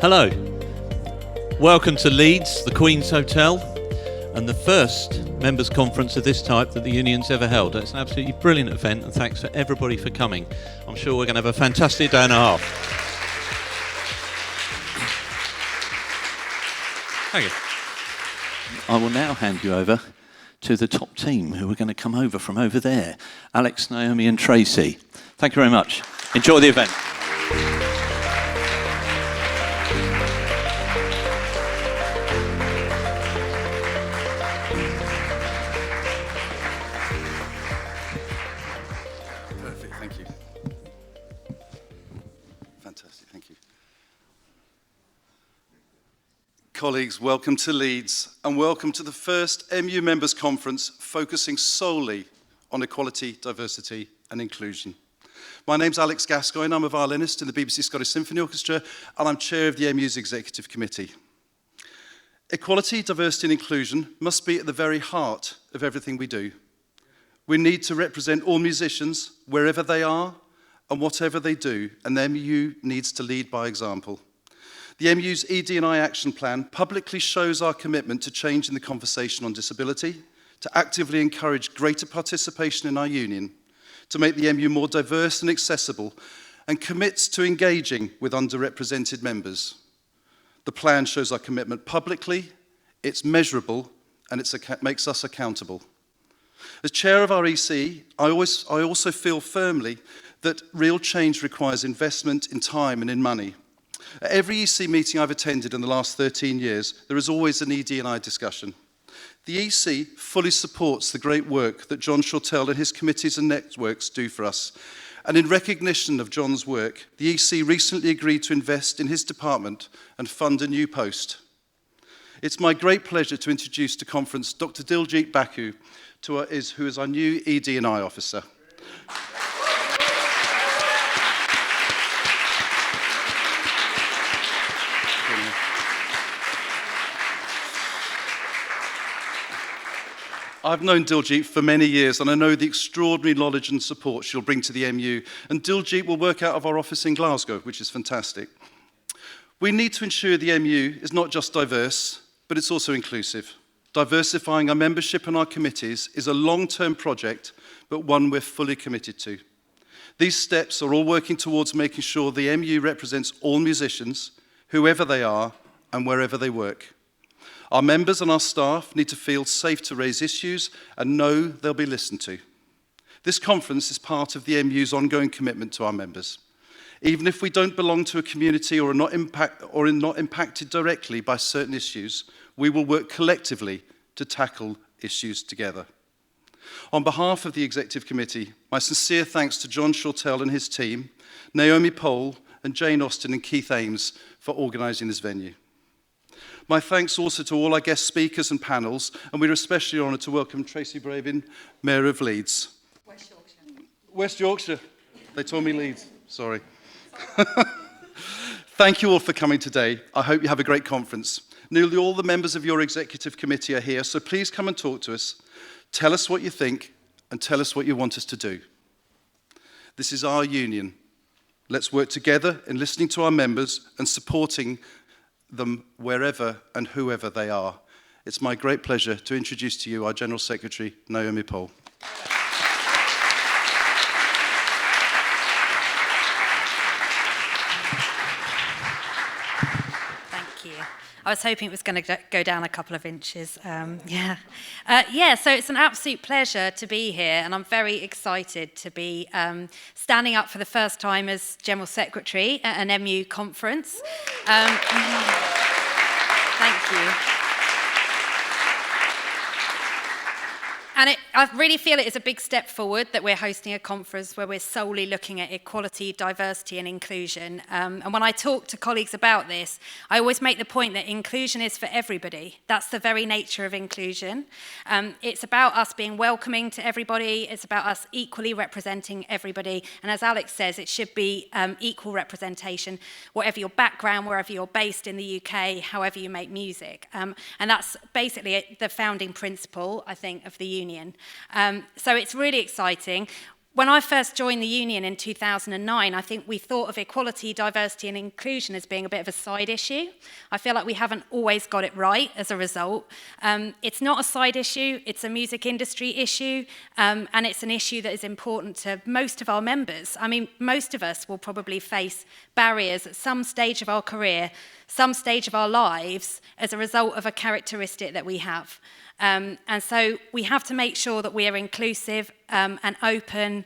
Hello, welcome to Leeds, the Queen's Hotel, and the first members' conference of this type that the union's ever held. It's an absolutely brilliant event, and thanks for everybody for coming. I'm sure we're going to have a fantastic day and a half. Thank you. I will now hand you over to the top team who are going to come over from over there. Alex, Naomi and Tracy. Thank you very much. Enjoy the event. Perfect, thank you. Fantastic, thank you. Colleagues, welcome to Leeds and welcome to the first MU Members Conference focusing solely on equality, diversity and inclusion. My name's Alex Gascoigne, I'm a violinist in the BBC Scottish Symphony Orchestra and I'm chair of the MU's Executive Committee. Equality, diversity and inclusion must be at the very heart of everything we do. We need to represent all musicians wherever they are and whatever they do, and the MU needs to lead by example. The MU's ED&I action plan publicly shows our commitment to changing the conversation on disability, to actively encourage greater participation in our union, to make the MU more diverse and accessible, and commits to engaging with underrepresented members. The plan shows our commitment publicly, it's measurable, and it makes us accountable. As chair of our EC, I also feel firmly that real change requires investment in time and in money. At every EC meeting I've attended in the last 13 years, there is always an ED&I discussion. The EC fully supports the great work that John Shortell and his committees and networks do for us. And in recognition of John's work, the EC recently agreed to invest in his department and fund a new post. It's my great pleasure to introduce to conference Dr. Diljit Baku, who is our new ED&I officer. I've known Diljit for many years and I know the extraordinary knowledge and support she'll bring to the MU, and Diljit will work out of our office in Glasgow, which is fantastic. We need to ensure the MU is not just diverse, but it's also inclusive. Diversifying our membership and our committees is a long-term project, but one we're fully committed to. These steps are all working towards making sure the MU represents all musicians, whoever they are and wherever they work. Our members and our staff need to feel safe to raise issues and know they'll be listened to. This conference is part of the MU's ongoing commitment to our members. Even if we don't belong to a community or are not impacted directly by certain issues, we will work collectively to tackle issues together. On behalf of the Executive Committee, my sincere thanks to John Shortell and his team, Naomi Pole and Jane Austin and Keith Ames for organising this venue. My thanks also to all our guest speakers and panels, and we're especially honoured to welcome Tracy Bravin, Mayor of Leeds. West Yorkshire. West Yorkshire. They told me Leeds. Sorry. Thank you all for coming today. I hope you have a great conference. Nearly all the members of your executive committee are here, so please come and talk to us. Tell us what you think and tell us what you want us to do. This is our union. Let's work together in listening to our members and supporting them wherever and whoever they are. It's my great pleasure to introduce to you our General Secretary, Naomi Pole. Thank you. I was hoping it was going to go down a couple of inches. So it's an absolute pleasure to be here, and I'm very excited to be standing up for the first time as General Secretary at an MU conference. Thank you. And I really feel it is a big step forward that we're hosting a conference where we're solely looking at equality, diversity and inclusion. And when I talk to colleagues about this, I always make the point that inclusion is for everybody. That's the very nature of inclusion. It's about us being welcoming to everybody. It's about us equally representing everybody. And as Alex says, it should be equal representation, whatever your background, wherever you're based in the UK, however you make music. And that's basically the founding principle, I think, of the union. So it's really exciting. When I first joined the union in 2009, I think we thought of equality, diversity and inclusion as being a bit of a side issue. I feel like we haven't always got it right as a result. It's not a side issue, it's a music industry issue, and it's an issue that is important to most of our members. I mean, most of us will probably face barriers at some stage of our career, some stage of our lives, as a result of a characteristic that we have. And so we have to make sure that we are inclusive and open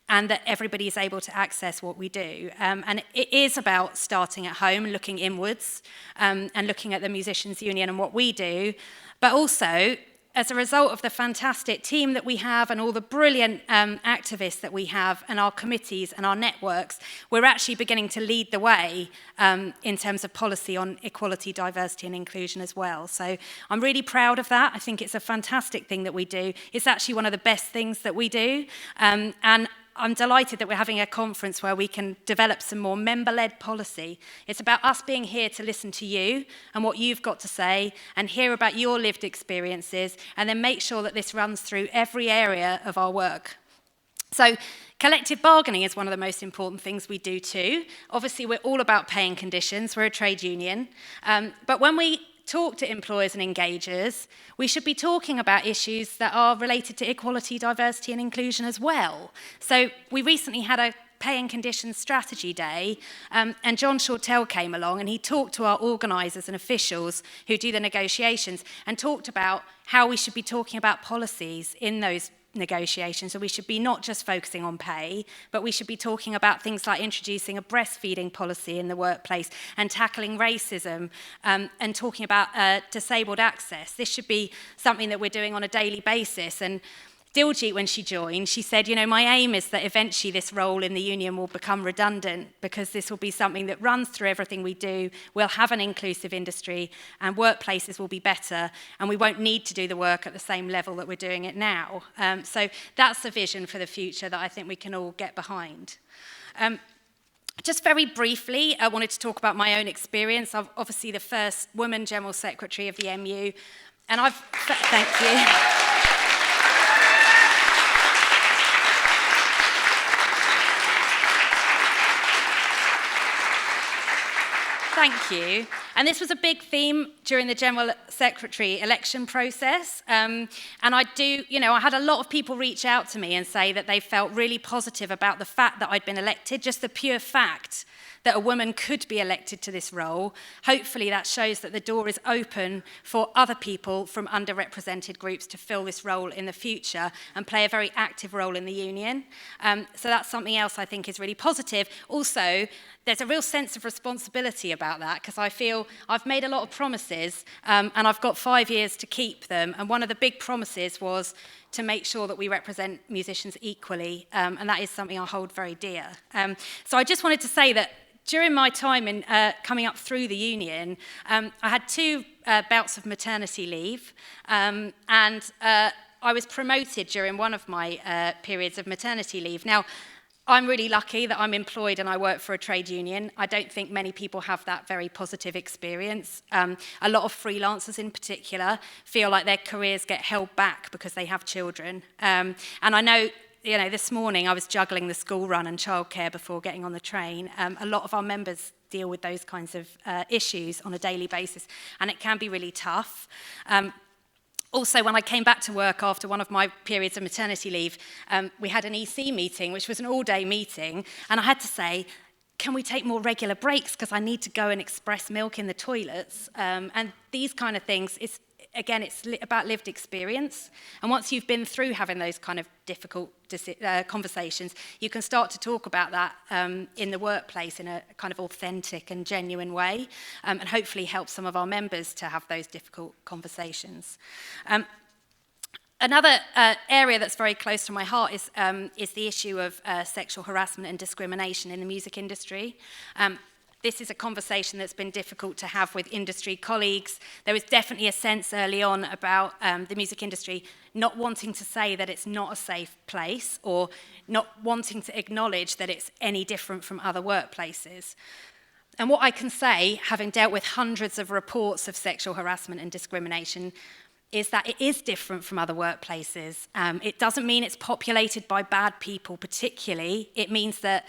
and that everybody is able to access what we do. And it is about starting at home, looking inwards and looking at the Musicians Union and what we do, but also as a result of the fantastic team that we have and all the brilliant activists that we have and our committees and our networks, we're actually beginning to lead the way in terms of policy on equality, diversity and inclusion as well. So I'm really proud of that. I think it's a fantastic thing that we do. It's actually one of the best things that we do. And I'm delighted that we're having a conference where we can develop some more member-led policy. It's about us being here to listen to you and what you've got to say and hear about your lived experiences and then make sure that this runs through every area of our work. So collective bargaining is one of the most important things we do too. Obviously, we're all about paying conditions. We're a trade union. But when we talk to employers and engagers, we should be talking about issues that are related to equality, diversity and inclusion as well. So we recently had a pay and conditions strategy day, and John Shortell came along and he talked to our organisers and officials who do the negotiations and talked about how we should be talking about policies in those negotiations. So we should be not just focusing on pay, but we should be talking about things like introducing a breastfeeding policy in the workplace and tackling racism and talking about disabled access. This should be something that we're doing on a daily basis. And Diljit, when she joined, she said, you know, my aim is that eventually this role in the union will become redundant because this will be something that runs through everything we do. We'll have an inclusive industry and workplaces will be better and we won't need to do the work at the same level that we're doing it now. So that's the vision for the future that I think we can all get behind. Just very briefly, I wanted to talk about my own experience. I'm obviously the first woman General Secretary of the MU, and thank you. Thank you. And this was a big theme during the General Secretary election process. And I had a lot of people reach out to me and say that they felt really positive about the fact that I'd been elected, just the pure fact that a woman could be elected to this role. Hopefully that shows that the door is open for other people from underrepresented groups to fill this role in the future and play a very active role in the union. So that's something else I think is really positive. Also, there's a real sense of responsibility about that because I feel I've made a lot of promises and I've got 5 years to keep them. And one of the big promises was to make sure that we represent musicians equally, and that is something I hold very dear. So I just wanted to say that during my time in coming up through the union, I had 2 bouts of maternity leave, and I was promoted during one of my periods of maternity leave. Now, I'm really lucky that I'm employed and I work for a trade union. I don't think many people have that very positive experience. A lot of freelancers in particular feel like their careers get held back because they have children. And I know, this morning I was juggling the school run and childcare before getting on the train. A lot of our members deal with those kinds of issues on a daily basis, and it can be really tough. Also, when I came back to work after one of my periods of maternity leave, we had an EC meeting, which was an all-day meeting, and I had to say, can we take more regular breaks because I need to go and express milk in the toilets? And these kind of things, it's about lived experience. And once you've been through having those kind of difficult conversations, you can start to talk about that in the workplace in a kind of authentic and genuine way, and hopefully help some of our members to have those difficult conversations. Another area that's very close to my heart is the issue of sexual harassment and discrimination in the music industry. This is a conversation that's been difficult to have with industry colleagues. There was definitely a sense early on about the music industry not wanting to say that it's not a safe place or not wanting to acknowledge that it's any different from other workplaces. And what I can say, having dealt with hundreds of reports of sexual harassment and discrimination, is that it is different from other workplaces. It doesn't mean it's populated by bad people particularly. It means that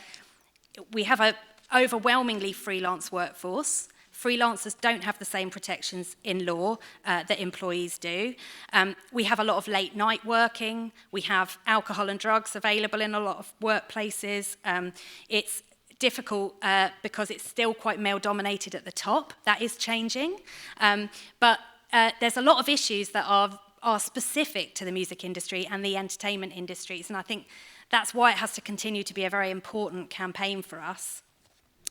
we have an overwhelmingly freelance workforce. Freelancers don't have the same protections in law that employees do. We have a lot of late night working. We have alcohol and drugs available in a lot of workplaces. It's difficult because it's still quite male dominated at the top. That is changing. But there's a lot of issues that are specific to the music industry and the entertainment industries. And I think that's why it has to continue to be a very important campaign for us.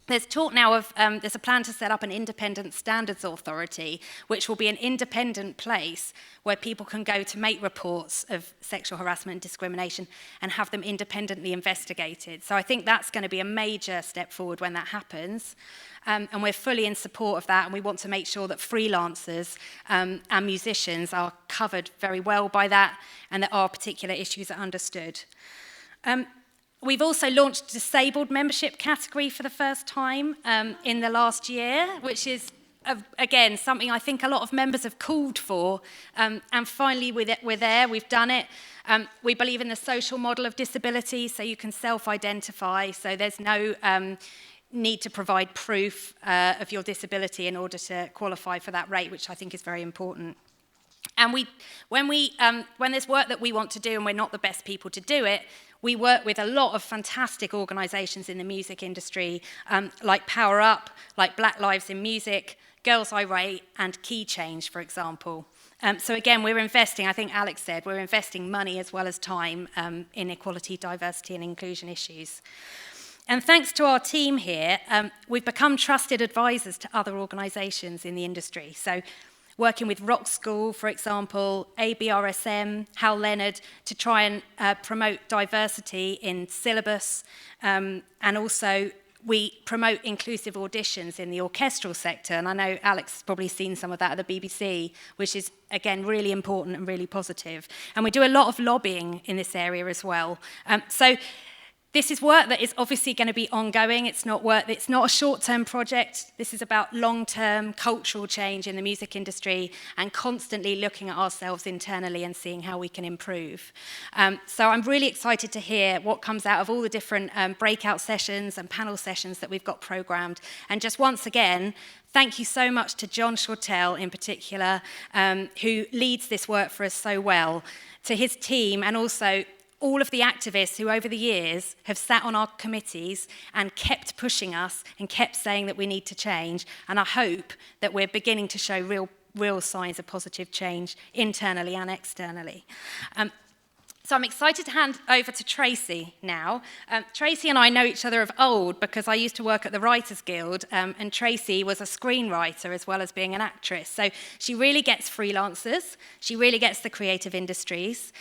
There's talk now of, there's a plan to set up an independent standards authority, which will be an independent place where people can go to make reports of sexual harassment and discrimination and have them independently investigated. So I think that's going to be a major step forward when that happens. And we're fully in support of that, and we want to make sure that freelancers and musicians are covered very well by that, and that our particular issues are understood. We've also launched a disabled membership category for the first time in the last year, which is, again, something I think a lot of members have called for. And finally, we're there, we've done it. We believe in the social model of disability, so you can self-identify, so there's no need to provide proof of your disability in order to qualify for that rate, which I think is very important. And when there's work that we want to do and we're not the best people to do it, we work with a lot of fantastic organisations in the music industry, like Power Up, like Black Lives in Music, Girls Irate, and Key Change, for example. So again, we're investing, I think Alex said, we're investing money as well as time in equality, diversity, and inclusion issues. And thanks to our team here, we've become trusted advisors to other organisations in the industry. So working with Rock School, for example, ABRSM, Hal Leonard, to try and promote diversity in syllabus. And also, we promote inclusive auditions in the orchestral sector. And I know Alex has probably seen some of that at the BBC, which is, again, really important and really positive. And we do a lot of lobbying in this area as well. So this is work that is obviously going to be ongoing. It's not a short-term project. This is about long-term cultural change in the music industry and constantly looking at ourselves internally and seeing how we can improve. So I'm really excited to hear what comes out of all the different breakout sessions and panel sessions that we've got programmed. And just once again, thank you so much to John Shortell in particular, who leads this work for us so well, to his team, and also all of the activists who over the years have sat on our committees and kept pushing us and kept saying that we need to change. And I hope that we're beginning to show real signs of positive change internally and externally. So I'm excited to hand over to Tracy now. Tracy and I know each other of old because I used to work at the Writers Guild, and Tracy was a screenwriter as well as being an actress. So she really gets freelancers, she really gets the creative industries.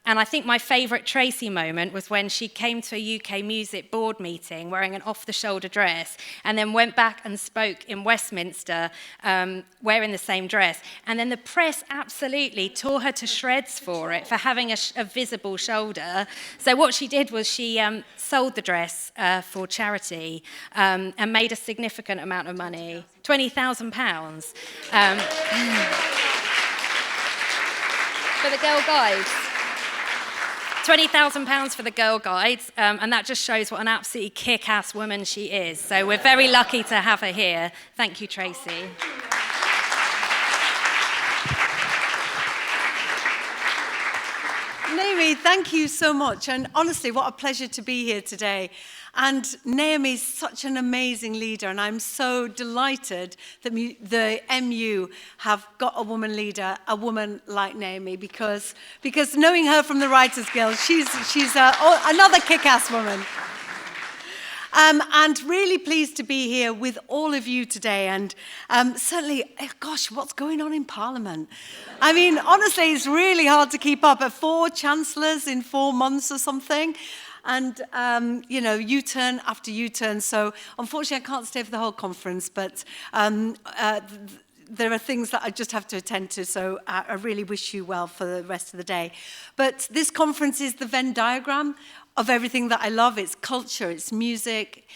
And I think my favourite Tracy moment was when she came to a UK music board meeting wearing an off-the-shoulder dress and then went back and spoke in Westminster wearing the same dress. And then the press absolutely tore her to shreds for it, for having a visible shoulder. So what she did was she sold the dress for charity and made a significant amount of money, £20,000. For the Girl Guides. £20,000 for the Girl Guides, and that just shows what an absolutely kick-ass woman she is. So we're very lucky to have her here. Thank you, Tracy. Naomi, thank you so much. And honestly, what a pleasure to be here today. And Naomi is such an amazing leader, and I'm so delighted that the MU have got a woman leader, a woman like Naomi, because knowing her from the Writers Guild, she's another kick-ass woman. And really pleased to be here with all of you today. And certainly, gosh, what's going on in Parliament? I mean, honestly, it's really hard to keep up. 4 chancellors in 4 months or something. And, U-turn after U-turn. So, unfortunately, I can't stay for the whole conference, but there are things that I just have to attend to, so I really wish you well for the rest of the day. But this conference is the Venn diagram of everything that I love. It's culture, it's music,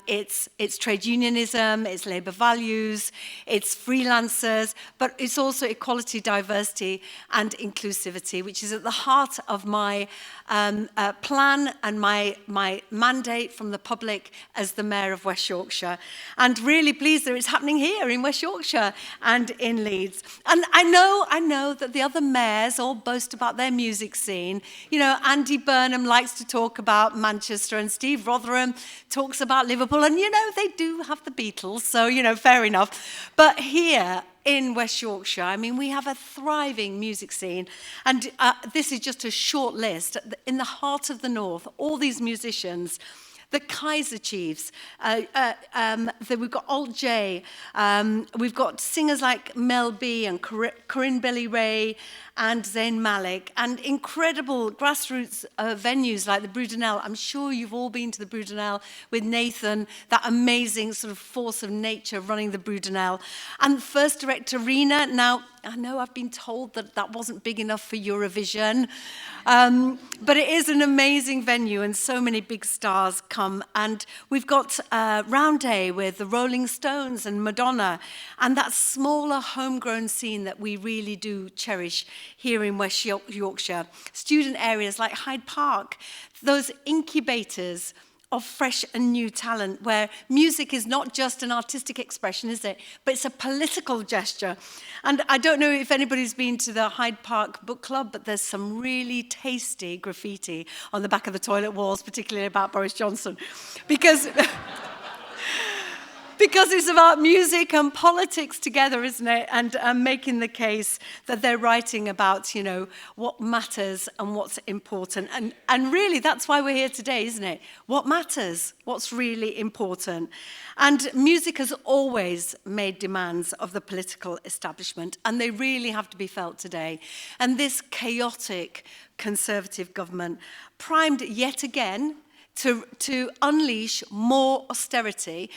it's trade unionism, it's labour values, it's freelancers, but it's also equality, diversity and inclusivity, which is at the heart of my plan and my mandate from the public as the Mayor of West Yorkshire. And really pleased that it's happening here in West Yorkshire and in Leeds. And I know that the other mayors all boast about their music scene. You know, Andy Burnham likes to talk about Manchester and Steve Rotherham talks about Liverpool. And, you know, they do have the Beatles, so, you know, fair enough. But here in West Yorkshire, I mean, we have a thriving music scene. And this is just a short list. In the heart of the North, all these musicians, the Kaiser Chiefs, we've got Alt J, we've got singers like Mel B and Corinne Billy Ray and Zayn Malik, and incredible grassroots venues like the Brudenell. I'm sure you've all been to the Brudenell with Nathan, that amazing sort of force of nature running the Brudenell. And First Direct Arena, now, I know I've been told that that wasn't big enough for Eurovision, but it is an amazing venue and so many big stars come. And we've got Round Day with the Rolling Stones and Madonna, and that smaller homegrown scene that we really do cherish here in West Yorkshire. Student areas like Hyde Park, those incubators of fresh and new talent where music is not just an artistic expression, is it? But it's a political gesture. And I don't know if anybody's been to the Hyde Park Book Club, but there's some really tasty graffiti on the back of the toilet walls, particularly about Boris Johnson. Because it's about music and politics together, isn't it? And making the case that they're writing about, you know, what matters and what's important. And really, that's why we're here today, isn't it? What matters? What's really important? And music has always made demands of the political establishment, and they really have to be felt today. And this chaotic Conservative government, primed yet again to unleash more austerity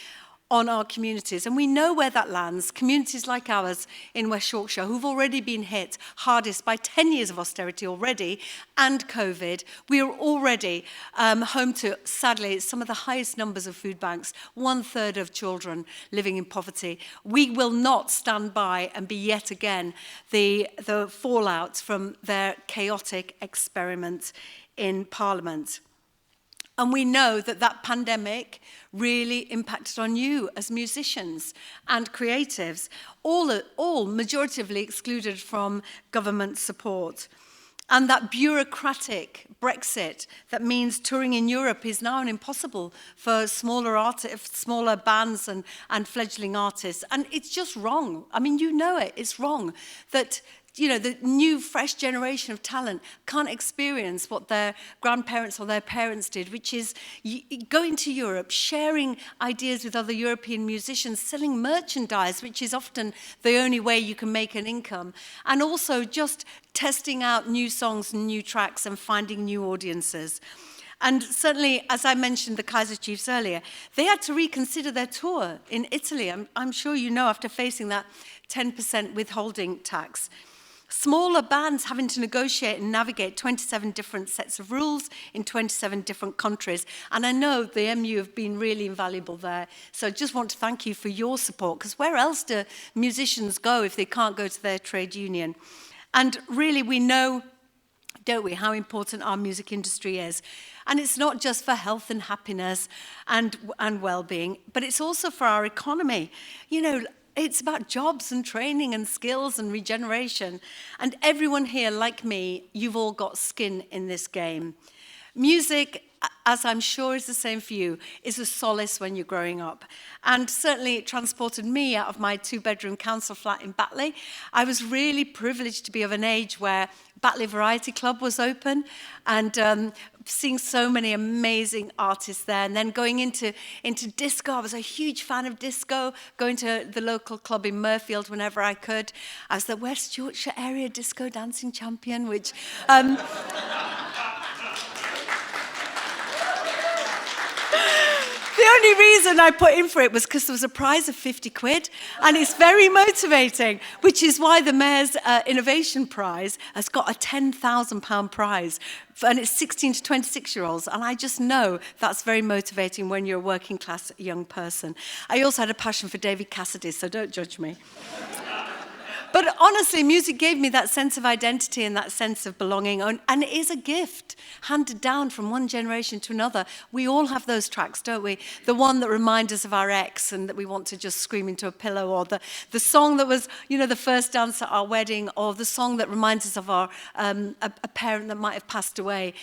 on our communities. And we know where that lands. Communities like ours in West Yorkshire, who've already been hit hardest by 10 years of austerity already, and COVID, we are already home to, sadly, some of the highest numbers of food banks, 1/3 of children living in poverty. We will not stand by and be yet again the fallout from their chaotic experiment in Parliament. And we know that that pandemic really impacted on you as musicians and creatives, all majoritively excluded from government support. And that bureaucratic Brexit that means touring in Europe is now impossible for smaller bands and fledgling artists. And it's just wrong. I mean, you know it, it's wrong that, you know, the new, fresh generation of talent can't experience what their grandparents or their parents did, which is going to Europe, sharing ideas with other European musicians, selling merchandise, which is often the only way you can make an income, and also just testing out new songs and new tracks and finding new audiences. And certainly, as I mentioned the Kaiser Chiefs earlier, they had to reconsider their tour in Italy. I'm sure you know, after facing that 10% withholding tax. Smaller bands having to negotiate and navigate 27 different sets of rules in 27 different countries. And I know the MU have been really invaluable there. So I just want to thank you for your support, because where else do musicians go if they can't go to their trade union? And really, we know, don't we, how important our music industry is. And it's not just for health and happiness and well-being, but it's also for our economy. You know, it's about jobs and training and skills and regeneration. And everyone here, like me, you've all got skin in this game. Music, as I'm sure is the same for you, is a solace when you're growing up. And certainly it transported me out of my 2-bedroom council flat in Batley. I was really privileged to be of an age where Batley Variety Club was open, and seeing so many amazing artists there. And then going into disco, I was a huge fan of disco, going to the local club in Murfield whenever I could. I was the West Yorkshire area disco dancing champion, which... The only reason I put in for it was because there was a prize of 50 quid, and it's very motivating, which is why the Mayor's Innovation Prize has got a £10,000 prize, and it's 16 to 26-year-olds, and I just know that's very motivating when you're a working-class young person. I also had a passion for David Cassidy, so don't judge me. But honestly, music gave me that sense of identity and that sense of belonging, and it is a gift handed down from one generation to another. We all have those tracks, don't we? The one that reminds us of our ex and that we want to just scream into a pillow, or the song that was, the first dance at our wedding, or the song that reminds us of our a parent that might have passed away.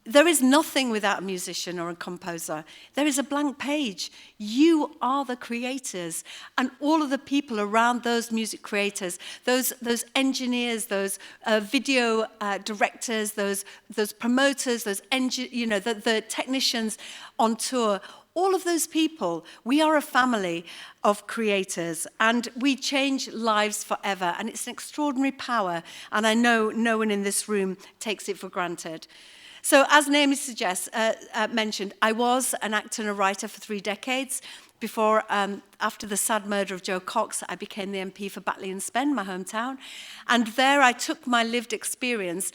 There is nothing without a musician or a composer. There is a blank page. You are the creators, and all of the people around those music creators, those engineers, those video directors, those promoters, the technicians on tour. All of those people, we are a family of creators, and we change lives forever, and it's an extraordinary power, and I know no one in this room takes it for granted. So as Naomi mentioned, I was an actor and a writer for 3 decades. Before, after the sad murder of Joe Cox, I became the MP for Batley and Spen, my hometown. And there I took my lived experience.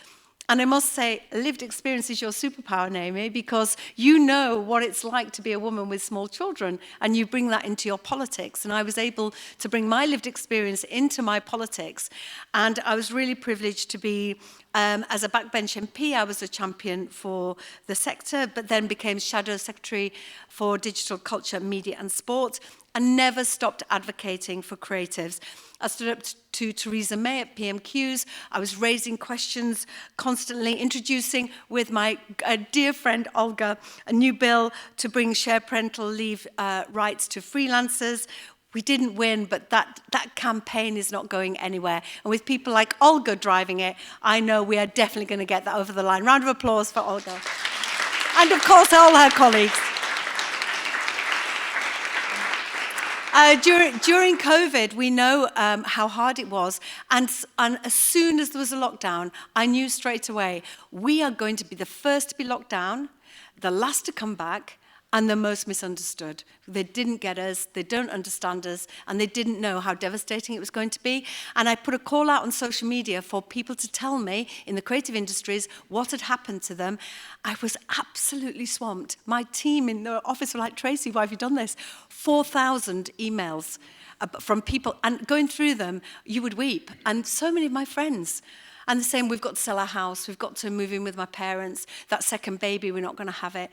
And I must say, lived experience is your superpower, Naomi, because you know what it's like to be a woman with small children, and you bring that into your politics. And I was able to bring my lived experience into my politics. And I was really privileged to be, as a backbench MP, I was a champion for the sector, but then became Shadow Secretary for Digital Culture, Media and Sport, and never stopped advocating for creatives. I stood up to Theresa May at PMQs. I was raising questions constantly, introducing with my dear friend Olga a new bill to bring shared parental leave rights to freelancers. We didn't win, but that campaign is not going anywhere. And with people like Olga driving it, I know we are definitely going to get that over the line. Round of applause for Olga. And of course, all her colleagues. During COVID, we know how hard it was, and as soon as there was a lockdown, I knew straight away, we are going to be the first to be locked down, the last to come back, and the most misunderstood. They didn't get us, they don't understand us, and they didn't know how devastating it was going to be. And I put a call out on social media for people to tell me in the creative industries what had happened to them. I was absolutely swamped. My team in the office were like, Tracy, why have you done this? 4,000 emails from people, and going through them, you would weep. And so many of my friends. And the same, we've got to sell our house, we've got to move in with my parents, that second baby, we're not going to have it.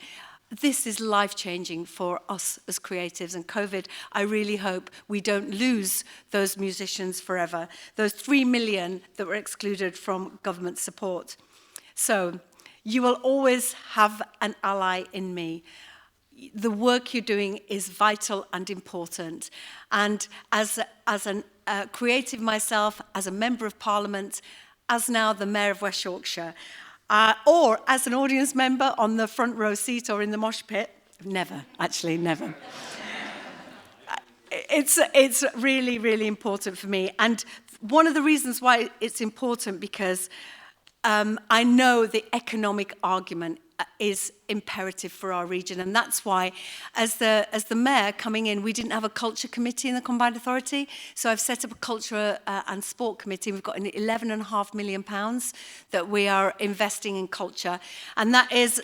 This is life-changing for us as creatives, and COVID, I really hope we don't lose those musicians forever, those 3 million that were excluded from government support. So, you will always have an ally in me. The work you're doing is vital and important, and as a creative myself, as a member of Parliament, as now the Mayor of West Yorkshire, or as an audience member on the front row seat or in the mosh pit. Never, actually, never. It's really, really important for me. And one of the reasons why it's important, because I know the economic argument is imperative for our region, and that's why, as the mayor coming in, we didn't have a culture committee in the Combined Authority, so I've set up a culture and sport committee. We've got an £11.5 million that we are investing in culture, and that is.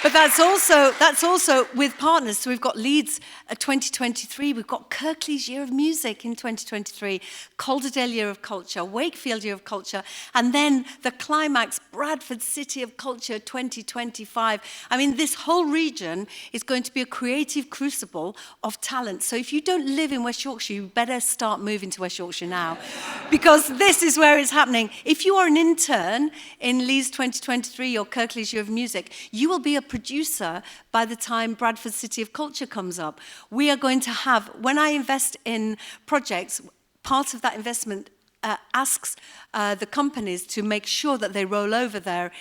But that's also with partners. So we've got Leeds 2023, we've got Kirklees Year of Music in 2023, Calderdale Year of Culture, Wakefield Year of Culture, and then the climax, Bradford City of Culture 2025. I mean, this whole region is going to be a creative crucible of talent. So if you don't live in West Yorkshire, you better start moving to West Yorkshire now, because this is where it's happening. If you are an intern in Leeds 2023 or Kirklees Year of Music, you will be a producer by the time Bradford City of Culture comes up. We are going to have, when I invest in projects, part of that investment asks the companies to make sure that they roll over their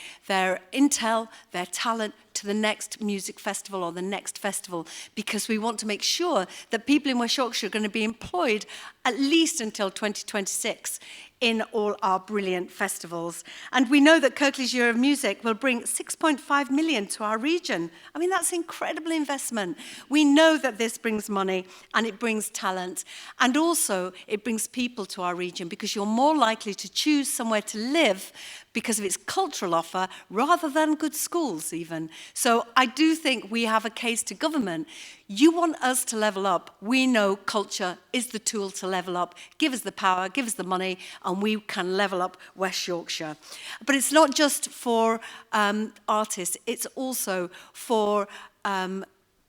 intel, their talent to the next music festival or the next festival, because we want to make sure that people in West Yorkshire are going to be employed at least until 2026 in all our brilliant festivals. And we know that Kirklees Year of Music will bring 6.5 million to our region. I mean, that's incredible investment. We know that this brings money and it brings talent. And also, it brings people to our region because you're more likely to choose somewhere to live because of its cultural offer rather than good schools even. So I do think we have a case to government. You want us to level up. We know culture is the tool to level up. Give us the power, give us the money, and we can level up West Yorkshire. But it's not just for artists, it's also for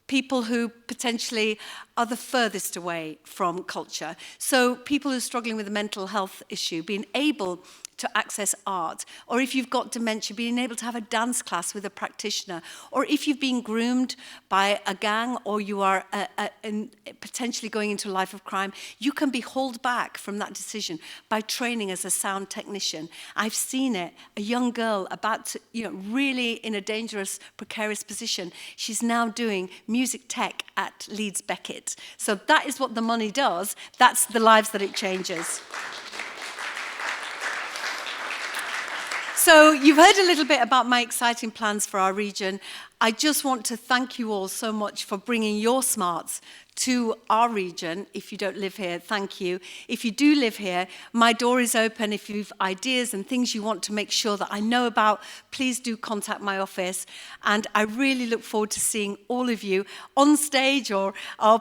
people who potentially are the furthest away from culture. So people who are struggling with a mental health issue, being able to access art, or if you've got dementia, being able to have a dance class with a practitioner, or if you've been groomed by a gang or you are potentially going into a life of crime, you can be held back from that decision by training as a sound technician. I've seen it, a young girl about to, really in a dangerous, precarious position. She's now doing music tech at Leeds Beckett. So that is what the money does. That's the lives that it changes. So you've heard a little bit about my exciting plans for our region. I just want to thank you all so much for bringing your smarts to our region. If you don't live here, thank you. If you do live here, my door is open. If you've ideas and things you want to make sure that I know about, please do contact my office. And I really look forward to seeing all of you on stage or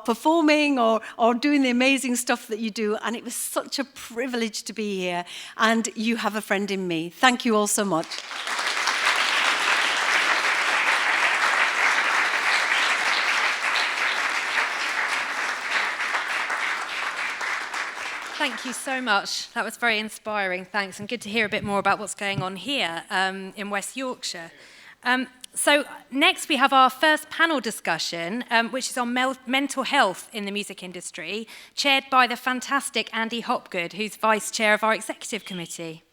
performing or doing the amazing stuff that you do. And it was such a privilege to be here. And you have a friend in me. Thank you all so much. Thank you so much. That was very inspiring, thanks, and good to hear a bit more about what's going on here in West Yorkshire. So next we have our first panel discussion, which is on mental health in the music industry, chaired by the fantastic Andi Hopgood, who's Vice Chair of our Executive Committee.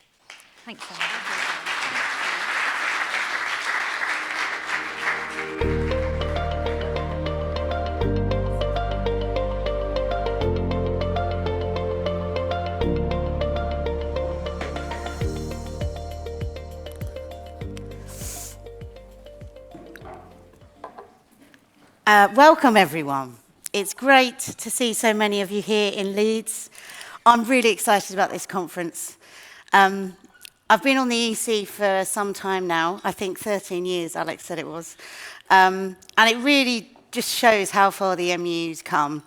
Thanks, Andi. Welcome, everyone. It's great to see so many of you here in Leeds. I'm really excited about this conference. I've been on the EC for some time now, I think 13 years, Alex said it was. And it really just shows how far the MU's come.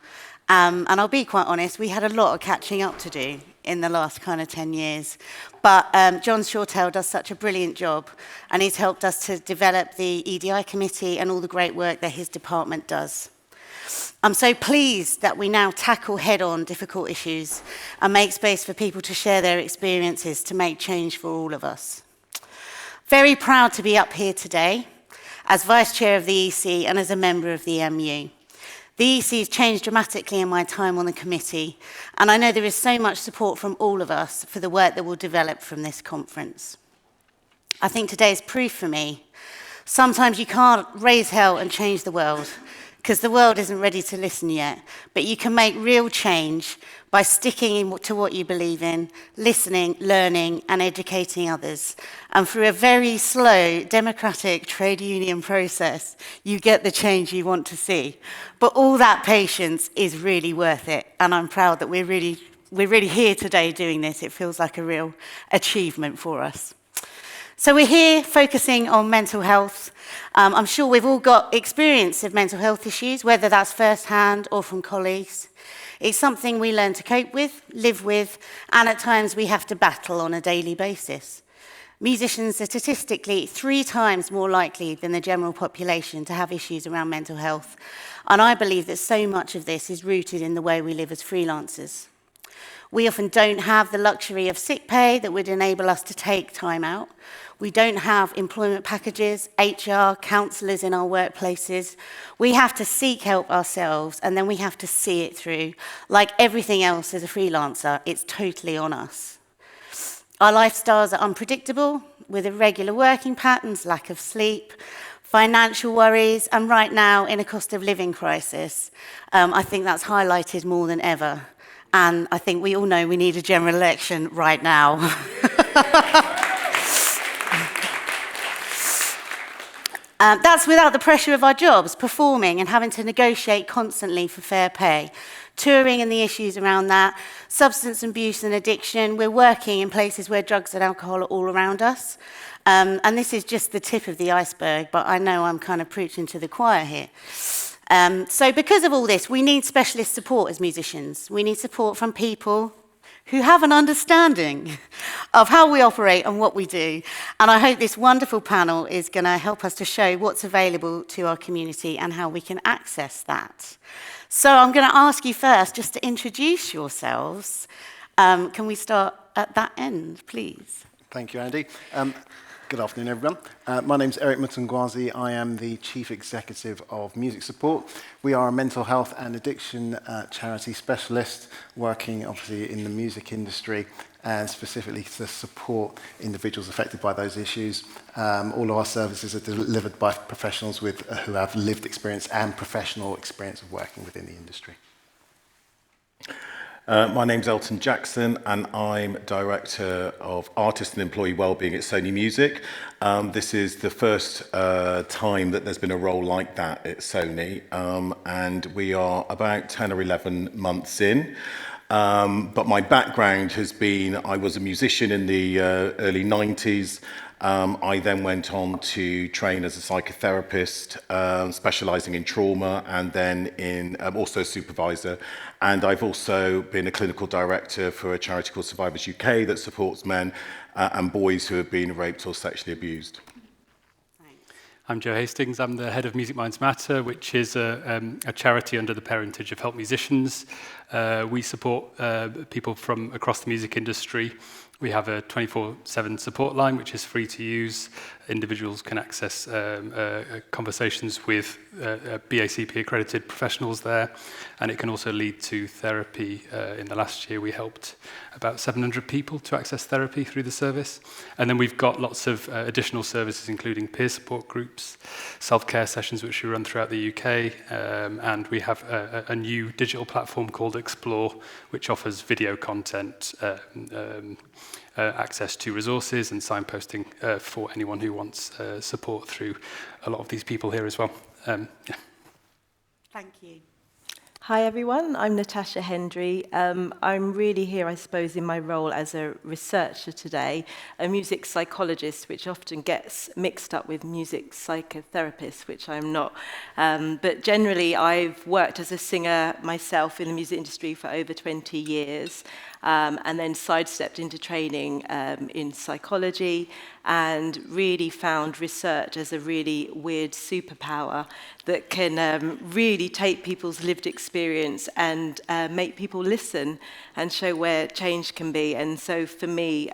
And I'll be quite honest, we had a lot of catching up to do in the last kind of 10 years. But John Shortell does such a brilliant job, and he's helped us to develop the EDI committee and all the great work that his department does. I'm so pleased that we now tackle head-on difficult issues and make space for people to share their experiences to make change for all of us. Very proud to be up here today as Vice Chair of the EC and as a member of the MU. The EC has changed dramatically in my time on the committee, and I know there is so much support from all of us for the work that will develop from this conference. I think today is proof for me. Sometimes you can't raise hell and change the world, because the world isn't ready to listen yet, but you can make real change by sticking to what you believe in, listening, learning, and educating others. And through a very slow, democratic trade union process, you get the change you want to see. But all that patience is really worth it, and I'm proud that we're really here today doing this. It feels like a real achievement for us. So we're here focusing on mental health. I'm sure we've all got experience of mental health issues, whether that's firsthand or from colleagues. It's something we learn to cope with, live with, and at times we have to battle on a daily basis. Musicians are statistically 3 times more likely than the general population to have issues around mental health, and I believe that so much of this is rooted in the way we live as freelancers. We often don't have the luxury of sick pay that would enable us to take time out. We don't have employment packages, HR, counsellors in our workplaces. We have to seek help ourselves, and then we have to see it through. Like everything else as a freelancer, it's totally on us. Our lifestyles are unpredictable, with irregular working patterns, lack of sleep, financial worries, and right now in a cost of living crisis. I think that's highlighted more than ever. And I think we all know we need a general election right now. That's without the pressure of our jobs, performing and having to negotiate constantly for fair pay. Touring and the issues around that, substance abuse and addiction. We're working in places where drugs and alcohol are all around us. And this is just the tip of the iceberg, but I know I'm kind of preaching to the choir here. So because of all this, we need specialist support as musicians. We need support from people who have an understanding of how we operate and what we do. And I hope this wonderful panel is going to help us to show what's available to our community and how we can access that. So I'm going to ask you first just to introduce yourselves. Can we start at that end, please? Thank you, Andy. Good afternoon, everyone. My name's Eric Mtungwazi. I am the Chief Executive of Music Support. We are a mental health and addiction charity specialist working, obviously, in the music industry and specifically to support individuals affected by those issues. All of our services are delivered by professionals who have lived experience and professional experience of working within the industry. My name's Elton Jackson, and I'm Director of Artist and Employee Wellbeing at Sony Music. This is the first time that there's been a role like that at Sony, and we are about 10 or 11 months in. But my background has been, I was a musician in the early 90s. I then went on to train as a psychotherapist, specialising in trauma, and then in also a supervisor. And I've also been a clinical director for a charity called Survivors UK that supports men and boys who have been raped or sexually abused. I'm Joe Hastings. I'm the head of Music Minds Matter, which is a charity under the parentage of Help Musicians. We support people from across the music industry. We have a 24/7 support line, which is free to use. Individuals can access conversations with BACP accredited professionals there, and it can also lead to therapy. In the last year, we helped about 700 people to access therapy through the service. And then we've got lots of additional services, including peer support groups, self-care sessions, which we run throughout the UK, and we have a new digital platform called Explore, which offers video content, access to resources and signposting for anyone who wants support through a lot of these people here as well. Yeah. Thank you. Hi everyone, I'm Natasha Hendry. I'm really here, I suppose, in my role as a researcher today, a music psychologist, which often gets mixed up with music psychotherapist, which I'm not. But generally, I've worked as a singer myself in the music industry for over 20 years, and then sidestepped into training in psychology, and really found research as a really weird superpower that can really take people's lived experience and make people listen and show where change can be. And so for me,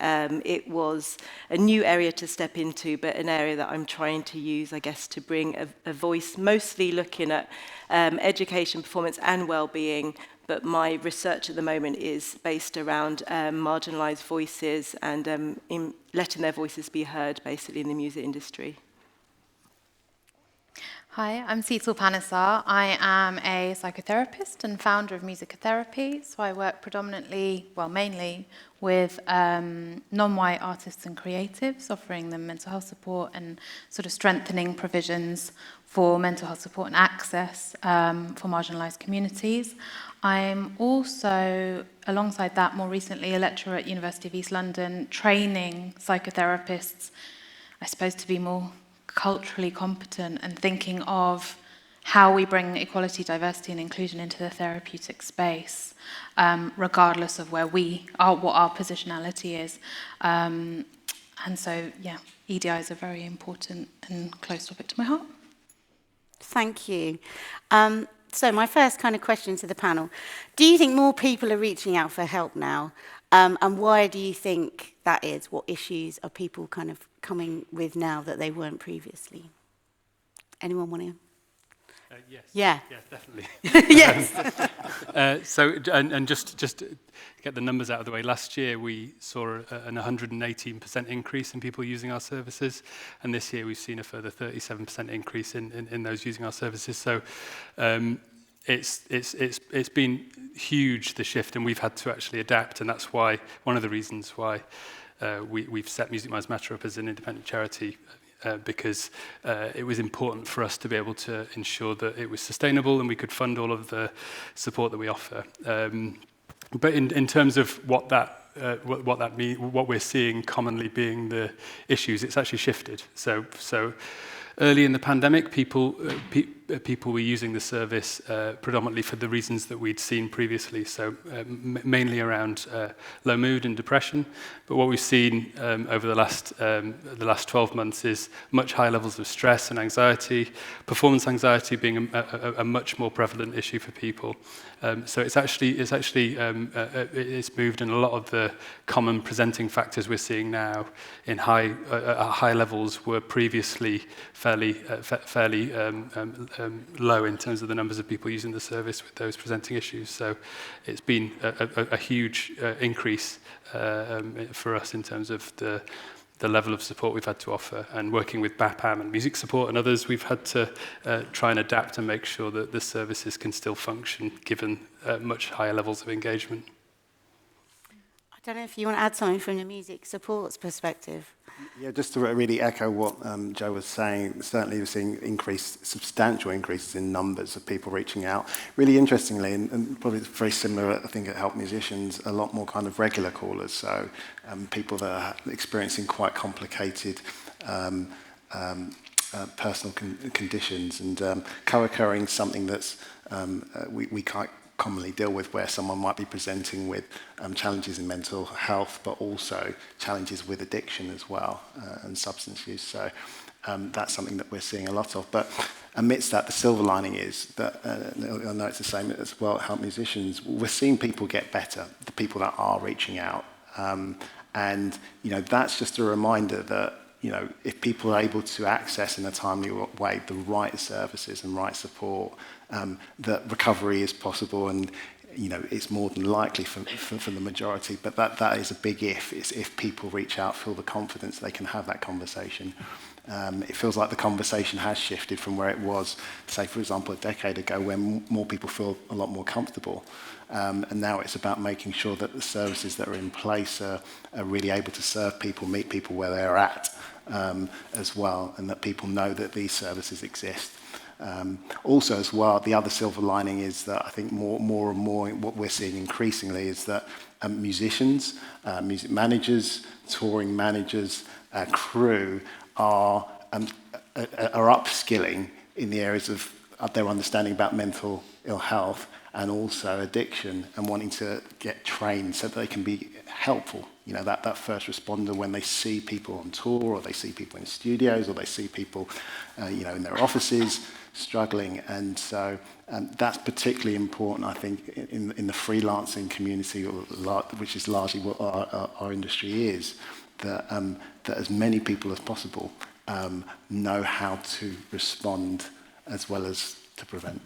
it was a new area to step into, but an area that I'm trying to use, I guess, to bring a voice, mostly looking at education, performance and well-being. But my research at the moment is based around marginalised voices and in letting their voices be heard, basically, in the music industry. Hi, I'm Sital Panesar. I am a psychotherapist and founder of MusicaTherapy. So I work predominantly, well, mainly with non-white artists and creatives, offering them mental health support and sort of strengthening provisions for mental health support and access for marginalised communities. I'm also, alongside that, more recently a lecturer at University of East London, training psychotherapists, I suppose, to be more culturally competent and thinking of how we bring equality, diversity and inclusion into the therapeutic space, regardless of where we are, what our positionality is. And so, yeah, EDIs are very important and close topic to my heart. Thank you. So my first kind of question to the panel, do you think more people are reaching out for help now? And why do you think that is? What issues are people kind of coming with now that they weren't previously? Anyone want to? Yes. Yeah. Yeah, definitely. Yes. So just to get the numbers out of the way, last year we saw an 118% increase in people using our services, and this year we've seen a further 37% increase in those using our services. So it's been huge, the shift, and we've had to actually adapt, and that's why one of the reasons why we've set Music Minds Matter up as an independent charity, because it was important for us to be able to ensure that it was sustainable and we could fund all of the support that we offer. But in terms of what that means, what we're seeing commonly being the issues, it's actually shifted. So early in the pandemic, people were using the service predominantly for the reasons that we'd seen previously, so mainly around low mood and depression. But what we've seen over the last 12 months is much higher levels of stress and anxiety, performance anxiety being a much more prevalent issue for people. So it's moved, and a lot of the common presenting factors we're seeing now in high levels were previously fairly low in terms of the numbers of people using the service with those presenting issues. So it's been a huge increase for us in terms of the level of support we've had to offer, and working with BAPAM and Music Support and others, we've had to try and adapt and make sure that the services can still function given much higher levels of engagement. I don't know if you want to add something from the music support's perspective. Yeah, just to really echo what Joe was saying, certainly we're seeing substantial increases in numbers of people reaching out. Really interestingly, and probably very similar, I think, at Help Musicians, a lot more kind of regular callers, so people that are experiencing quite complicated personal conditions, and co-occurring something that's we can't commonly deal with, where someone might be presenting with challenges in mental health, but also challenges with addiction as well, and substance use. So that's something that we're seeing a lot of. But amidst that, the silver lining is that, I know it's the same as well at Help Musicians, we're seeing people get better, the people that are reaching out. And, that's just a reminder that, if people are able to access in a timely way the right services and right support, that recovery is possible, and it's more than likely for the majority. But that is a big if. It's if people reach out, feel the confidence, they can have that conversation. It feels like the conversation has shifted from where it was, say, for example, a decade ago, when more people feel a lot more comfortable. And now it's about making sure that the services that are in place are really able to serve people, meet people where they're at as well, and that people know that these services exist. Also as well, the other silver lining is that I think more and more what we're seeing increasingly is that musicians, music managers, touring managers, crew are upskilling in the areas of their understanding about mental ill health and also addiction, and wanting to get trained so that they can be helpful. That first responder when they see people on tour, or they see people in studios, or they see people in their offices struggling. And so that's particularly important, I think, in the freelancing community, which is largely what our industry is, that as many people as possible know how to respond as well as to prevent.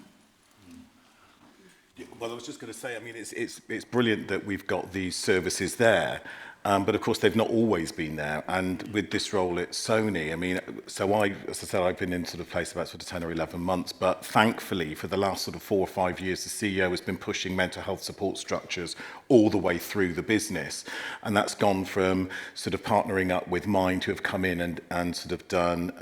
Well, I was just going to say, I mean, it's brilliant that we've got these services there, but of course they've not always been there. And with this role at Sony, I mean, so as I said, I've been in sort of place about sort of 10 or 11 months, but thankfully for the last sort of 4 or 5 years, the CEO has been pushing mental health support structures all the way through the business. And that's gone from sort of partnering up with Mind, who have come in and sort of done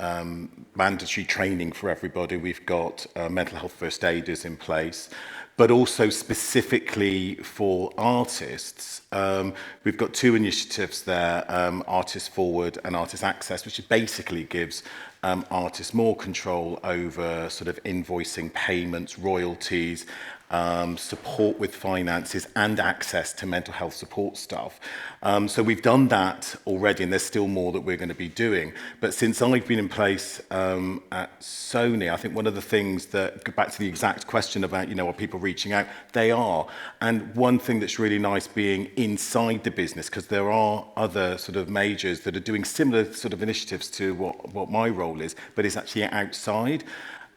mandatory training for everybody. We've got mental health first aiders in place. But also specifically for artists, we've got 2 initiatives there, Artist Forward and Artist Access, which basically gives artists more control over sort of invoicing, payments, royalties, support with finances, and access to mental health support staff. So we've done that already, and there's still more that we're going to be doing. But since I've been in place at Sony, I think one of the things that, go back to the exact question about, are people reaching out? They are. And one thing that's really nice being inside the business, because there are other sort of majors that are doing similar sort of initiatives to what my role is, but it's actually outside.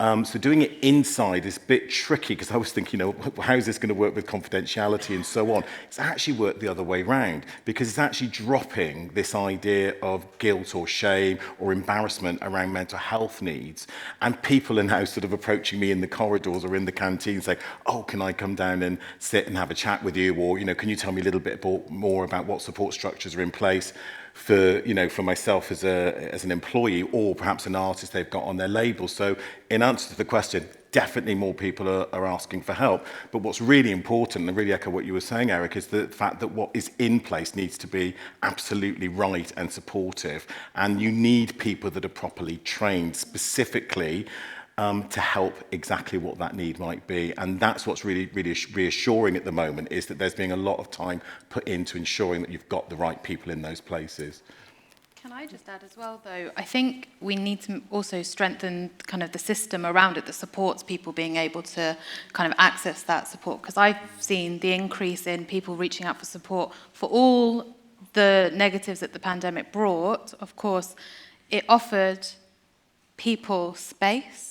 So doing it inside is a bit tricky because I was thinking, how is this going to work with confidentiality and so on? It's actually worked the other way round because it's actually dropping this idea of guilt or shame or embarrassment around mental health needs. And people are now sort of approaching me in the corridors or in the canteen saying, oh, can I come down and sit and have a chat with you? Or, can you tell me a little bit more about what support structures are in place for myself as an employee or perhaps an artist they've got on their label. So in answer to the question, definitely more people are asking for help. But what's really important, and really echo what you were saying, Eric, is the fact that what is in place needs to be absolutely right and supportive. And you need people that are properly trained specifically to help exactly what that need might be. And that's what's really, really reassuring at the moment, is that there's being a lot of time put into ensuring that you've got the right people in those places. Can I just add as well, though, I think we need to also strengthen kind of the system around it that supports people being able to kind of access that support. Because I've seen the increase in people reaching out for support for all the negatives that the pandemic brought. Of course, it offered people space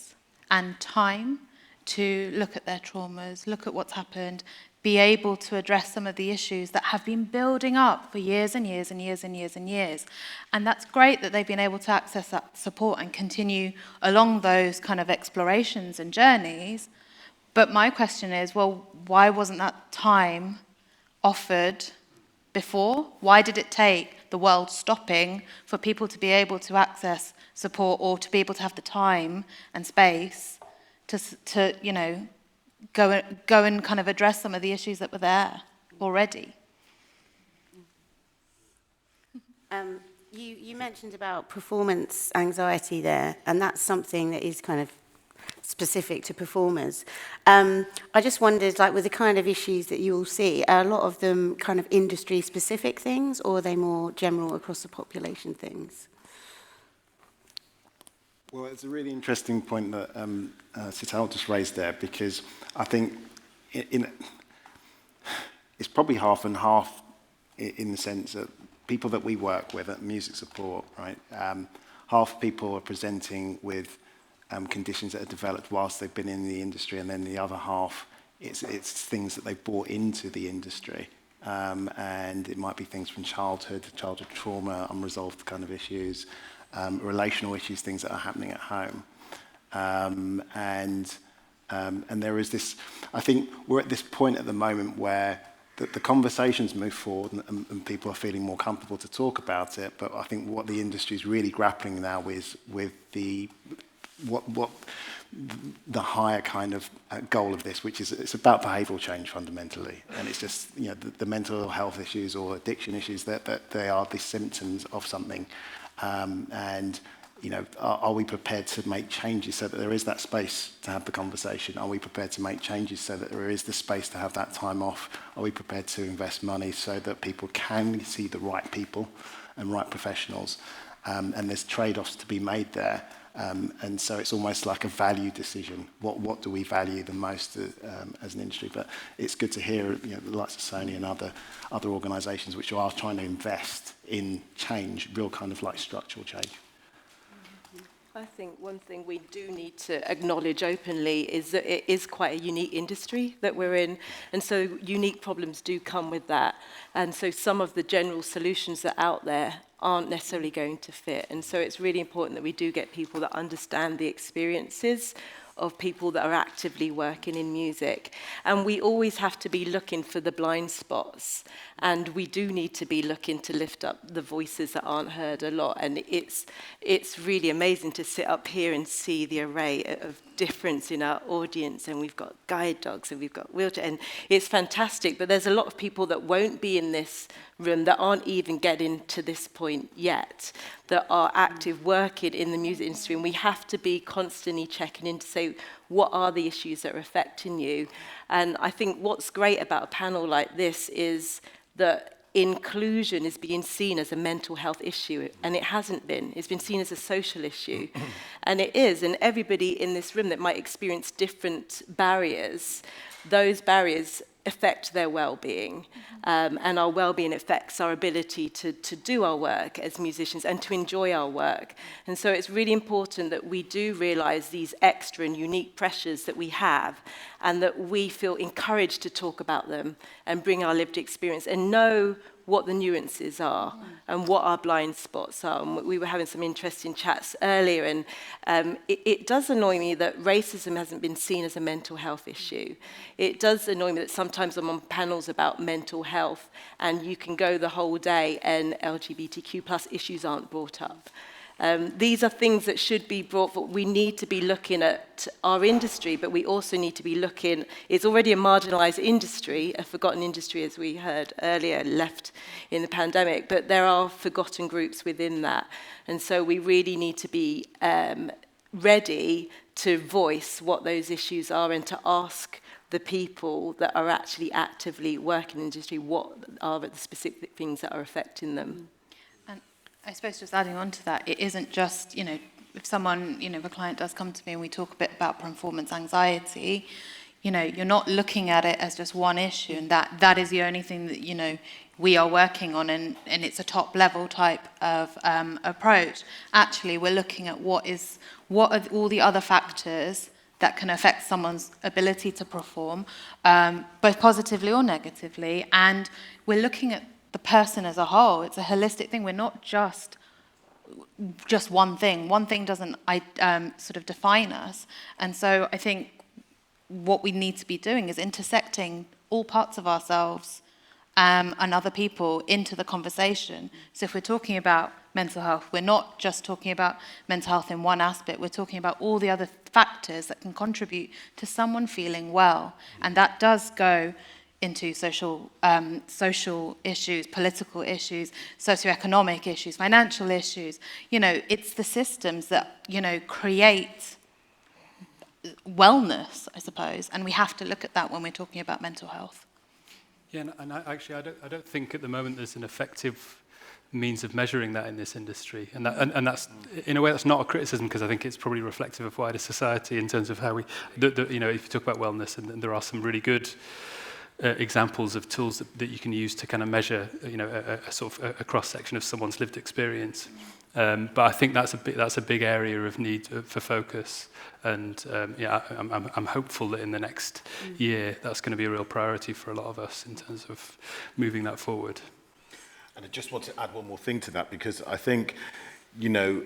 and time to look at their traumas, look at what's happened, be able to address some of the issues that have been building up for years and years and years and years and years. And that's great that they've been able to access that support and continue along those kind of explorations and journeys. But my question is, well, why wasn't that time offered before? Why did it take the world stopping for people to be able to access support or to be able to have the time and space to go and kind of address some of the issues that were there already? You mentioned about performance anxiety there, and that's something that is kind of specific to performers. I just wondered, like with the kind of issues that you all see, are a lot of them kind of industry-specific things, or are they more general across the population things? Well, it's a really interesting point that Sital just raised there, because I think it's probably half and half in the sense that people that we work with at Music Support, right, half people are presenting with conditions that are developed whilst they've been in the industry, and then the other half, it's things that they've brought into the industry. And it might be things from childhood trauma, unresolved kind of issues, relational issues, things that are happening at home. And there is this, I think we're at this point at the moment where the conversations move forward and people are feeling more comfortable to talk about it. But I think what the industry is really grappling now is with what the higher kind of goal of this, which is it's about behavioural change fundamentally, and it's just the mental health issues or addiction issues that they are the symptoms of something, and are we prepared to make changes so that there is that space to have the conversation? Are we prepared to make changes so that there is the space to have that time off? Are we prepared to invest money so that people can see the right people and right professionals? And there's trade-offs to be made there. And so it's almost like a value decision. What do we value the most as an industry? But it's good to hear the likes of Sony and other organisations which are trying to invest in change, real kind of like structural change. I think one thing we do need to acknowledge openly is that it is quite a unique industry that we're in, and so unique problems do come with that. And so some of the general solutions that are out there aren't necessarily going to fit. And so it's really important that we do get people that understand the experiences of people that are actively working in music. And we always have to be looking for the blind spots. And we do need to be looking to lift up the voices that aren't heard a lot. And it's really amazing to sit up here and see the array of difference in our audience. And we've got guide dogs and we've got wheelchair. And it's fantastic. But there's a lot of people that won't be in this room that aren't even getting to this point yet, that are active working in the music industry. And we have to be constantly checking in to say, what are the issues that are affecting you? And I think what's great about a panel like this is that inclusion is being seen as a mental health issue, and it hasn't been. It's been seen as a social issue, and it is. And everybody in this room that might experience different barriers, those barriers affect their well-being, and our well-being affects our ability to do our work as musicians and to enjoy our work. And so it's really important that we do realise these extra and unique pressures that we have, and that we feel encouraged to talk about them and bring our lived experience and know what the nuances are and what our blind spots are. And we were having some interesting chats earlier, and it does annoy me that racism hasn't been seen as a mental health issue. It does annoy me that sometimes I'm on panels about mental health and you can go the whole day and LGBTQ+ issues aren't brought up. These are things that should be brought forward. We need to be looking at our industry, but we also need to be looking, it's already a marginalised industry, a forgotten industry, as we heard earlier, left in the pandemic, but there are forgotten groups within that. And so we really need to be ready to voice what those issues are and to ask the people that are actually actively working in the industry what are the specific things that are affecting them. I suppose just adding on to that, it isn't just, you know, if someone, you know, if a client does come to me and we talk a bit about performance anxiety, you know, you're not looking at it as just one issue, and that is the only thing that, you know, we are working on, and it's a top level type of approach. Actually, we're looking at what are all the other factors that can affect someone's ability to perform, both positively or negatively, and we're looking at the person as a whole. It's a holistic thing. We're not just one thing. One thing doesn't sort of define us. And so I think what we need to be doing is intersecting all parts of ourselves and other people into the conversation. So if we're talking about mental health, we're not just talking about mental health in one aspect. We're talking about all the other factors that can contribute to someone feeling well. And that does go into social issues, political issues, socioeconomic issues, financial issues. You know, it's the systems that, you know, create wellness, I suppose, and we have to look at that when we're talking about mental health. Yeah, and I don't think at the moment there's an effective means of measuring that in this industry, and that's in a way that's not a criticism, because I think it's probably reflective of wider society in terms of how we, you know, if you talk about wellness, and there are some really good examples of tools that you can use to kind of measure, you know, a sort of a cross section of someone's lived experience. But I think that's a big area of need for focus, and yeah, I'm hopeful that in the next year that's going to be a real priority for a lot of us in terms of moving that forward. And I just want to add one more thing to that, because I think, you know,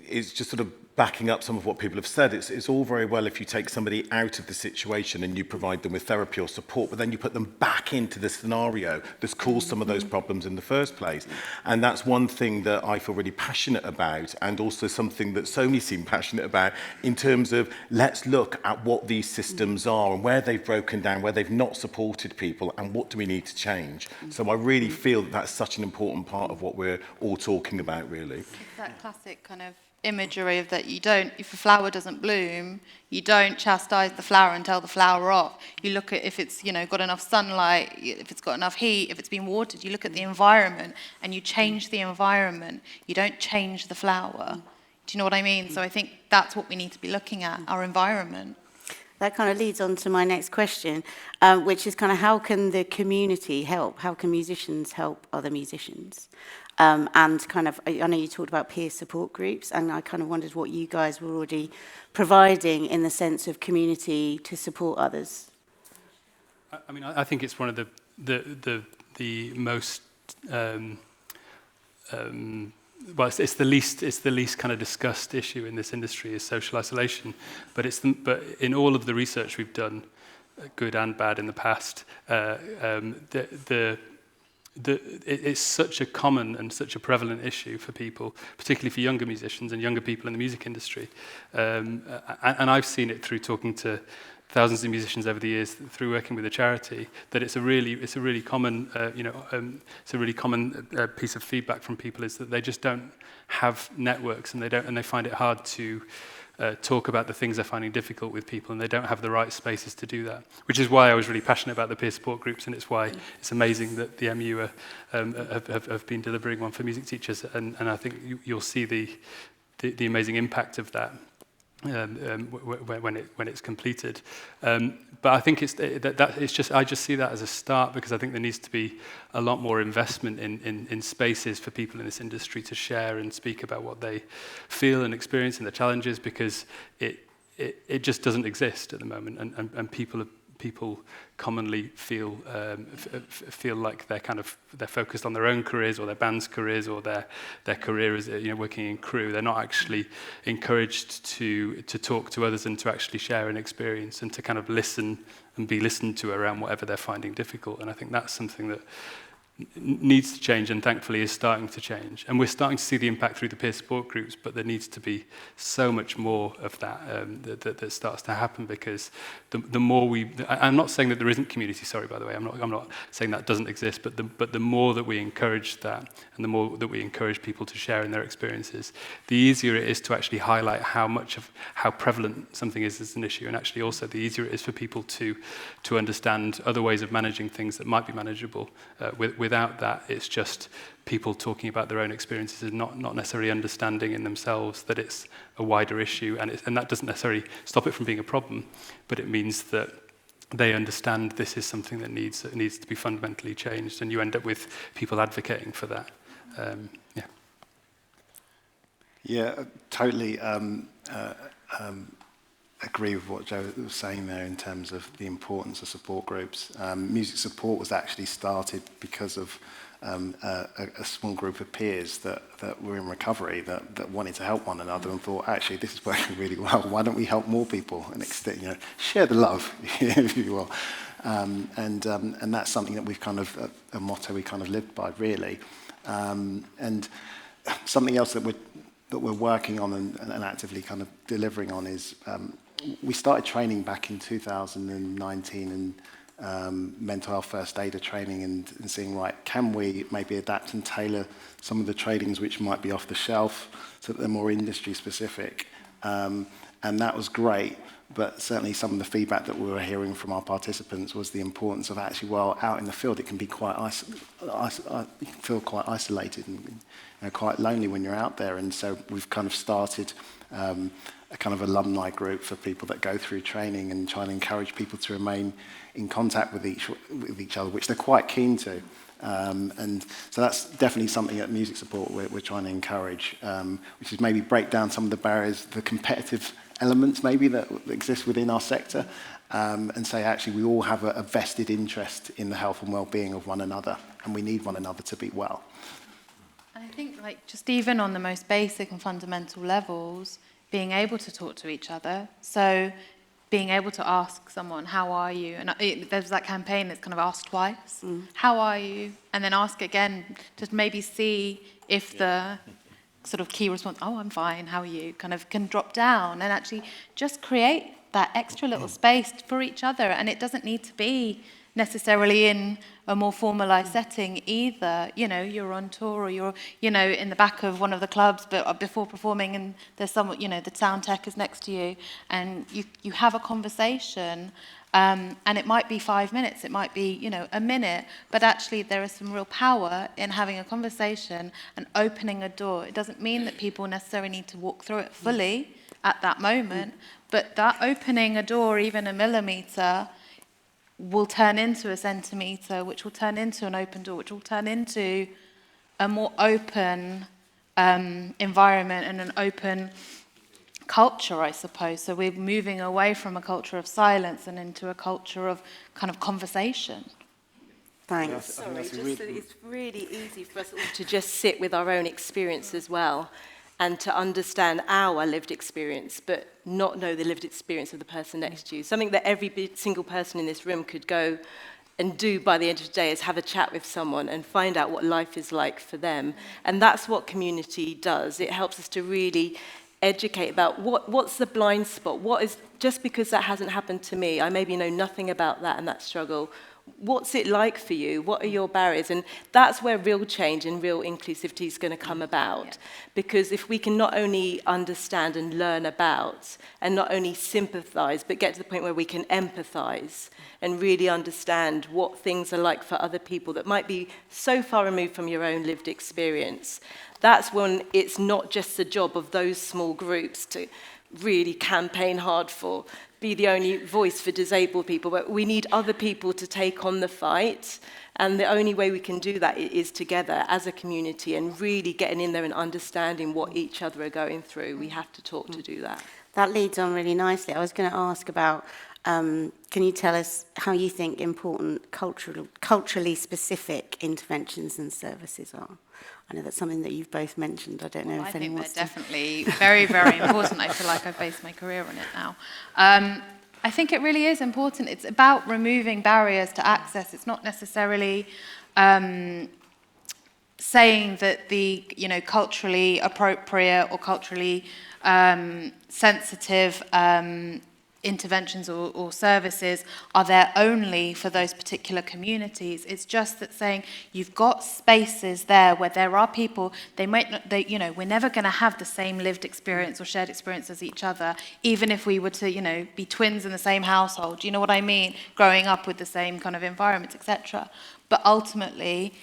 it's just sort of backing up some of what people have said. It's all very well if you take somebody out of the situation and you provide them with therapy or support, but then you put them back into the scenario that's caused some of those problems in the first place. And that's one thing that I feel really passionate about, and also something that Sony seem passionate about, in terms of let's look at what these systems are and where they've broken down, where they've not supported people, and what do we need to change. So I really feel that that's such an important part of what we're all talking about, really. It's that classic kind of imagery of that you don't, if a flower doesn't bloom, you don't chastise the flower and tell the flower off. You look at if it's, you know, got enough sunlight, if it's got enough heat, if it's been watered. You look at the environment and you change the environment. You don't change the flower. Do you know what I mean? So I think that's what we need to be looking at, our environment. That kind of leads on to my next question, which is kind of how can the community help? How can musicians help other musicians? And kind of, I know you talked about peer support groups, and I kind of wondered what you guys were already providing in the sense of community to support others. I mean, I think it's one of the most well, it's the least kind of discussed issue in this industry is social isolation. But in all of the research we've done, good and bad in the past, it's such a common and such a prevalent issue for people, particularly for younger musicians and younger people in the music industry. And I've seen it through talking to thousands of musicians over the years, through working with a charity, that it's a really common piece of feedback from people, is that they just don't have networks, and they find it hard to talk about the things they're finding difficult with people, and they don't have the right spaces to do that, which is why I was really passionate about the peer support groups, and it's why it's amazing that the MU have been delivering one for music teachers, and I think you'll see the amazing impact of that. when it's completed. But I think I just see that as a start, because I think there needs to be a lot more investment in spaces for people in this industry to share and speak about what they feel and experience and their challenges, because it just doesn't exist at the moment, and people commonly feel like they're focused on their own careers or their band's careers or their career as working in crew. They're not actually encouraged to talk to others and to actually share an experience and to kind of listen and be listened to around whatever they're finding difficult. And I think that's something that needs to change, and thankfully is starting to change. And we're starting to see the impact through the peer support groups, but there needs to be so much more of that that starts to happen, because the more I'm not saying that there isn't community, sorry, by the way, I'm not saying that doesn't exist, but the more that we encourage that, and the more that we encourage people to share in their experiences, the easier it is to actually highlight how prevalent something is as an issue, and actually also the easier it is for people to understand other ways of managing things that might be manageable. Without that, it's just people talking about their own experiences and not necessarily understanding in themselves that it's a wider issue, and that doesn't necessarily stop it from being a problem, but it means that they understand this is something that needs to be fundamentally changed, and you end up with people advocating for that. Yeah, totally agree with what Joe was saying there in terms of the importance of support groups. Music support was actually started because of a small group of peers that were in recovery that wanted to help one another and thought, actually, this is working really well. Why don't we help more people and extend, share the love, if you will. And that's something that we've kind of a motto we kind of lived by, really. And something else that we're working on and actively kind of delivering on is we started training back in 2019 and mental health first aider training and seeing, right, can we maybe adapt and tailor some of the trainings which might be off the shelf so that they're more industry specific. And that was great, but certainly some of the feedback that we were hearing from our participants was the importance of actually, well, out in the field it can be quite you can feel quite isolated and quite lonely when you're out there. And so we've kind of started a kind of alumni group for people that go through training and trying to encourage people to remain in contact with each other, which they're quite keen to. And so that's definitely something at Music Support we're trying to encourage, which is maybe break down some of the barriers, the competitive elements maybe that exist within our sector, and say actually we all have a vested interest in the health and well-being of one another, and we need one another to be well. And I think just even on the most basic and fundamental levels, being able to talk to each other. So being able to ask someone, how are you? And there's that campaign that's kind of asked twice. How are you? And then ask again to maybe see if the sort of key response, oh, I'm fine, how are you? Kind of can drop down and actually just create that extra little space for each other. And it doesn't need to be necessarily in a more formalized setting either. You're on tour or you're, in the back of one of the clubs, but before performing, and there's someone, the sound tech is next to you, and you have a conversation, and it might be 5 minutes, it might be, a minute, but actually there is some real power in having a conversation and opening a door. It doesn't mean that people necessarily need to walk through it fully at that moment, but that opening a door, even a millimeter, will turn into a centimetre, which will turn into an open door, which will turn into a more open environment and an open culture, I suppose. So we're moving away from a culture of silence and into a culture of kind of conversation. Thanks. Sorry, it's really easy for us all to just sit with our own experience as well, and to understand our lived experience, but not know the lived experience of the person next to you. Something that every single person in this room could go and do by the end of the day is have a chat with someone and find out what life is like for them. And that's what community does. It helps us to really educate about what's the blind spot. What is, just because that hasn't happened to me, I maybe know nothing about that and that struggle. What's it like for you? What are your barriers? And that's where real change and real inclusivity is going to come about. Yeah. Because if we can not only understand and learn about, and not only sympathise, but get to the point where we can empathise and really understand what things are like for other people that might be so far removed from your own lived experience, that's when it's not just the job of those small groups to really campaign hard for, be the only voice for disabled people, but we need other people to take on the fight. And the only way we can do that is together as a community and really getting in there and understanding what each other are going through. We have to talk to do that. That leads on really nicely. I was going to ask about, can you tell us how you think important culturally specific interventions and services are? I know that's something that you've both mentioned. I don't know if anyone wants to... I think they're definitely very, very important. I feel like I've based my career on it now. I think it really is important. It's about removing barriers to access. It's not necessarily saying that the culturally appropriate or culturally sensitive interventions or services are there only for those particular communities. It's just that saying you've got spaces there where there are people, we're never going to have the same lived experience or shared experience as each other, even if we were to, be twins in the same household, you know what I mean? Growing up with the same kind of environment, etc. But ultimately,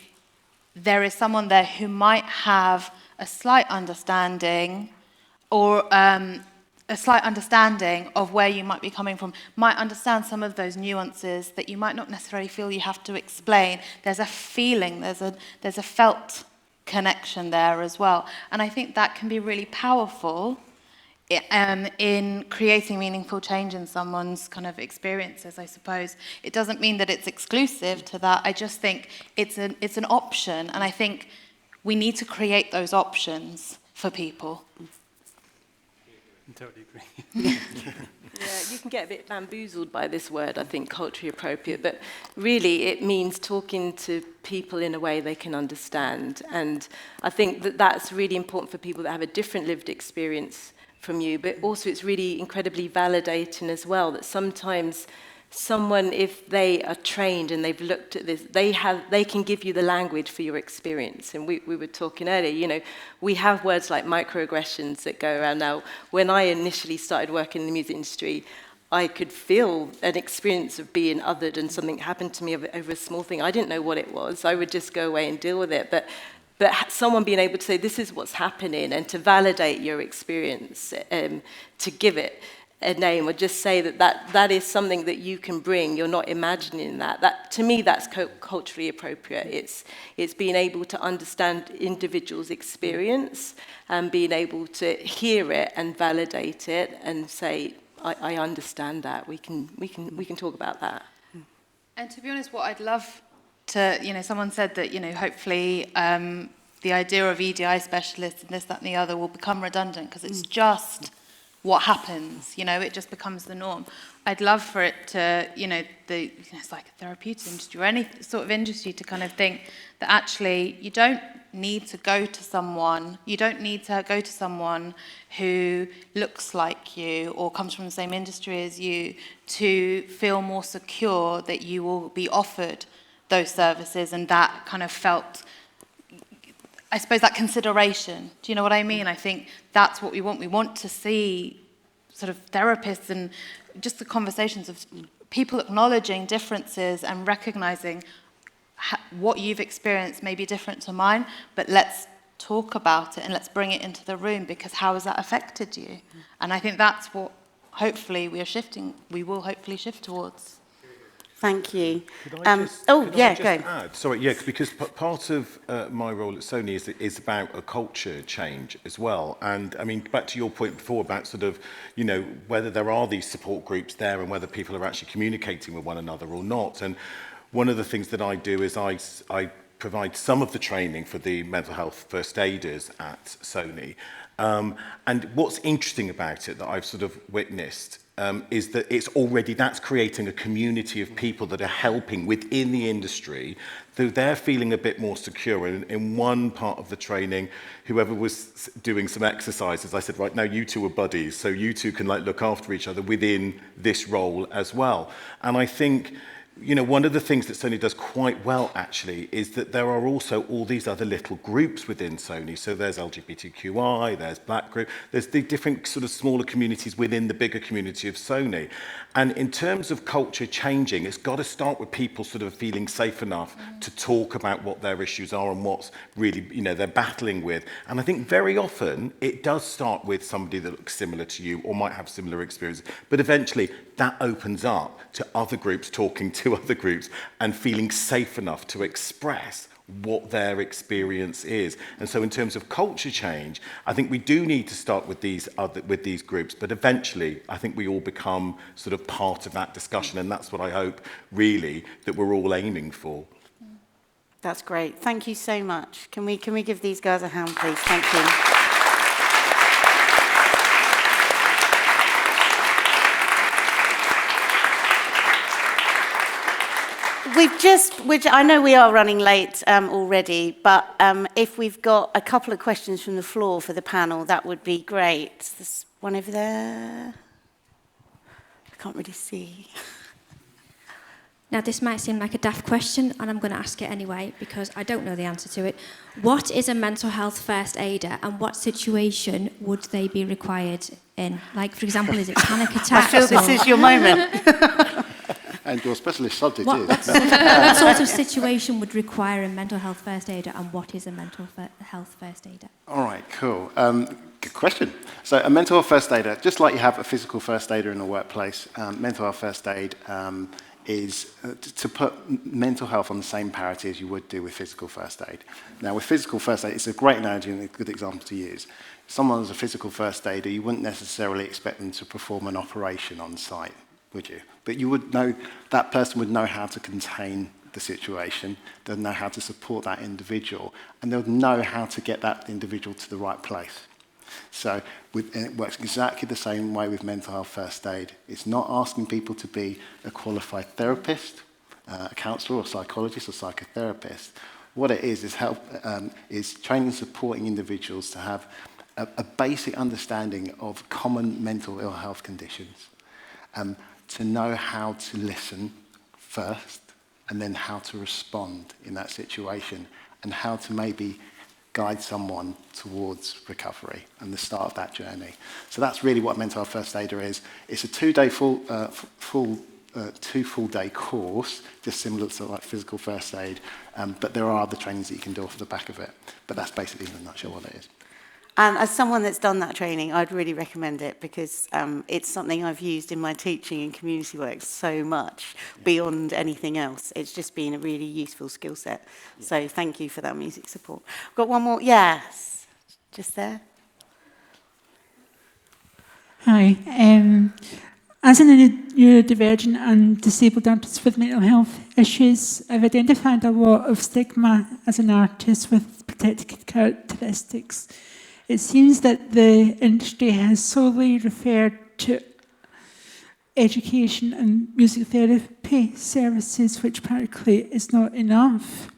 there is someone there who might have a slight understanding or a slight understanding of where you might be coming from, might understand some of those nuances that you might not necessarily feel you have to explain. There's a feeling, there's a felt connection there as well. And I think that can be really powerful in creating meaningful change in someone's kind of experiences, I suppose. It doesn't mean that it's exclusive to that. I just think it's an option, and I think we need to create those options for people. I totally agree. Yeah, you can get a bit bamboozled by this word, I think, culturally appropriate, but really it means talking to people in a way they can understand. And I think that that's really important for people that have a different lived experience from you, but also it's really incredibly validating as well that sometimes someone, if they are trained and they've looked at this, they can give you the language for your experience. And we were talking earlier, we have words like microaggressions that go around now. When I initially started working in the music industry, I could feel an experience of being othered, and something happened to me over a small thing. I didn't know what it was. I would just go away and deal with it. But someone being able to say, this is what's happening, and to validate your experience, to give it a name, or just say that is something that you can bring. You're not imagining that. To me, that's culturally appropriate. It's being able to understand individuals' experience and being able to hear it and validate it and say, I understand that. We can talk about that. And to be honest, what I'd love to, someone said that, hopefully the idea of EDI specialists and this, that, and the other will become redundant because it's just what happens, it just becomes the norm. I'd love for it to, it's like a therapeutic industry or any sort of industry to kind of think that actually you don't need to go to someone, who looks like you or comes from the same industry as you to feel more secure that you will be offered those services and that kind of felt, I suppose, that consideration. Do you know what I mean? I think that's what we want. We want to see sort of therapists and just the conversations of people acknowledging differences and recognizing what you've experienced may be different to mine, but let's talk about it and let's bring it into the room because how has that affected you? And I think that's what hopefully we will hopefully shift towards. Thank you. Could I just go. add? Sorry, because part of my role at Sony is about a culture change as well. And I mean, back to your point before about sort of, whether there are these support groups there and whether people are actually communicating with one another or not. And one of the things that I do is I provide some of the training for the mental health first aiders at Sony. And what's interesting about it that I've sort of witnessed is that that's creating a community of people that are helping within the industry, though they're feeling a bit more secure. And in one part of the training, whoever was doing some exercises, I said, right, now you two are buddies, so you two can look after each other within this role as well. And I think you know, one of the things that Sony does quite well, actually, is that there are also all these other little groups within Sony. So there's LGBTQI, there's Black group, there's the different sort of smaller communities within the bigger community of Sony. And in terms of culture changing, it's got to start with people sort of feeling safe enough to talk about what their issues are and what's really, you know, they're battling with. And I think very often it does start with somebody that looks similar to you or might have similar experiences. But eventually that opens up to other groups talking to other groups and feeling safe enough to express what their experience is. And so in terms of culture change, I think we do need to start with these groups, but eventually I think we all become sort of part of that discussion, and that's what I hope really that we're all aiming for. That's great. Thank you so much. Can we give these guys a hand, please? Thank you. Which I know we are running late already, but if we've got a couple of questions from the floor for the panel, that would be great. There's one over there. I can't really see. Now, this might seem like a daft question, and I'm going to ask it anyway, because I don't know the answer to it. What is a mental health first aider, and what situation would they be required in? Like, for example, is it panic attacks? I feel this is your moment. And your specialist subject is. What sort of situation would require a mental health first aider, and what is a mental health first aider? All right, cool. Good question. So a mental health first aider, just like you have a physical first aider in the workplace, mental health first aid is to put mental health on the same parity as you would do with physical first aid. Now, with physical first aid, it's a great analogy and a good example to use. If someone is a physical first aider, you wouldn't necessarily expect them to perform an operation on site, would you? But you would know, that person would know how to contain the situation, they'd know how to support that individual, and they'll know how to get that individual to the right place. So it works exactly the same way with mental health first aid. It's not asking people to be a qualified therapist, a counsellor or psychologist or psychotherapist. What it is training and supporting individuals to have a basic understanding of common mental ill health conditions, to know how to listen first and then how to respond in that situation, and how to maybe guide someone towards recovery and the start of that journey. So that's really what mental health first aider is. It's a 2-day two full day course, just similar to like physical first aid, but there are other trainings that you can do off the back of it. But that's basically in a nutshell what it is. And as someone that's done that training, I'd really recommend it, because it's something I've used in my teaching and community work so much beyond anything else. It's just been a really useful skill set. So thank you for that music support. I've got one more. Yes, just there. Hi. As a neurodivergent and disabled artist with mental health issues, I've identified a lot of stigma as an artist with protected characteristics. It seems that the industry has solely referred to education and music therapy services, which practically is not enough.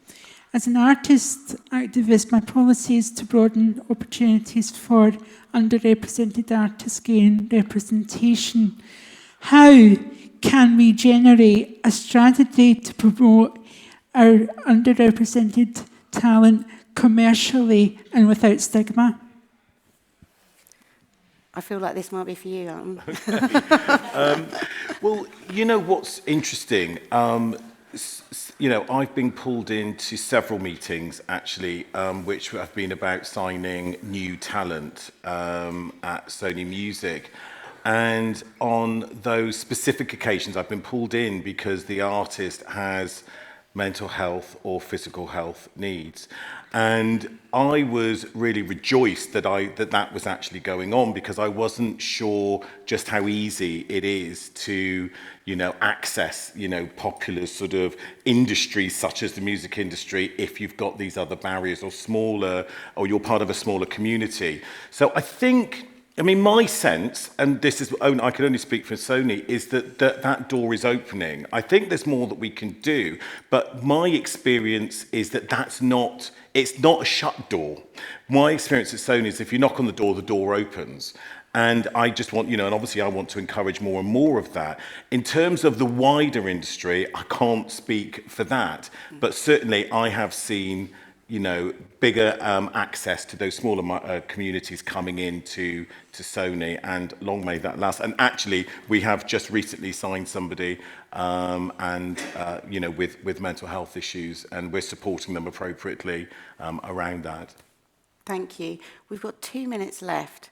As an artist activist, my policy is to broaden opportunities for underrepresented artists gain representation. How can we generate a strategy to promote our underrepresented talent commercially and without stigma? I feel like this might be for you, Elton. Well, you know what's interesting? You know, I've been pulled into several meetings, actually, which have been about signing new talent at Sony Music. And on those specific occasions, I've been pulled in because the artist has mental health or physical health needs. And I was really rejoiced that that was actually going on, because I wasn't sure just how easy it is to, you know, access, you know, popular sort of industries such as the music industry if you've got these other barriers or you're part of a smaller community. So I think, I mean, my sense, and this is, I can only speak for Sony, is that door is opening. I think there's more that we can do, but my experience is that it's not a shut door. My experience at Sony is if you knock on the door opens. And I just want, and obviously I want to encourage more and more of that. In terms of the wider industry, I can't speak for that, but certainly I have seen, bigger access to those smaller communities coming into Sony, and long may that last. And actually, we have just recently signed somebody, with mental health issues, and we're supporting them appropriately around that. Thank you. We've got 2 minutes left.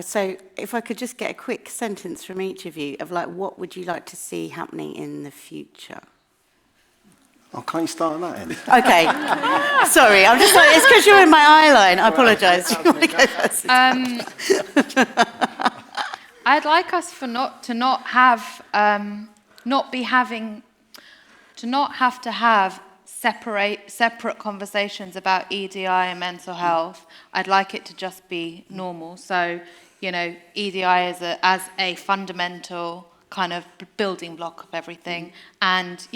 So if I could just get a quick sentence from each of you of what would you like to see happening in the future? Oh, can't you start on that end? Okay. Sorry, I'm just it's because you're in my eye line. I apologise. Do you want to go first? I'd like us to not have to have separate conversations about EDI and mental health. I'd like it to just be normal. So, EDI as a fundamental kind of building block of everything, and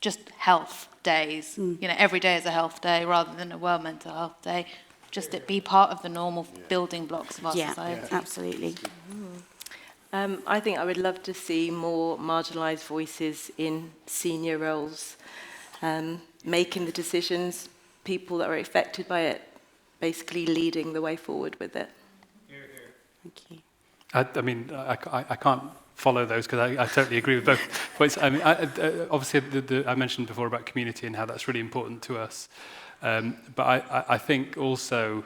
just health days. Every day is a health day rather than a World Mental Health Day. Just it be part of the normal building blocks of our society. Yeah, absolutely. I think I would love to see more marginalised voices in senior roles, making the decisions, people that are affected by it, basically leading the way forward with it. Thank you. I can't follow those because I totally agree with both points. Obviously, I mentioned before about community and how that's really important to us. But I think also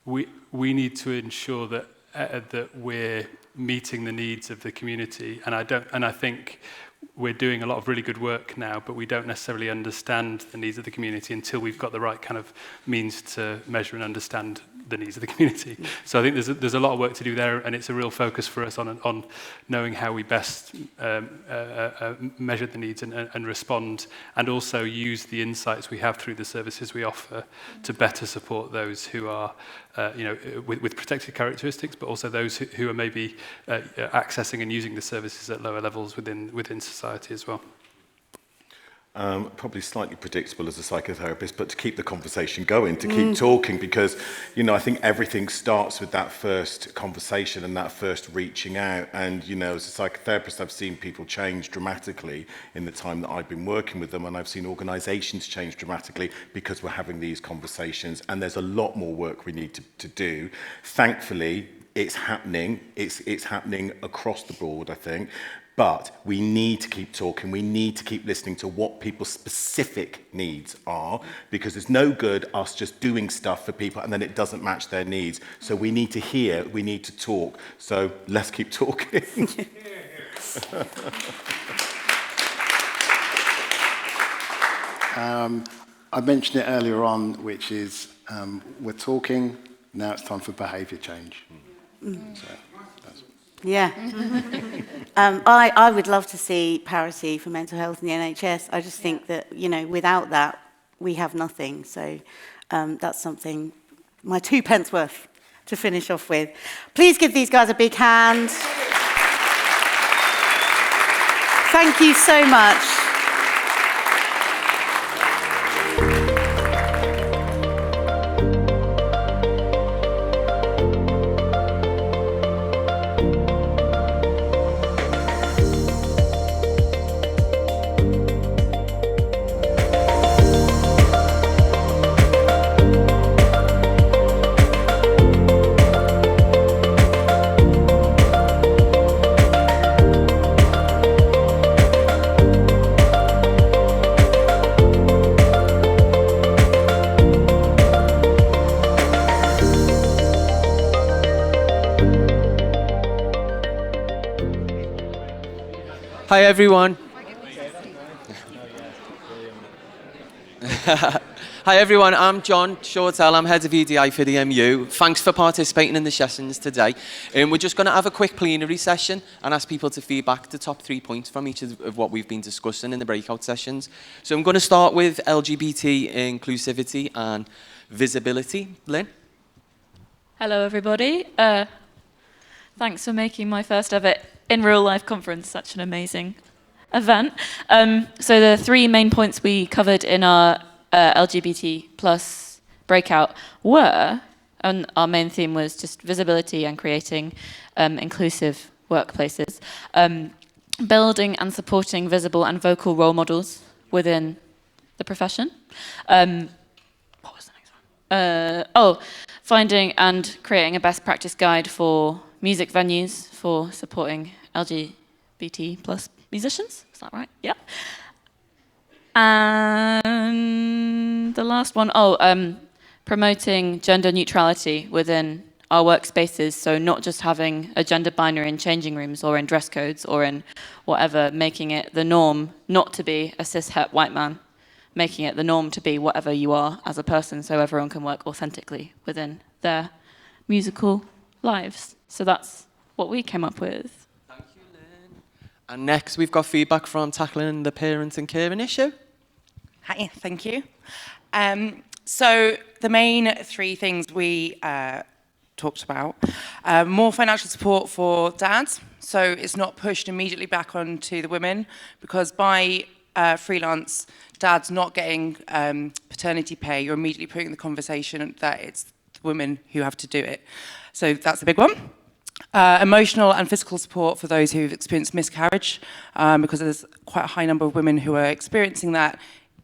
we need to ensure that we're meeting the needs of the community, and I think we're doing a lot of really good work now, but we don't necessarily understand the needs of the community until we've got the right kind of means to measure and understand the needs of the community. So I think there's a lot of work to do there, and it's a real focus for us on knowing how we best measure the needs and respond, and also use the insights we have through the services we offer to better support those who are with protected characteristics, but also those who are maybe accessing and using the services at lower levels within society as well. Probably slightly predictable as a psychotherapist, but to keep the conversation going, to keep talking, because, I think everything starts with that first conversation and that first reaching out. And, as a psychotherapist, I've seen people change dramatically in the time that I've been working with them, and I've seen organisations change dramatically because we're having these conversations, and there's a lot more work we need to do. Thankfully, it's happening. It's happening across the board, I think. But we need to keep talking. We need to keep listening to what people's specific needs are, because it's no good us just doing stuff for people and then it doesn't match their needs. So we need to hear, we need to talk. So let's keep talking. I mentioned it earlier on, which is we're talking, now it's time for behaviour change. So, yeah. I would love to see parity for mental health in the NHS. I just think that, without that, we have nothing. So that's something, my 2 pence worth to finish off with. Please give these guys a big hand. Thank you so much. Hi everyone. Hi everyone, I'm John Shortell, I'm Head of EDI for the MU. Thanks for participating in the sessions today. We're just going to have a quick plenary session and ask people to feedback the top 3 points from each of what we've been discussing in the breakout sessions. So I'm going to start with LGBT inclusivity and visibility. Lynn? Hello everybody. Thanks for making my first ever in real life conference such an amazing event. So the 3 main points we covered in our LGBT plus breakout were And our main theme was just visibility and creating inclusive workplaces. Building and supporting visible and vocal role models within the profession. What was the next one? Finding and creating a best practice guide for music venues for supporting LGBT plus musicians. Is that right? Yeah. And the last one, promoting gender neutrality within our workspaces, so not just having a gender binary in changing rooms or in dress codes or in whatever, making it the norm not to be a cis-het white man, making it the norm to be whatever you are as a person, so everyone can work authentically within their musical lives. So that's what we came up with. Thank you, Lynn. And next we've got feedback from tackling the parent and caring issue. Hi, thank you. So the main three things we talked about, more financial support for dads, so it's not pushed immediately back onto the women, because by freelance dads not getting paternity pay, you're immediately putting the conversation that it's the women who have to do it. So that's a big one. Emotional and physical support for those who've experienced miscarriage, because there's quite a high number of women who are experiencing that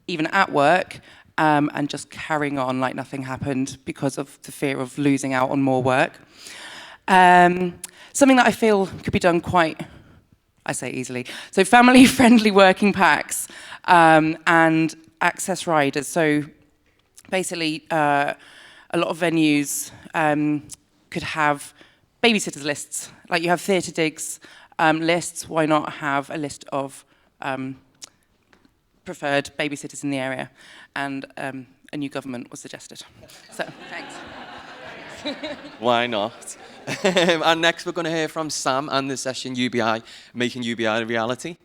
even at work, and just carrying on like nothing happened because of the fear of losing out on more work. Something that I feel could be done quite, I say easily, so family-friendly working packs and access riders. So basically, a lot of venues could have babysitters lists. Like you have theatre digs lists, why not have a list of preferred babysitters in the area? And a new government was suggested. So, thanks. Why not? And next we're going to hear from Sam and the session UBI, Making UBI a Reality.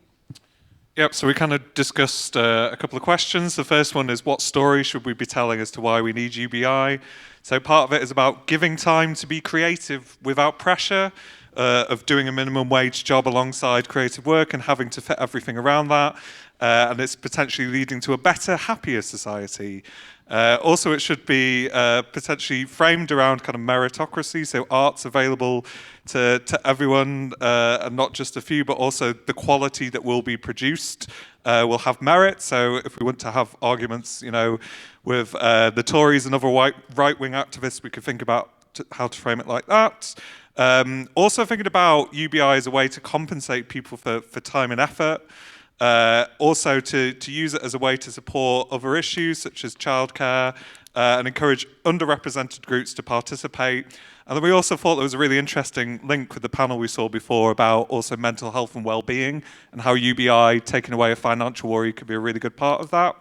Yep, so we kind of discussed a couple of questions. The first one is, what story should we be telling as to why we need UBI? So part of it is about giving time to be creative without pressure, of doing a minimum wage job alongside creative work and having to fit everything around that. And it's potentially leading to a better, happier society. Also, it should be potentially framed around kind of meritocracy, so art's available to everyone, and not just a few, but also the quality that will be produced will have merit. So if we want to have arguments, you know, with the Tories and other right-wing activists, we could think about how to frame it like that. Also thinking about UBI as a way to compensate people for time and effort. Also to use it as a way to support other issues such as childcare and encourage underrepresented groups to participate. And then we also thought there was a really interesting link with the panel we saw before about also mental health and well-being and how UBI, taking away a financial worry, could be a really good part of that.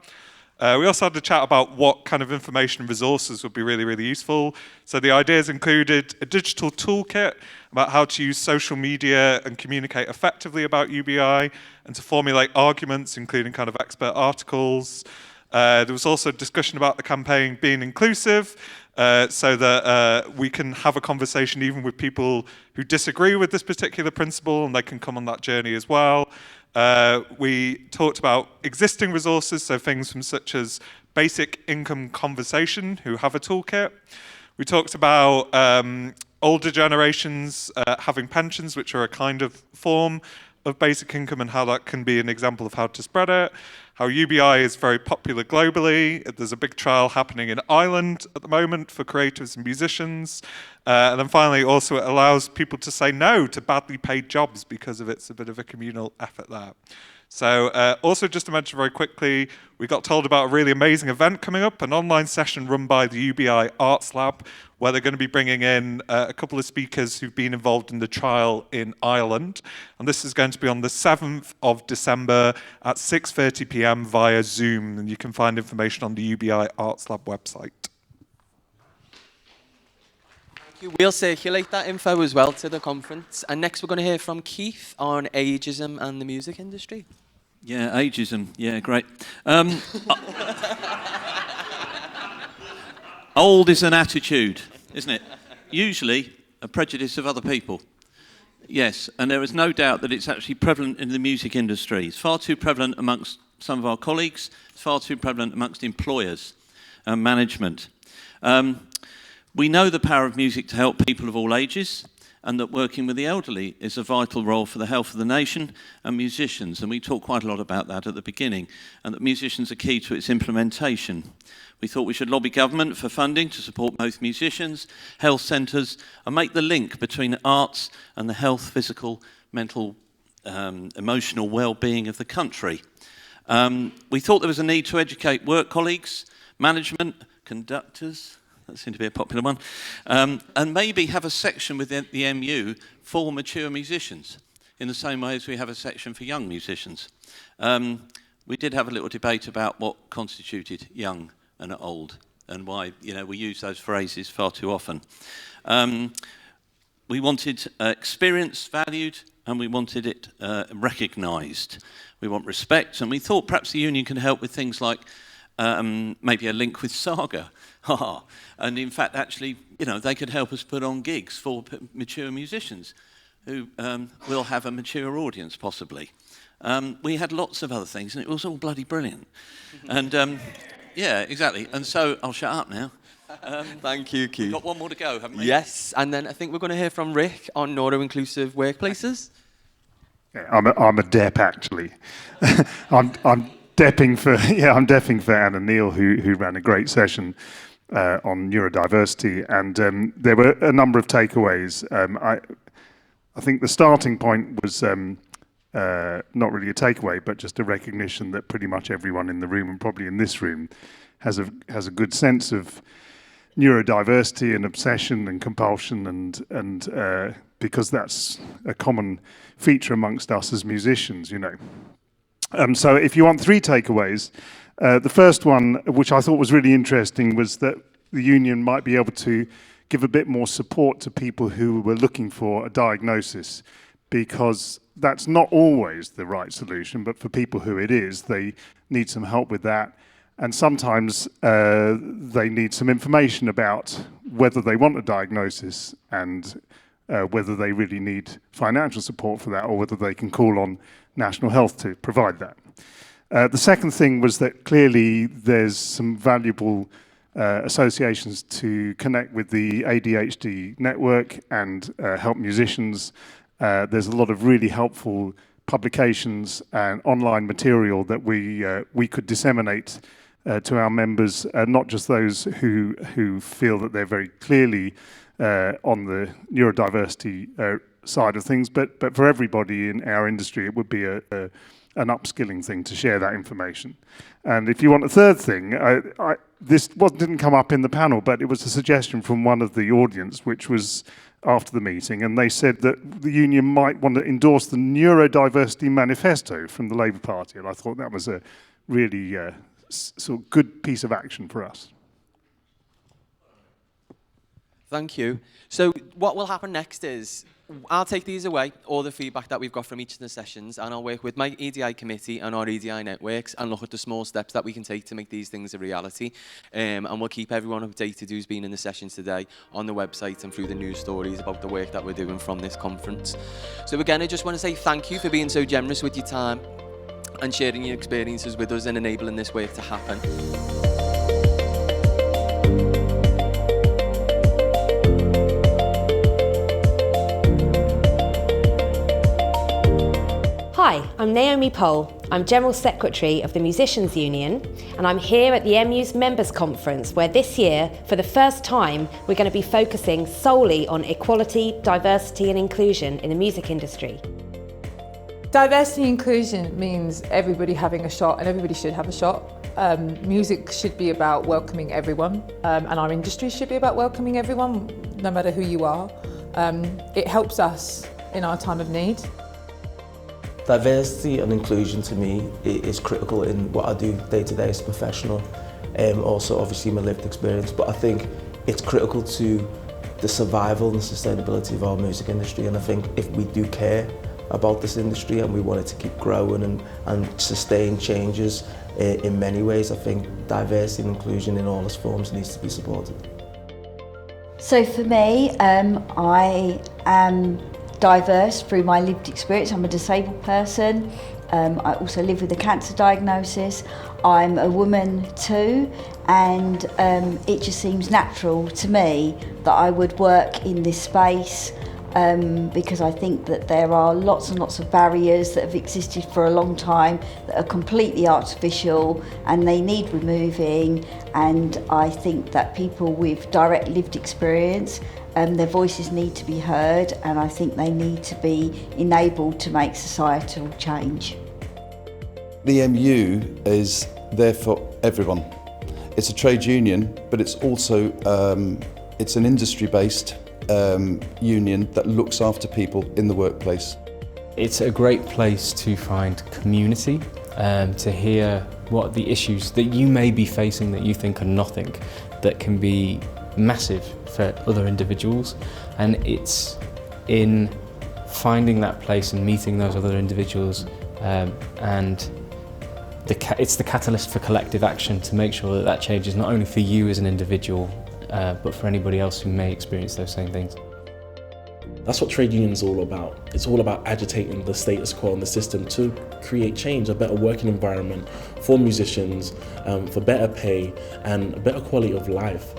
We also had a chat about what kind of information and resources would be really, really useful. So the ideas included a digital toolkit about how to use social media and communicate effectively about UBI and to formulate arguments, including kind of expert articles. There was also a discussion about the campaign being inclusive, so that we can have a conversation even with people who disagree with this particular principle, and they can come on that journey as well. We talked about existing resources, so things from such as Basic Income Conversation, who have a toolkit. We talked about older generations having pensions, which are a kind of form of basic income, and how that can be an example of how to spread it. How UBI is very popular globally. There's a big trial happening in Ireland at the moment for creatives and musicians. And then finally, also it allows people to say no to badly paid jobs because of it's a bit of a communal effort there. So also just to mention very quickly, we got told about a really amazing event coming up, an online session run by the UBI Arts Lab, where they're going to be bringing in a couple of speakers who've been involved in the trial in Ireland. And this is going to be on the 7th of December at 6:30 p.m. via Zoom. And you can find information on the UBI Arts Lab website. We'll circulate that info as well to the conference. And next we're going to hear from Keith on ageism and the music industry. Yeah, ageism. Yeah, great. Old is an attitude, isn't it? Usually a prejudice of other people. Yes, and there is no doubt that it's actually prevalent in the music industry. It's far too prevalent amongst some of our colleagues. It's far too prevalent amongst employers and management. We know the power of music to help people of all ages, and that working with the elderly is a vital role for the health of the nation and musicians, and we talked quite a lot about that at the beginning, and that musicians are key to its implementation. We thought we should lobby government for funding to support both musicians, health centres, and make the link between arts and the health, physical, mental, emotional well-being of the country. We thought there was a need to educate work colleagues, management, conductors, that seemed to be a popular one, and maybe have a section within the MU for mature musicians, in the same way as we have a section for young musicians. We did have a little debate about what constituted young and old, and why, you know, we use those phrases far too often. We wanted experience valued, and we wanted it recognised. We want respect, and we thought perhaps the union can help with things like maybe a link with Saga. And in fact, actually, you know, they could help us put on gigs for mature musicians who will have a mature audience, possibly. We had lots of other things, and it was all bloody brilliant. And yeah, exactly. And so I'll shut up now. Thank you, Keith. We've got one more to go, haven't we? Yes, and then I think we're going to hear from Rick on neuro-inclusive workplaces. Yeah, I'm a DEP, actually. I'm depping for Anna Neal, who ran a great session on neurodiversity, and there were a number of takeaways. I think the starting point was not really a takeaway, but just a recognition that pretty much everyone in the room, and probably in this room, has a good sense of neurodiversity and obsession and compulsion, and because that's a common feature amongst us as musicians, you know. So if you want 3 takeaways, the first one, which I thought was really interesting, was that the union might be able to give a bit more support to people who were looking for a diagnosis, because that's not always the right solution, but for people who it is, they need some help with that. And sometimes they need some information about whether they want a diagnosis and whether they really need financial support for that, or whether they can call on National Health to provide that. The second thing was that clearly there's some valuable associations to connect with the ADHD network and help musicians. There's a lot of really helpful publications and online material that we could disseminate to our members, not just those who feel that they're very clearly on the neurodiversity side of things, but for everybody in our industry, it would be an upskilling thing to share that information. And if you want a third thing, this didn't come up in the panel, but it was a suggestion from one of the audience, which was after the meeting, and they said that the union might want to endorse the Neurodiversity Manifesto from the Labour Party, and I thought that was a really sort of good piece of action for us. Thank you. So what will happen next is I'll take these away, all the feedback that we've got from each of the sessions, and I'll work with my EDI committee and our EDI networks and look at the small steps that we can take to make these things a reality. And we'll keep everyone updated who's been in the sessions today on the website and through the news stories about the work that we're doing from this conference. So again, I just want to say thank you for being so generous with your time and sharing your experiences with us and enabling this work to happen. Hi, I'm Naomi Pohl. I'm General Secretary of the Musicians Union, and I'm here at the MU's Members Conference, where this year, for the first time, we're going to be focusing solely on equality, diversity and inclusion in the music industry. Diversity and inclusion means everybody having a shot, and everybody should have a shot. Music should be about welcoming everyone, and our industry should be about welcoming everyone, no matter who you are. It helps us in our time of need. Diversity and inclusion to me is critical in what I do day to day as a professional, also obviously my lived experience, but I think it's critical to the survival and the sustainability of our music industry, and I think if we do care about this industry and we want it to keep growing and sustain changes in many ways, I think diversity and inclusion in all its forms needs to be supported. So for me, I am diverse through my lived experience. I'm a disabled person. I also live with a cancer diagnosis. I'm a woman too, and it just seems natural to me that I would work in this space because I think that there are lots and lots of barriers that have existed for a long time that are completely artificial and they need removing, and I think that people with direct lived experience, their voices need to be heard, and I think they need to be enabled to make societal change. The MU is there for everyone. It's a trade union, but it's also it's an industry-based union that looks after people in the workplace. It's a great place to find community, to hear what the issues that you may be facing that you think are nothing, that can be massive for other individuals, and it's in finding that place and meeting those other individuals and it's the catalyst for collective action to make sure that that change is not only for you as an individual but for anybody else who may experience those same things. That's what trade union is all about. It's all about agitating the status quo and the system to create change, a better working environment for musicians, for better pay and a better quality of life.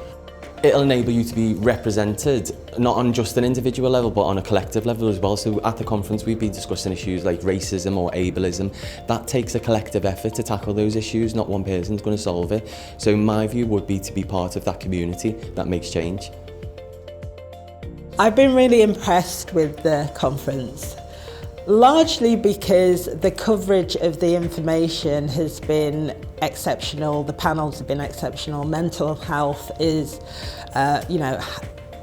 It'll enable you to be represented, not on just an individual level, but on a collective level as well. So at the conference, we've been discussing issues like racism or ableism. That takes a collective effort to tackle those issues. Not one person's going to solve it. So my view would be to be part of that community that makes change. I've been really impressed with the conference, largely because the coverage of the information has been exceptional, the panels have been exceptional, mental health is,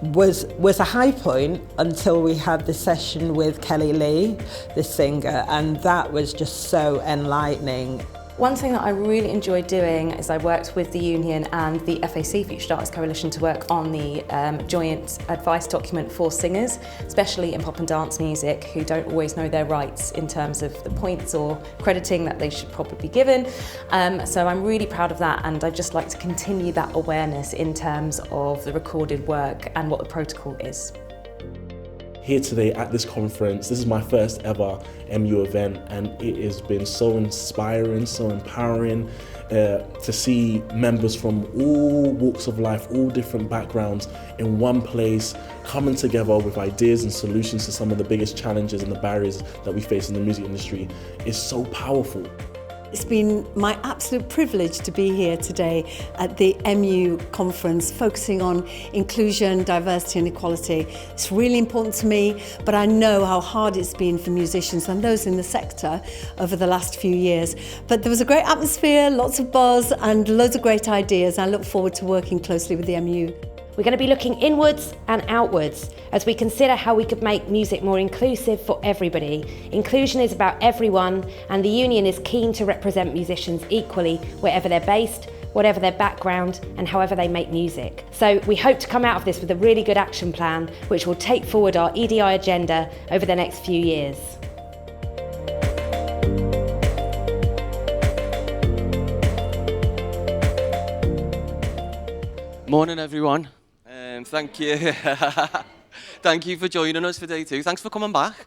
was a high point until we had the session with Kelly Lee, the singer, and that was just so enlightening. One thing that I really enjoyed doing is I worked with the union and the FAC, Future Artists Coalition, to work on the joint advice document for singers, especially in pop and dance music, who don't always know their rights in terms of the points or crediting that they should probably be given. So I'm really proud of that, and I'd just like to continue that awareness in terms of the recorded work and what the protocol is. Here today at this conference, this is my first ever MU event, and it has been so inspiring, so empowering to see members from all walks of life, all different backgrounds in one place, coming together with ideas and solutions to some of the biggest challenges and the barriers that we face in the music industry. It's so powerful. It's been my absolute privilege to be here today at the MU conference, focusing on inclusion, diversity and equality. It's really important to me, but I know how hard it's been for musicians and those in the sector over the last few years. But there was a great atmosphere, lots of buzz and loads of great ideas. I look forward to working closely with the MU. We're going to be looking inwards and outwards as we consider how we could make music more inclusive for everybody. Inclusion is about everyone, and the union is keen to represent musicians equally wherever they're based, whatever their background, and however they make music. So we hope to come out of this with a really good action plan which will take forward our EDI agenda over the next few years. Morning everyone. Thank you. Thank you for joining us for day 2. Thanks for coming back.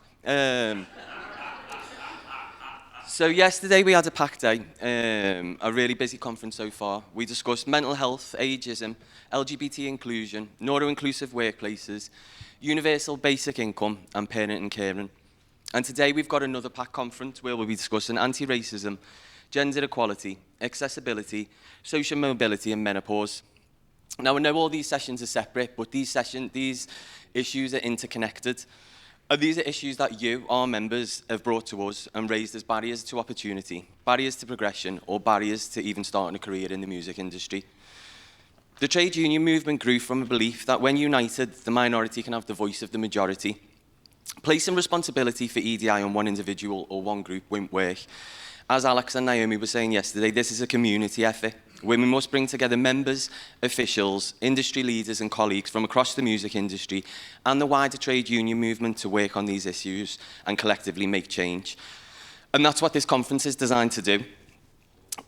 So yesterday we had a packed day, a really busy conference so far. We discussed mental health, ageism, LGBT inclusion, neuro-inclusive workplaces, universal basic income and parent and caring. And today we've got another packed conference where we'll be discussing anti-racism, gender equality, accessibility, social mobility and menopause. Now, I know all these sessions are separate, but these issues are interconnected. These are issues that you, our members, have brought to us and raised as barriers to opportunity, barriers to progression, or barriers to even starting a career in the music industry. The trade union movement grew from a belief that when united, the minority can have the voice of the majority. Placing responsibility for EDI on one individual or one group won't work. As Alex and Naomi were saying yesterday, this is a community effort. Women must bring together members, officials, industry leaders and colleagues from across the music industry and the wider trade union movement to work on these issues and collectively make change. And that's what this conference is designed to do.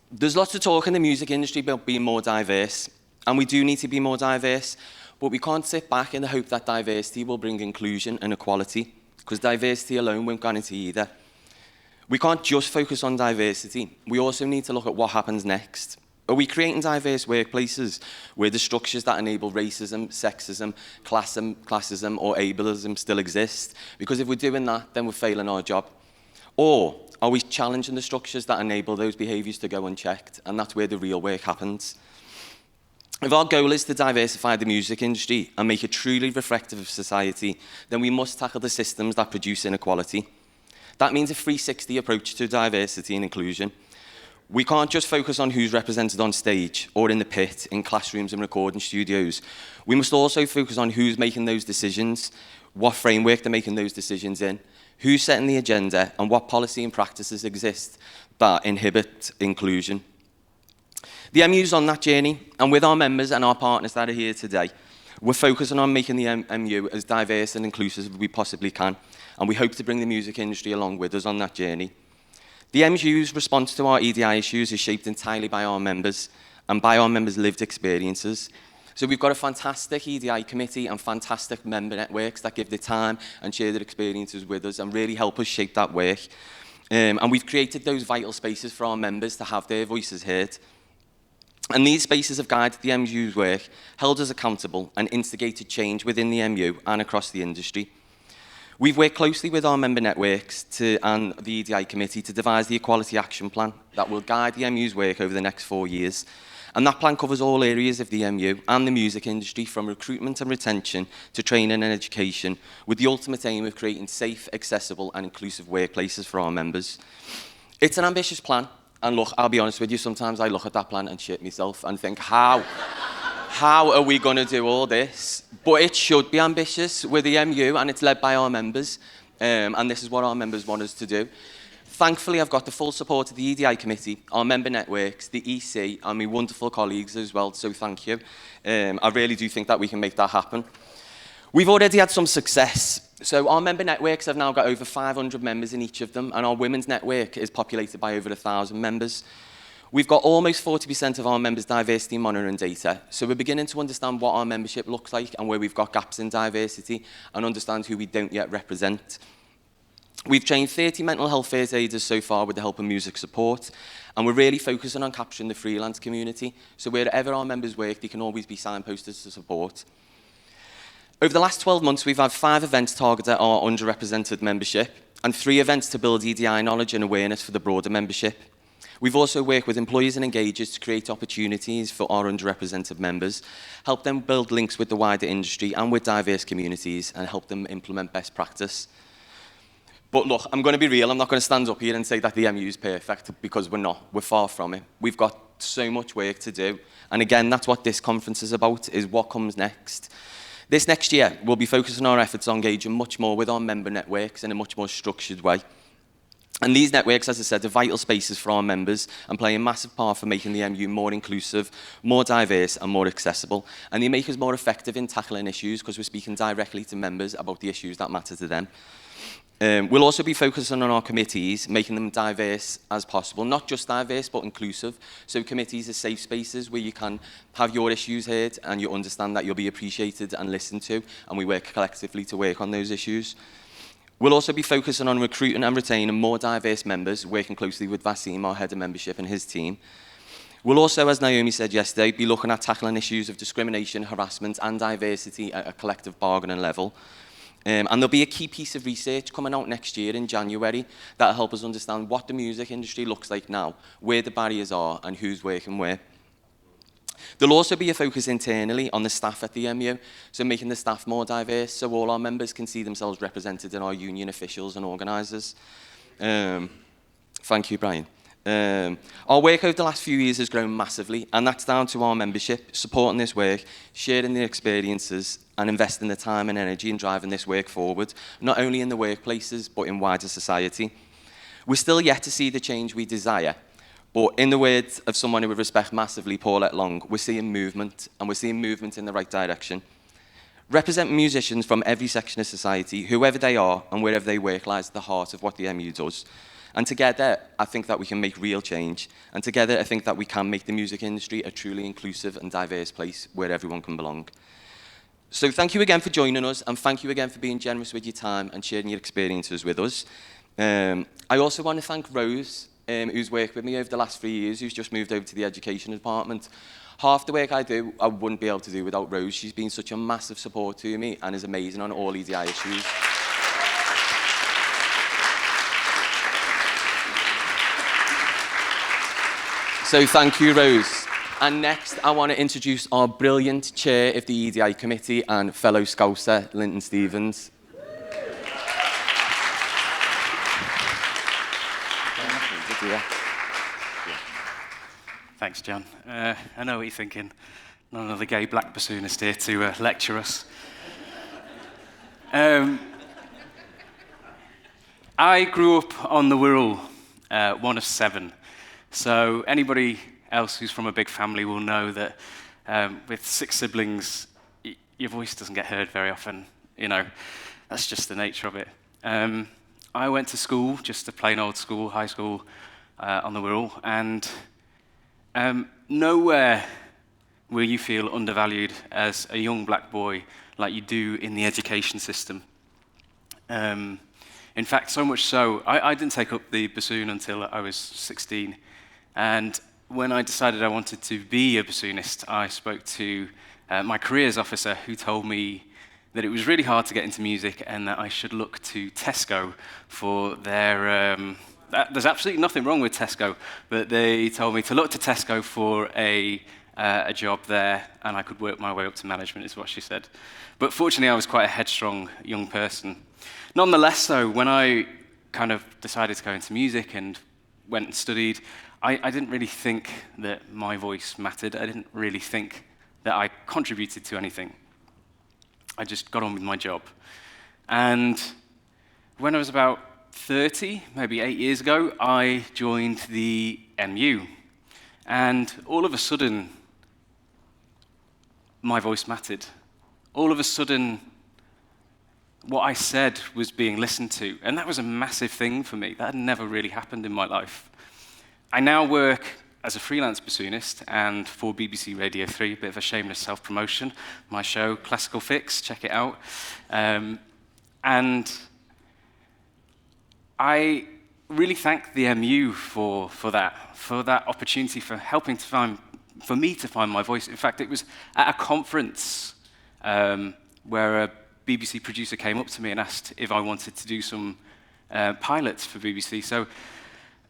There's lots of talk in the music industry about being more diverse, and we do need to be more diverse, but we can't sit back in the hope that diversity will bring inclusion and equality. because diversity alone won't guarantee either. We can't just focus on diversity. We also need to look at what happens next. Are we creating diverse workplaces where the structures that enable racism, sexism, classism, or ableism still exist? Because if we're doing that, then we're failing our job. Or are we challenging the structures that enable those behaviours to go unchecked? And that's where the real work happens. If our goal is to diversify the music industry and make it truly reflective of society, then we must tackle the systems that produce inequality. That means a 360 approach to diversity and inclusion. We can't just focus on who's represented on stage or in the pit, in classrooms and recording studios. We must also focus on who's making those decisions, what framework they're making those decisions in, who's setting the agenda, and what policy and practices exist that inhibit inclusion. The MU's on that journey, and with our members and our partners that are here today, we're focusing on making the MU as diverse and inclusive as we possibly can, and we hope to bring the music industry along with us on that journey. The MU's response to our EDI issues is shaped entirely by our members and by our members' lived experiences. So we've got a fantastic EDI committee and fantastic member networks that give their time and share their experiences with us and really help us shape that work. And we've created those vital spaces for our members to have their voices heard. And these spaces have guided the MU's work, held us accountable, and instigated change within the MU and across the industry. We've worked closely with our member networks and the EDI committee to devise the Equality Action Plan that will guide the MU's work over the next 4 years. And that plan covers all areas of the MU and the music industry, from recruitment and retention to training and education, with the ultimate aim of creating safe, accessible and inclusive workplaces for our members. It's an ambitious plan, and look, I'll be honest with you, sometimes I look at that plan and shit myself and think, how are we going to do all this? But it should be ambitious with the MU, and it's led by our members, and this is what our members want us to do. Thankfully, I've got the full support of the EDI committee, our member networks, the EC, and my wonderful colleagues as well, so thank you. I really do think that we can make that happen. We've already had some success. So our member networks have now got over 500 members in each of them, and our women's network is populated by over 1,000 members. We've got almost 40% of our members' diversity monitoring data, so we're beginning to understand what our membership looks like and where we've got gaps in diversity and understand who we don't yet represent. We've trained 30 mental health first aiders so far with the help of music support, and we're really focusing on capturing the freelance community, so wherever our members work, they can always be signposted to support. Over the last 12 months, we've had 5 events targeted at our underrepresented membership and 3 events to build EDI knowledge and awareness for the broader membership. We've also worked with employers and engagers to create opportunities for our underrepresented members, help them build links with the wider industry and with diverse communities, and help them implement best practice. But look, I'm going to be real. I'm not going to stand up here and say that the MU is perfect, because we're not. We're far from it. We've got so much work to do. And again, that's what this conference is about, is what comes next. This next year, we'll be focusing our efforts on engaging much more with our member networks in a much more structured way. And these networks, as I said, are vital spaces for our members and play a massive part for making the MU more inclusive, more diverse and more accessible. And they make us more effective in tackling issues because we're speaking directly to members about the issues that matter to them. We'll also be focusing on our committees, making them diverse as possible, not just diverse, but inclusive. So committees are safe spaces where you can have your issues heard and you understand that you'll be appreciated and listened to, and we work collectively to work on those issues. We'll also be focusing on recruiting and retaining more diverse members, working closely with Vasim, our head of membership, and his team. We'll also, as Naomi said yesterday, be looking at tackling issues of discrimination, harassment and diversity at a collective bargaining level. And there'll be a key piece of research coming out next year in January that'll help us understand what the music industry looks like now, where the barriers are and who's working where. There'll also be a focus internally on the staff at the MU, so making the staff more diverse so all our members can see themselves represented in our union officials and organisers. Thank you, Brian. Our work over the last few years has grown massively, and that's down to our membership supporting this work, sharing their experiences and investing the time and energy in driving this work forward, not only in the workplaces but in wider society. We're still yet to see the change we desire, but in the words of someone who we respect massively, Paulette Long, we're seeing movement, and we're seeing movement in the right direction. Representing musicians from every section of society, whoever they are and wherever they work, lies at the heart of what the MU does. And together, I think that we can make real change. And together, I think that we can make the music industry a truly inclusive and diverse place where everyone can belong. So thank you again for joining us, and thank you again for being generous with your time and sharing your experiences with us. I also want to thank Rose, who's worked with me over the last 3 years, who's just moved over to the education department. Half the work I do, I wouldn't be able to do without Rose. She's been such a massive support to me and is amazing on all EDI issues. So thank you, Rose. And next, I want to introduce our brilliant chair of the EDI committee and fellow Scouser, Linton Stevens. Thanks, John. I know what you're thinking. Not another gay black bassoonist here to lecture us. I grew up on the Wirral, one of 7. So anybody else who's from a big family will know that with 6 siblings, your voice doesn't get heard very often. You know, that's just the nature of it. I went to school, just a plain old school, high school on the Wirral, and nowhere will you feel undervalued as a young black boy like you do in the education system. In fact, so much so, I didn't take up the bassoon until I was 16. And when I decided I wanted to be a bassoonist, I spoke to my careers officer, who told me that it was really hard to get into music and that I should look to Tesco for their... there's absolutely nothing wrong with Tesco, but they told me to look to Tesco for a job there, and I could work my way up to management, is what she said. But fortunately, I was quite a headstrong young person. Nonetheless, though, when I kind of decided to go into music and went and studied, I didn't really think that my voice mattered. I didn't really think that I contributed to anything. I just got on with my job. And when I was about 30, maybe 8 years ago, I joined the MU. And all of a sudden, my voice mattered. All of a sudden, what I said was being listened to. And that was a massive thing for me. That had never really happened in my life. I now work as a freelance bassoonist and for BBC Radio 3, a bit of a shameless self-promotion. My show, Classical Fix, check it out. And I really thank the MU for that opportunity, for helping for me to find my voice. In fact, it was at a conference where a BBC producer came up to me and asked if I wanted to do some pilots for BBC. So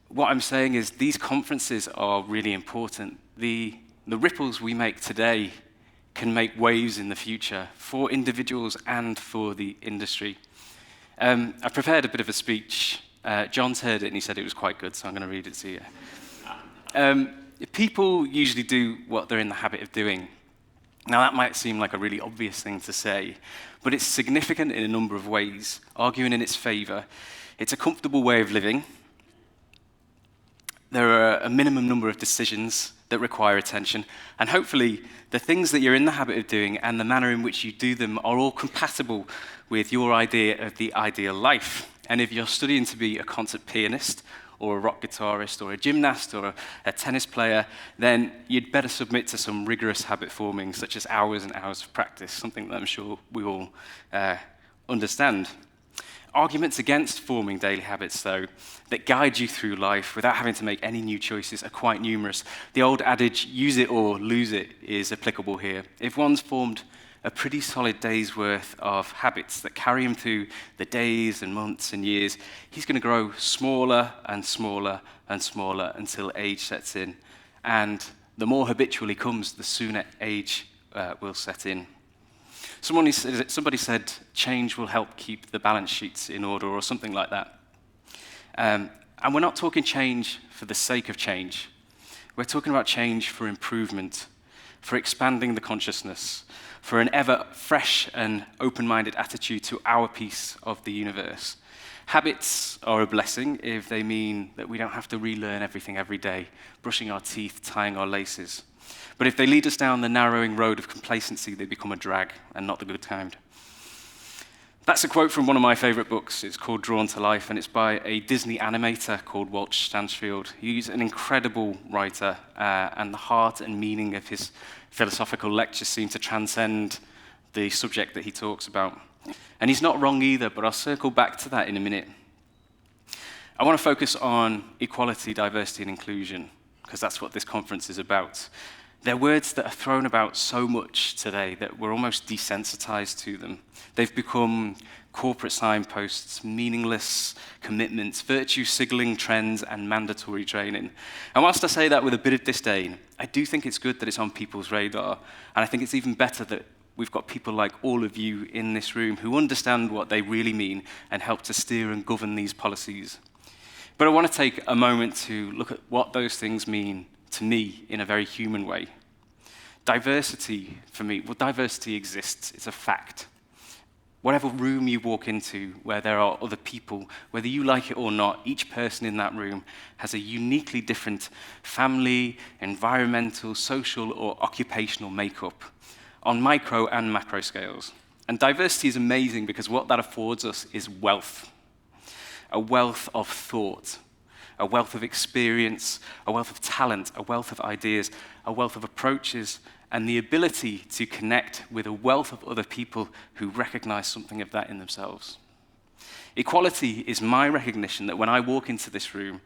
what I'm saying is these conferences are really important. The ripples we make today can make waves in the future for individuals and for the industry. I prepared a bit of a speech. John's heard it and he said it was quite good, so I'm going to read it to you. People usually do what they're in the habit of doing. Now, that might seem like a really obvious thing to say, but it's significant in a number of ways, arguing in its favour. It's a comfortable way of living. There are a minimum number of decisions that require attention, and hopefully the things that you're in the habit of doing and the manner in which you do them are all compatible with your idea of the ideal life. And if you're studying to be a concert pianist or a rock guitarist or a gymnast or a tennis player, then you'd better submit to some rigorous habit forming, such as hours and hours of practice, something that I'm sure we all understand. Arguments against forming daily habits, though, that guide you through life without having to make any new choices are quite numerous. The old adage, use it or lose it, is applicable here. If one's formed a pretty solid day's worth of habits that carry him through the days and months and years, he's going to grow smaller and smaller and smaller until age sets in. And the more habitual he comes, the sooner age will set in. Somebody said change will help keep the balance sheets in order or something like that. And we're not talking change for the sake of change. We're talking about change for improvement, for expanding the consciousness, for an ever fresh and open-minded attitude to our piece of the universe. Habits are a blessing if they mean that we don't have to relearn everything every day, brushing our teeth, tying our laces. But if they lead us down the narrowing road of complacency, they become a drag, and not the good kind. That's a quote from one of my favourite books. It's called Drawn to Life, and it's by a Disney animator called Walt Stansfield. He's an incredible writer, and the heart and meaning of his philosophical lectures seem to transcend the subject that he talks about. And he's not wrong either, but I'll circle back to that in a minute. I want to focus on equality, diversity, and inclusion, because that's what this conference is about. They're words that are thrown about so much today that we're almost desensitized to them. They've become corporate signposts, meaningless commitments, virtue-signaling trends, and mandatory training. And whilst I say that with a bit of disdain, I do think it's good that it's on people's radar, and I think it's even better that we've got people like all of you in this room who understand what they really mean and help to steer and govern these policies. But I want to take a moment to look at what those things mean to me in a very human way. Diversity, for me, well, diversity exists, it's a fact. Whatever room you walk into where there are other people, whether you like it or not, each person in that room has a uniquely different family, environmental, social, or occupational makeup on micro and macro scales. And diversity is amazing because what that affords us is wealth. A wealth of thought, a wealth of experience, a wealth of talent, a wealth of ideas, a wealth of approaches, and the ability to connect with a wealth of other people who recognize something of that in themselves. Equality is my recognition that when I walk into this room,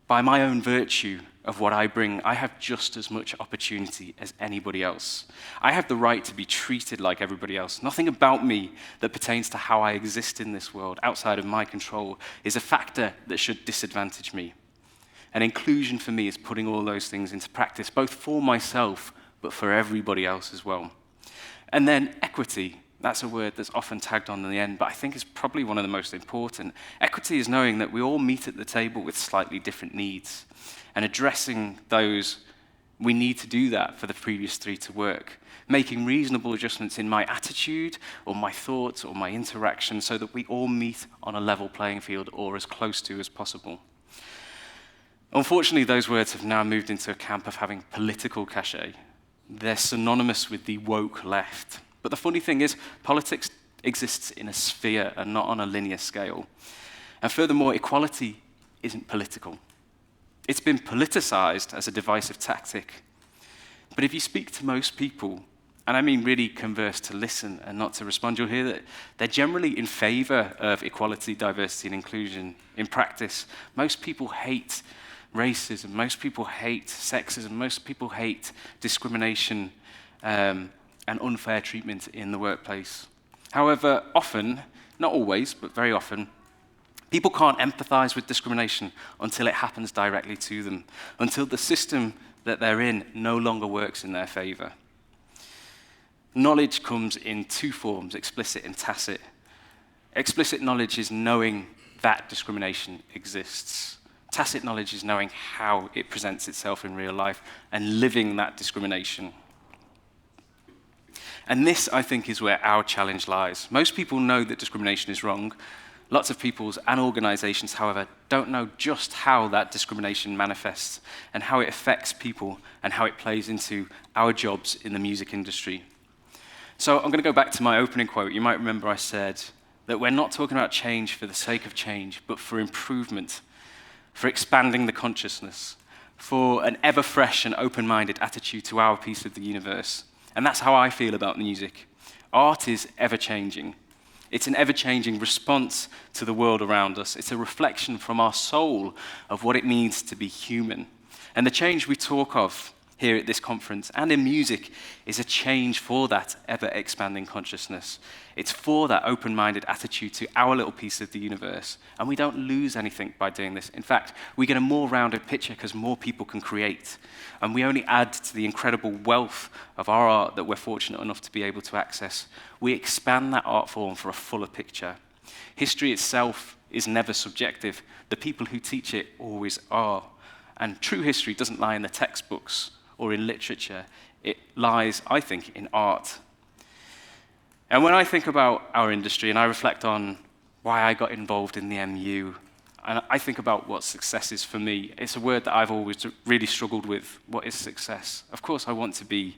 by my own virtue of what I bring, I have just as much opportunity as anybody else. I have the right to be treated like everybody else. Nothing about me that pertains to how I exist in this world outside of my control is a factor that should disadvantage me. And inclusion for me is putting all those things into practice, both for myself, but for everybody else as well. And then equity. That's a word that's often tagged on in the end, but I think it's probably one of the most important. Equity is knowing that we all meet at the table with slightly different needs, and addressing those, we need to do that for the previous three to work, making reasonable adjustments in my attitude or my thoughts or my interaction so that we all meet on a level playing field or as close to as possible. Unfortunately, those words have now moved into a camp of having political cachet. They're synonymous with the woke left. But the funny thing is, politics exists in a sphere and not on a linear scale. And furthermore, equality isn't political. It's been politicized as a divisive tactic. But if you speak to most people, and I mean really converse to listen and not to respond, you'll hear that they're generally in favor of equality, diversity, and inclusion in practice. Most people hate racism, most people hate sexism, most people hate discrimination, and unfair treatment in the workplace. However, often, not always, but very often, people can't empathize with discrimination until it happens directly to them, until the system that they're in no longer works in their favor. Knowledge comes in two forms, explicit and tacit. Explicit knowledge is knowing that discrimination exists. Tacit knowledge is knowing how it presents itself in real life and living that discrimination. And this, I think, is where our challenge lies. Most people know that discrimination is wrong. Lots of peoples and organizations, however, don't know just how that discrimination manifests and how it affects people and how it plays into our jobs in the music industry. So I'm going to go back to my opening quote. You might remember I said that we're not talking about change for the sake of change, but for improvement, for expanding the consciousness, for an ever-fresh and open-minded attitude to our piece of the universe. And that's how I feel about music. Art is ever-changing. It's an ever-changing response to the world around us. It's a reflection from our soul of what it means to be human. And the change we talk of here at this conference and in music is a change for that ever-expanding consciousness. It's for that open-minded attitude to our little piece of the universe. And we don't lose anything by doing this. In fact, we get a more rounded picture because more people can create. And we only add to the incredible wealth of our art that we're fortunate enough to be able to access. We expand that art form for a fuller picture. History itself is never subjective. The people who teach it always are. And true history doesn't lie in the textbooks or in literature. It lies, I think, in art. And when I think about our industry and I reflect on why I got involved in the MU, and I think about what success is for me, it's a word that I've always really struggled with. What is success? Of course, I want to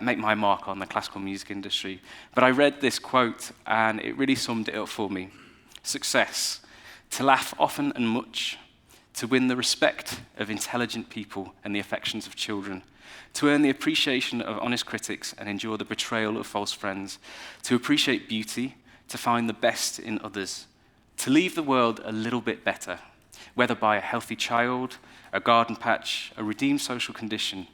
make my mark on the classical music industry. But I read this quote and it really summed it up for me. Success, to laugh often and much, to win the respect of intelligent people and the affections of children, to earn the appreciation of honest critics and endure the betrayal of false friends, to appreciate beauty, to find the best in others, to leave the world a little bit better, whether by a healthy child, a garden patch, a redeemed social condition.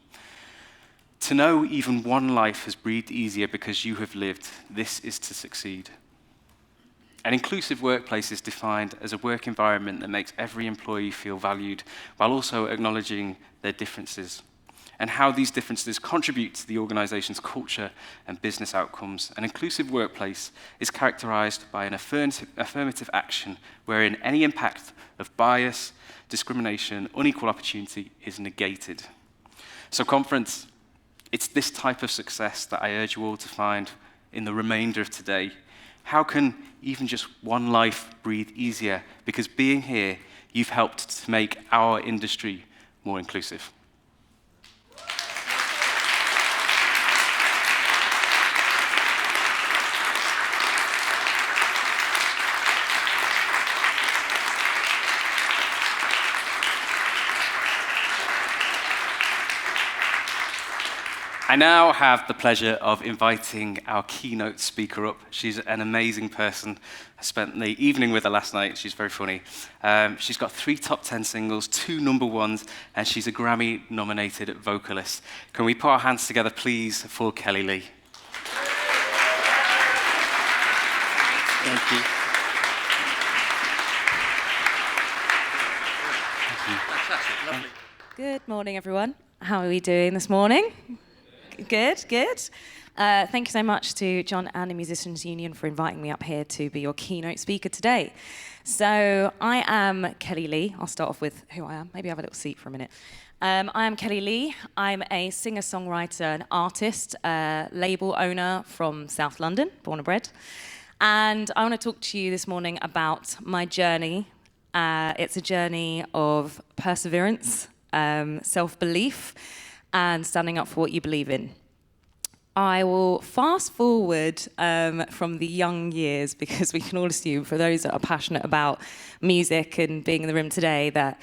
To know even one life has breathed easier because you have lived, this is to succeed. An inclusive workplace is defined as a work environment that makes every employee feel valued while also acknowledging their differences and how these differences contribute to the organization's culture and business outcomes. An inclusive workplace is characterized by an affirmative action wherein any impact of bias, discrimination, unequal opportunity is negated. So conference, it's this type of success that I urge you all to find in the remainder of today. How can even just one life breathe easier? Because being here, you've helped to make our industry more inclusive. I now have the pleasure of inviting our keynote speaker up. She's an amazing person. I spent the evening with her last night. She's very funny. She's got 3 top 10 singles, 2 number ones, and she's a Grammy-nominated vocalist. Can we put our hands together, please, for Kelly Lee? Thank you. Fantastic, lovely. Good morning, everyone. How are we doing this morning? Good, good. Thank you so much to John and the Musicians Union for inviting me up here to be your keynote speaker today. So I am Kelly Lee. I'll start off with who I am. Maybe have a little seat for a minute. I am Kelly Lee. I'm a singer-songwriter and artist, label owner from South London, born and bred. And I want to talk to you this morning about my journey. It's a journey of perseverance, self-belief, and standing up for what you believe in. I will fast forward from the young years, because we can all assume, for those that are passionate about music and being in the room today, that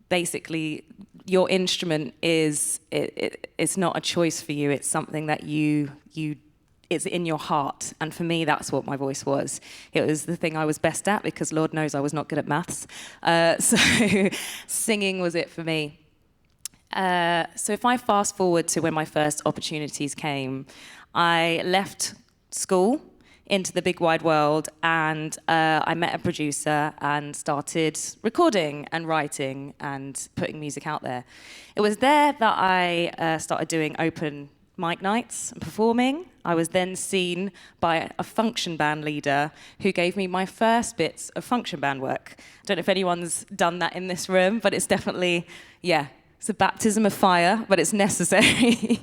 basically your instrument is, it's not a choice for you, it's something that it's in your heart. And for me, that's what my voice was. It was the thing I was best at, because Lord knows I was not good at maths. So singing was it for me. So if I fast forward to when my first opportunities came, I left school into the big wide world, and I met a producer and started recording and writing and putting music out there. It was there that I started doing open mic nights and performing. I was then seen by a function band leader who gave me my first bits of function band work. I don't know if anyone's done that in this room, but it's definitely, yeah, it's a baptism of fire, but it's necessary.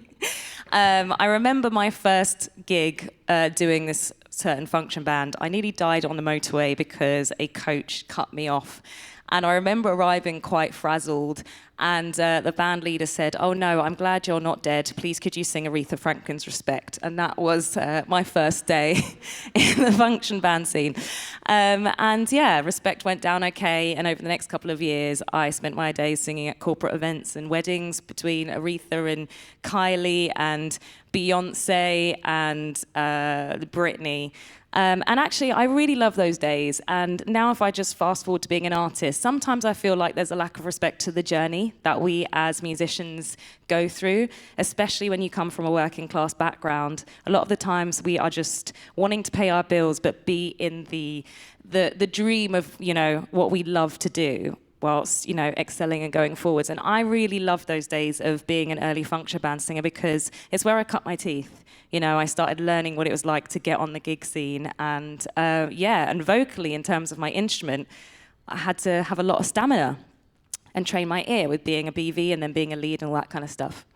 I remember my first gig doing this certain function band. I nearly died on the motorway because a coach cut me off. And I remember arriving quite frazzled, and the band leader said, "Oh no, I'm glad you're not dead. Please could you sing Aretha Franklin's Respect?" And that was my first day in the function band scene. And yeah, Respect went down okay, and over the next couple of years, I spent my days singing at corporate events and weddings between Aretha and Kylie and Beyonce and Britney. And actually, I really love those days. And now if I just fast forward to being an artist, sometimes I feel like there's a lack of respect to the journey that we as musicians go through, especially when you come from a working class background. A lot of the times we are just wanting to pay our bills, but be in the dream of, you know, what we love to do, whilst, you know, excelling and going forwards. And I really love those days of being an early function band singer, because it's where I cut my teeth. You know, I started learning what it was like to get on the gig scene, and yeah, and vocally, in terms of my instrument, I had to have a lot of stamina and train my ear with being a BV and then being a lead and all that kind of stuff.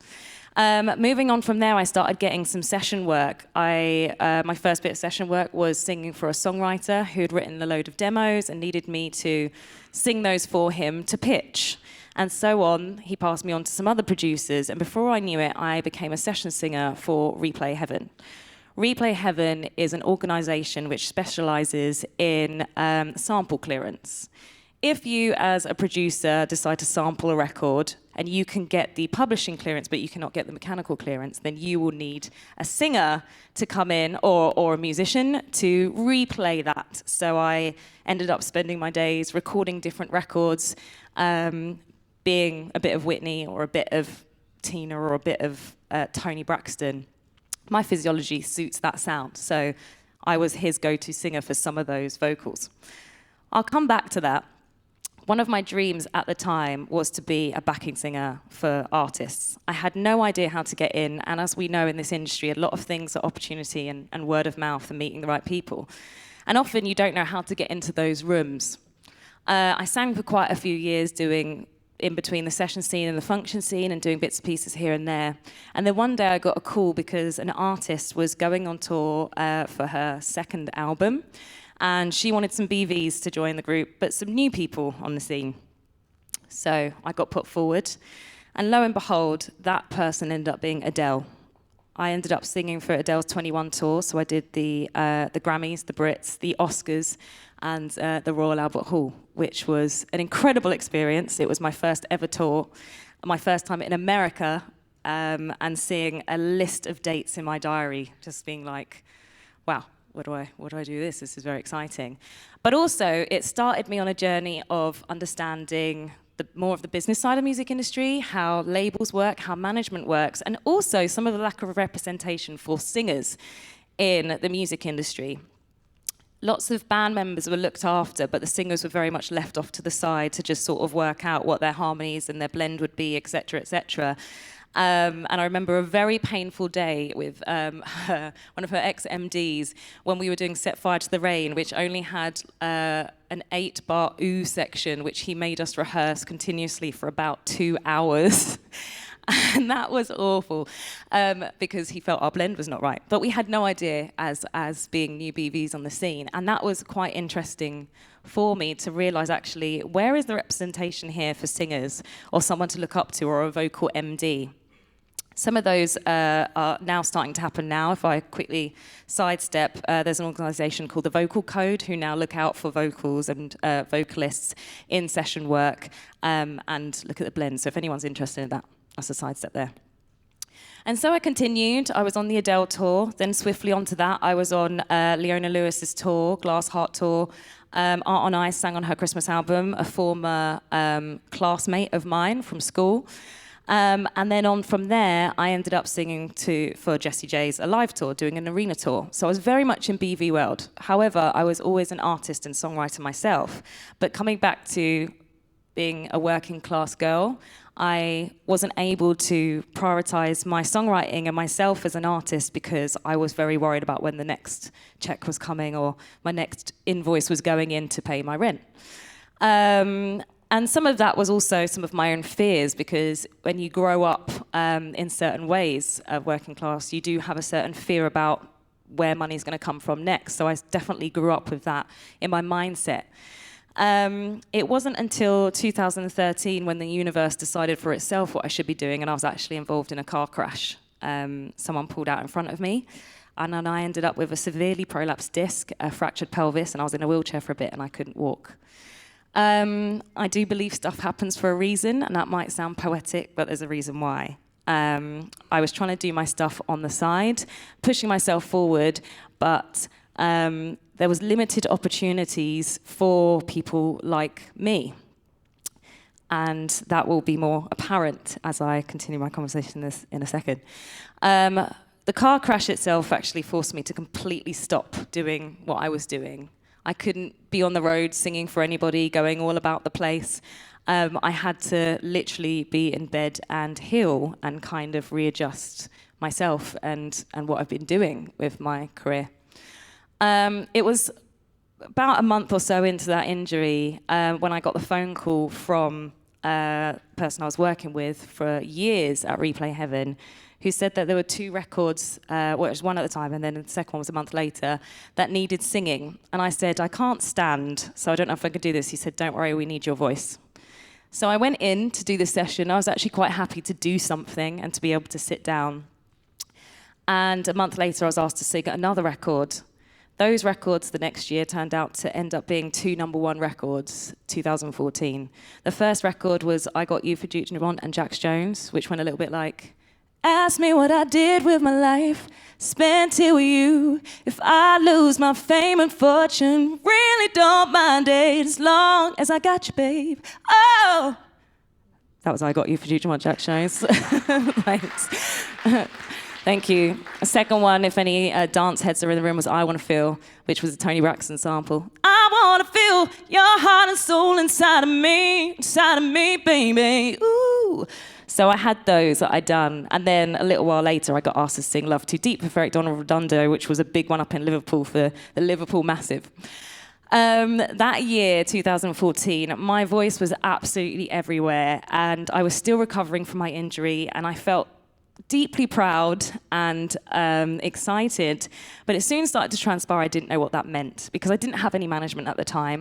Moving on from there, I started getting some session work. My first bit of session work was singing for a songwriter who had written a load of demos and needed me to sing those for him to pitch. And so on, he passed me on to some other producers, and before I knew it, I became a session singer for Replay Heaven. Replay Heaven is an organization which specializes in sample clearance. If you, as a producer, decide to sample a record and you can get the publishing clearance, but you cannot get the mechanical clearance, then you will need a singer to come in or a musician to replay that. So I ended up spending my days recording different records, being a bit of Whitney or a bit of Tina or a bit of Tony Braxton. My physiology suits that sound, so I was his go-to singer for some of those vocals. I'll come back to that. One of my dreams at the time was to be a backing singer for artists. I had no idea how to get in, and as we know in this industry, a lot of things are opportunity and word of mouth and meeting the right people. And often you don't know how to get into those rooms. I sang for quite a few years, doing in between the session scene and the function scene and doing bits and pieces here and there. And then one day I got a call because an artist was going on tour for her second album, and she wanted some BVs to join the group, but some new people on the scene. So I got put forward, and lo and behold, that person ended up being Adele. I ended up singing for Adele's 21 tour, so I did the Grammys, the Brits, the Oscars, and the Royal Albert Hall, which was an incredible experience. It was my first ever tour, my first time in America, and seeing a list of dates in my diary, just being like, wow, what do I do this? This is very exciting. But also, it started me on a journey of understanding more of the business side of the music industry, how labels work, how management works, and also some of the lack of representation for singers in the music industry. Lots of band members were looked after, but the singers were very much left off to the side to just sort of work out what their harmonies and their blend would be, etc., etc. And I remember a very painful day with one of her ex-MDs when we were doing Set Fire to the Rain, which only had an 8-bar ooh section, which he made us rehearse continuously for about 2 hours. And that was awful because he felt our blend was not right. But we had no idea as being new BVs on the scene. And that was quite interesting for me to realise, actually, where is the representation here for singers or someone to look up to or a vocal MD? Some of those are now starting to happen now. If I quickly sidestep, there's an organisation called the Vocal Code who now look out for vocals and vocalists in session work and look at the blend. So if anyone's interested in that, that's a sidestep there. And so I continued. I was on the Adele tour. Then swiftly onto that, I was on Leona Lewis's tour, Glass Heart tour. Art on Ice sang on her Christmas album, a former classmate of mine from school. And then on from there, I ended up singing for Jessie J's A Live tour, doing an arena tour. So I was very much in BV world. However, I was always an artist and songwriter myself. But coming back to being a working class girl, I wasn't able to prioritize my songwriting and myself as an artist because I was very worried about when the next check was coming or my next invoice was going in to pay my rent. And some of that was also some of my own fears, because when you grow up in certain ways of working class, you do have a certain fear about where money's going to come from next. So I definitely grew up with that in my mindset. It wasn't until 2013 when the universe decided for itself what I should be doing, and I was actually involved in a car crash. Someone pulled out in front of me, and then I ended up with a severely prolapsed disc, a fractured pelvis, and I was in a wheelchair for a bit and I couldn't walk. I do believe stuff happens for a reason, and that might sound poetic, but there's a reason why. I was trying to do my stuff on the side, pushing myself forward, but there was limited opportunities for people like me. And that will be more apparent as I continue my conversation in a second. The car crash itself actually forced me to completely stop doing what I was doing. I couldn't be on the road singing for anybody, going all about the place. I had to literally be in bed and heal and kind of readjust myself and what I've been doing with my career. It was about a month or so into that injury when I got the phone call from a person I was working with for years at Replay Heaven, who said that there were 2 records, well, it was one at the time, and then the second one was a month later, that needed singing. And I said, I can't stand, so I don't know if I could do this. He said, don't worry, we need your voice. So I went in to do the session. I was actually quite happy to do something and to be able to sit down. And a month later, I was asked to sing another record those records the next year turned out to end up being 2 #1 records, 2014. The first record was I Got You for Duke Dumont and Jax Jones, which went a little bit like, ask me what I did with my life, spent it with you. If I lose my fame and fortune, really don't mind it as long as I got you, babe. Oh! That was I Got You for Duke Dumont, Jax Jones. Thanks. Thank you. A second one, if any dance heads are in the room, was I Wanna Feel, which was a Tony Braxton sample. I wanna feel your heart and soul inside of me, baby. Ooh. So I had those that I'd done, and then a little while later I got asked to sing Love Too Deep for Eric Redondo, which was a big one up in Liverpool for the Liverpool Massive. That year, 2014, my voice was absolutely everywhere, and I was still recovering from my injury, and I felt deeply proud and excited, but it soon started to transpire I didn't know what that meant, because I didn't have any management at the time.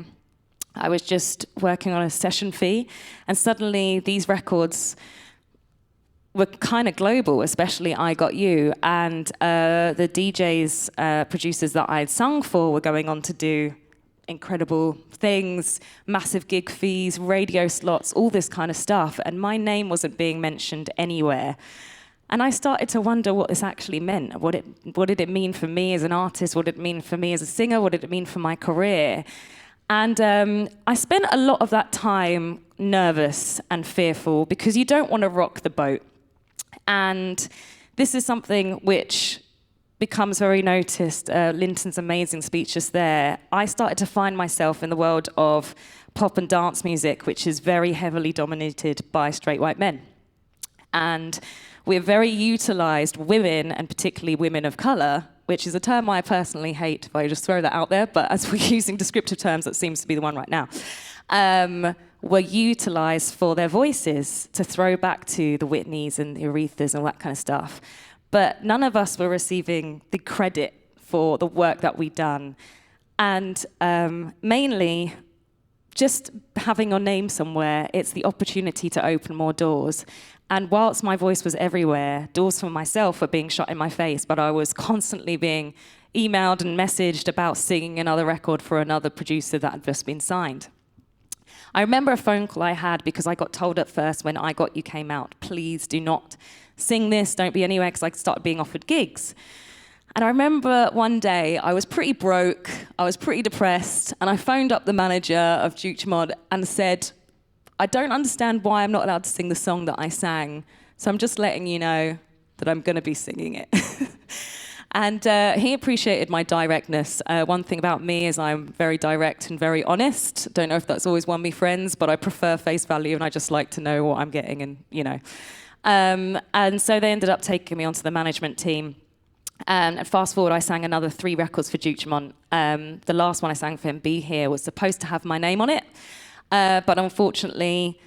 I was just working on a session fee, and suddenly these records were kind of global, especially I Got You, and the DJs, producers that I had sung for were going on to do incredible things, massive gig fees, radio slots, all this kind of stuff, and my name wasn't being mentioned anywhere. And I started to wonder what this actually meant. What did it mean for me as an artist? What did it mean for me as a singer? What did it mean for my career? And I spent a lot of that time nervous and fearful, because you don't want to rock the boat. And this is something which becomes very noticed. Linton's amazing speech just there. I started to find myself in the world of pop and dance music, which is very heavily dominated by straight white men. And we're very utilized, women, and particularly women of color, which is a term I personally hate, if I just throw that out there, but as we're using descriptive terms, that seems to be the one right now. Were utilized for their voices to throw back to the Whitneys and the Arethas and all that kind of stuff. But none of us were receiving the credit for the work that we'd done. And mainly, just having your name somewhere, it's the opportunity to open more doors. And whilst my voice was everywhere, doors for myself were being shut in my face, but I was constantly being emailed and messaged about singing another record for another producer that had just been signed. I remember a phone call I had because I got told at first when I Got You came out, please do not sing this, don't be anywhere, because I started being offered gigs. And I remember one day I was pretty broke, I was pretty depressed, and I phoned up the manager of Duke Dumont and said, I don't understand why I'm not allowed to sing the song that I sang, so I'm just letting you know that I'm going to be singing it. And he appreciated my directness. One thing about me is I'm very direct and very honest. Don't know if that's always won me friends, but I prefer face value, and I just like to know what I'm getting, and you know. And so they ended up taking me onto the management team. And fast forward, I sang another 3 records for Duke Dumont. The last one I sang for him, Be Here, was supposed to have my name on it. But unfortunately,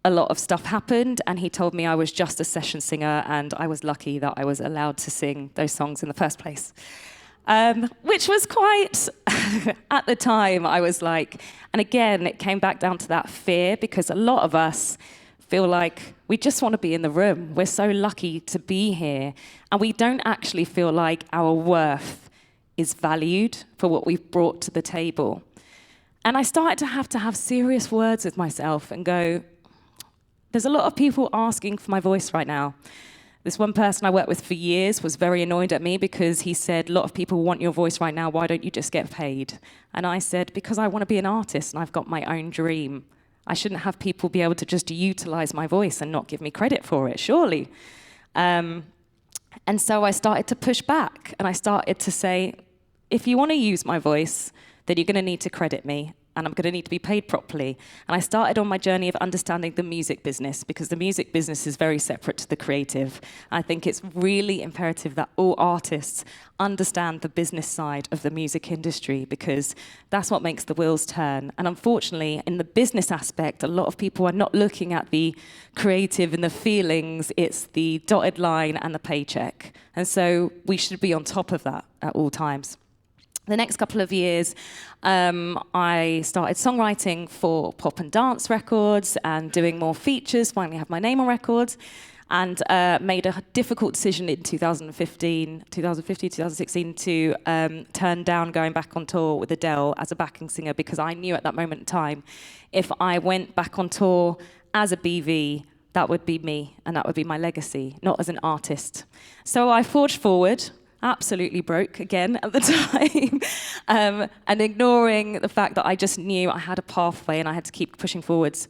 a lot of stuff happened, and he told me I was just a session singer, and I was lucky that I was allowed to sing those songs in the first place. Which was quite, at the time, I was like, and again, it came back down to that fear, because a lot of us feel like we just want to be in the room. We're so lucky to be here, and we don't actually feel like our worth is valued for what we've brought to the table. And I started to have serious words with myself and go, there's a lot of people asking for my voice right now. This one person I worked with for years was very annoyed at me because he said, a lot of people want your voice right now, why don't you just get paid? And I said, because I want to be an artist and I've got my own dream. I shouldn't have people be able to just utilize my voice and not give me credit for it, surely. And so I started to push back, and I started to say, if you want to use my voice, then you're going to need to credit me, and I'm going to need to be paid properly. And I started on my journey of understanding the music business, because the music business is very separate to the creative. I think it's really imperative that all artists understand the business side of the music industry, because that's what makes the wheels turn. And unfortunately, in the business aspect, a lot of people are not looking at the creative and the feelings, it's the dotted line and the paycheck. And so we should be on top of that at all times. The next couple of years, I started songwriting for pop and dance records and doing more features, finally have my name on records. and made a difficult decision in 2016 to turn down going back on tour with Adele as a backing singer, because I knew at that moment in time, if I went back on tour as a BV, that would be me and that would be my legacy, not as an artist. So I forged forward, absolutely broke again at the time, and ignoring the fact that I just knew I had a pathway and I had to keep pushing forwards.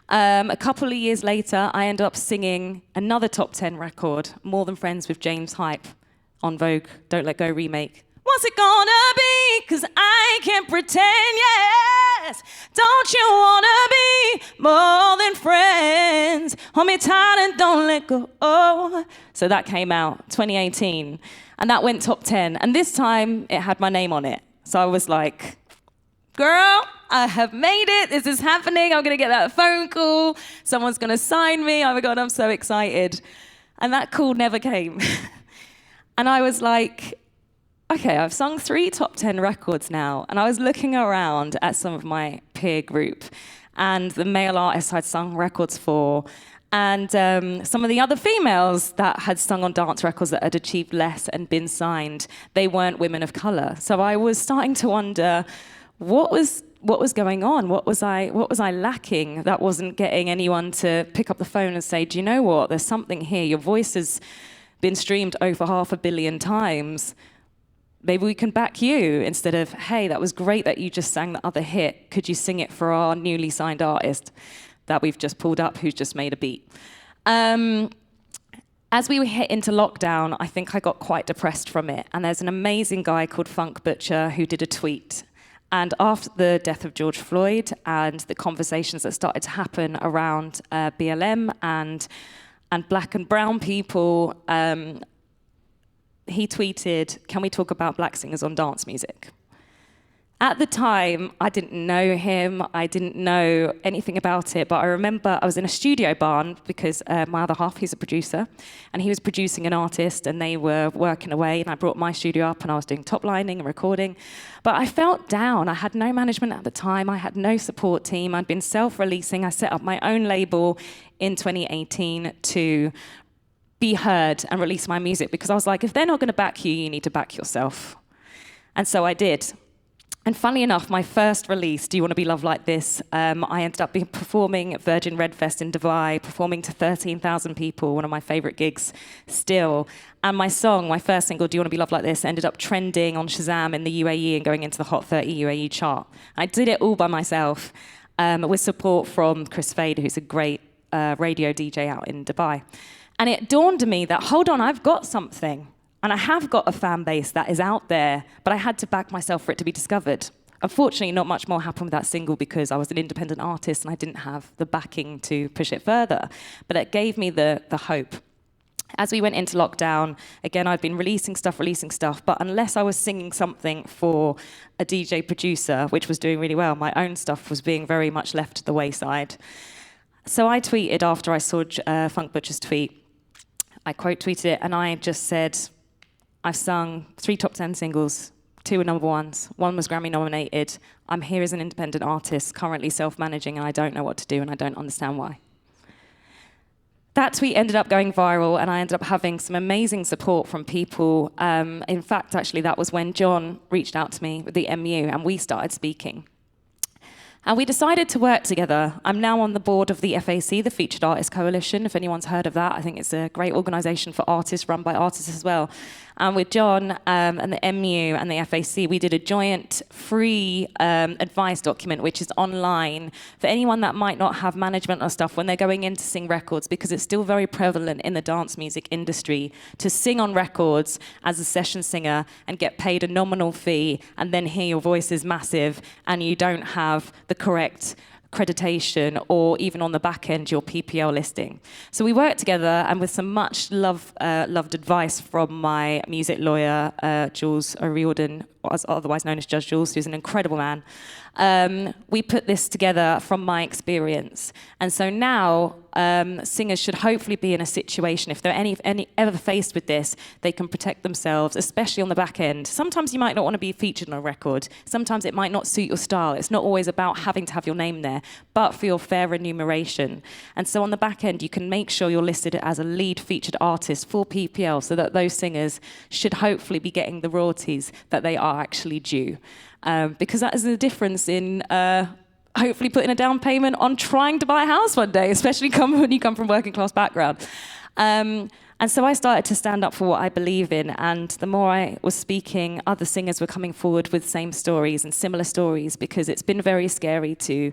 A couple of years later, I ended up singing another top 10 record, More Than Friends with James Hype, on Vogue, Don't Let Go remake. What's it gonna be? 'Cause I can't pretend, yes. Don't you wanna be more than friends? Hold me tight and don't let go. Oh. So that came out 2018, and that went top 10. And this time, it had my name on it. So I was like, girl, I have made it. This is happening. I'm gonna get that phone call. Someone's gonna sign me. Oh my God, I'm so excited. And that call never came. And I was like, okay, I've sung 3 top 10 records now, and I was looking around at some of my peer group and the male artists I'd sung records for, and some of the other females that had sung on dance records that had achieved less and been signed. They weren't women of color. So I was starting to wonder, what was going on? What was I lacking that wasn't getting anyone to pick up the phone and say, do you know what? There's something here. Your voice has been streamed over 500 million times. Maybe we can back you, instead of, hey, that was great that you just sang the other hit. Could you sing it for our newly signed artist that we've just pulled up who's just made a beat? As we hit into lockdown, I think I got quite depressed from it. And there's an amazing guy called Funk Butcher who did a tweet. And after the death of George Floyd and the conversations that started to happen around BLM and black and brown people, he tweeted, can we talk about black singers on dance music? At the time, I didn't know him, I didn't know anything about it, but I remember I was in a studio barn because my other half, he's a producer, and he was producing an artist and they were working away, and I brought my studio up and I was doing top lining and recording. But I felt down. I had no management at the time, I had no support team, I'd been self-releasing. I set up my own label in 2018 to be heard and release my music, because I was like, if they're not going to back you, you need to back yourself. And so I did. And funnily enough, my first release, Do You Want to Be Loved Like This, I ended up performing at Virgin Red Fest in Dubai, performing to 13,000 people, one of my favorite gigs still. And my song, my first single, Do You Want to Be Loved Like This, ended up trending on Shazam in the UAE and going into the Hot 30 UAE chart. I did it all by myself, with support from Chris Fade, who's a great radio DJ out in Dubai. And it dawned on me that, hold on, I've got something. And I have got a fan base that is out there, but I had to back myself for it to be discovered. Unfortunately, not much more happened with that single because I was an independent artist and I didn't have the backing to push it further. But it gave me the hope. As we went into lockdown, again, I'd been releasing stuff, but unless I was singing something for a DJ producer, which was doing really well, my own stuff was being very much left to the wayside. So I tweeted after I saw Funk Butcher's tweet. I quote tweeted it and I just said, I've sung 3 top 10 singles, 2 were number ones, 1 was Grammy nominated. I'm here as an independent artist, currently self-managing, and I don't know what to do and I don't understand why. That tweet ended up going viral and I ended up having some amazing support from people. In fact, actually, that was when John reached out to me with the MU and we started speaking. And we decided to work together. I'm now on the board of the FAC, the Featured Artists Coalition, if anyone's heard of that. I think it's a great organisation for artists, run by artists as well. And with John and the MU and the FAC, we did a joint free advice document, which is online for anyone that might not have management or stuff when they're going in to sing records, because it's still very prevalent in the dance music industry to sing on records as a session singer and get paid a nominal fee and then hear your voice is massive and you don't have the correct accreditation or even on the back end your PPL listing. So we worked together, and with some much loved advice from my music lawyer, Jules O'Riordan, otherwise known as Judge Jules, who's an incredible man. We put this together from my experience. And so now singers should hopefully be in a situation, if they're ever faced with this, they can protect themselves, especially on the back end. Sometimes you might not want to be featured on a record. Sometimes it might not suit your style. It's not always about having to have your name there, but for your fair remuneration. And so on the back end, you can make sure you're listed as a lead featured artist for PPL, so that those singers should hopefully be getting the royalties that they are actually due. Because that is the difference in hopefully putting a down payment on trying to buy a house one day, especially when you come from a working class background. And so I started to stand up for what I believe in, and the more I was speaking, other singers were coming forward with same stories and similar stories, because it's been very scary to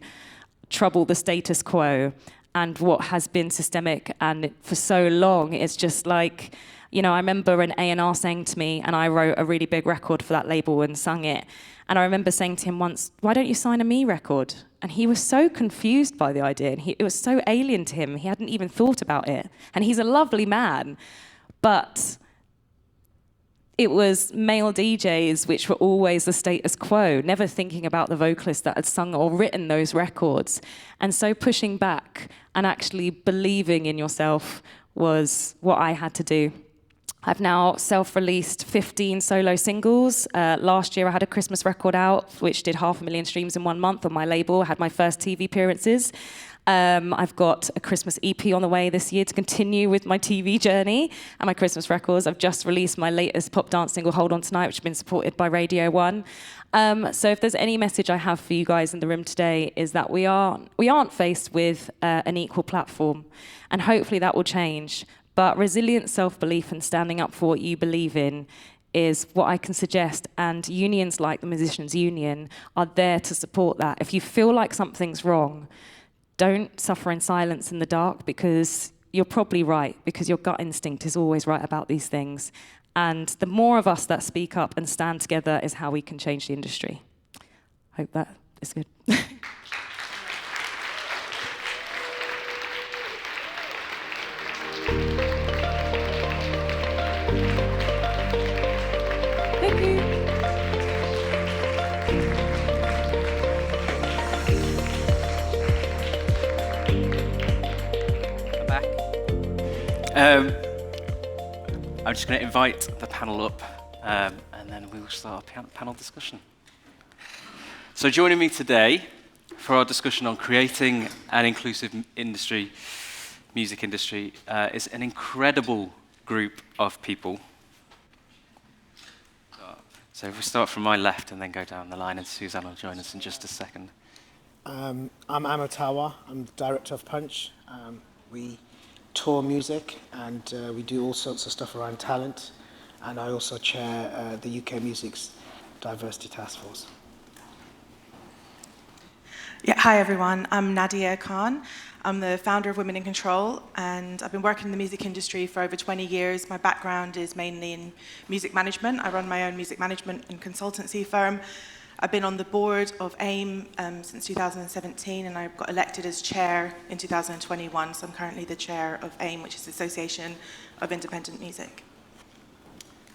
trouble the status quo and what has been systemic. And for so long, it's just like, you know, I remember an A&R saying to me, and I wrote a really big record for that label and sung it, and I remember saying to him once, why don't you sign a me record? And he was so confused by the idea, and it was so alien to him, he hadn't even thought about it. And he's a lovely man, but it was male DJs which were always the status quo, never thinking about the vocalists that had sung or written those records. And so pushing back and actually believing in yourself was what I had to do. I've now self-released 15 solo singles. Last year I had a Christmas record out, which did 500,000 streams in 1 month on my label. I had my first TV appearances. I've got a Christmas EP on the way this year to continue with my TV journey and my Christmas records. I've just released my latest pop dance single, Hold On Tonight, which has been supported by Radio 1. So if there's any message I have for you guys in the room today, is that we aren't faced with an equal platform, and hopefully that will change. But resilient self-belief and standing up for what you believe in is what I can suggest, and unions like the Musicians Union are there to support that. If you feel like something's wrong, don't suffer in silence in the dark, because you're probably right, because your gut instinct is always right about these things. And the more of us that speak up and stand together is how we can change the industry. Hope that is good. I'm just going to invite the panel up, and then we will start our panel discussion. So joining me today for our discussion on creating an inclusive music industry, is an incredible group of people. So if we start from my left and then go down the line, and Suzanne will join us in just a second. I'm Talwar. I'm director of Punch. We tour music, and we do all sorts of stuff around talent, and I also chair the UK Music's Diversity Task Force. Yeah, hi everyone, I'm Nadia Khan. I'm the founder of Women in Control, and I've been working in the music industry for over 20 years. My background is mainly in music management. I run my own music management and consultancy firm. I've been on the board of AIM since 2017, and I got elected as chair in 2021, so I'm currently the chair of AIM, which is the Association of Independent Music.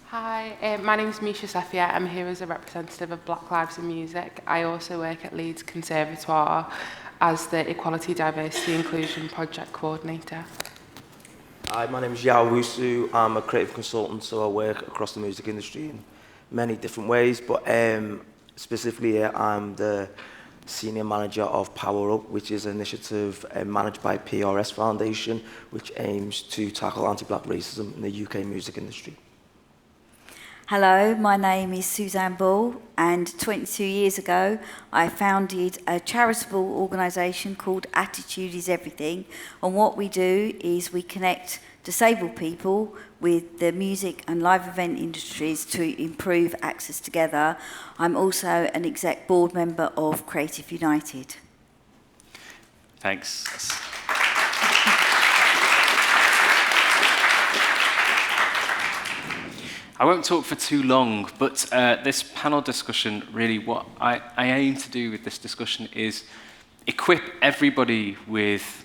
Hi, my name is Mica Sefia. I'm here as a representative of Black Lives in Music. I also work at Leeds Conservatoire as the Equality, Diversity, Inclusion Project Coordinator. Hi, my name is Yaw Owusu. I'm a creative consultant, so I work across the music industry in many different ways, but specifically here, I'm the senior manager of Power Up, which is an initiative managed by PRS Foundation, which aims to tackle anti-black racism in the UK music industry. Hello, my name is Suzanne Bull, and 22 years ago I founded a charitable organisation called Attitude is Everything, and what we do is we connect disabled people with the music and live event industries to improve access together. I'm also an exec board member of Creative United. Thanks. I won't talk for too long, but this panel discussion, really what I aim to do with this discussion is equip everybody with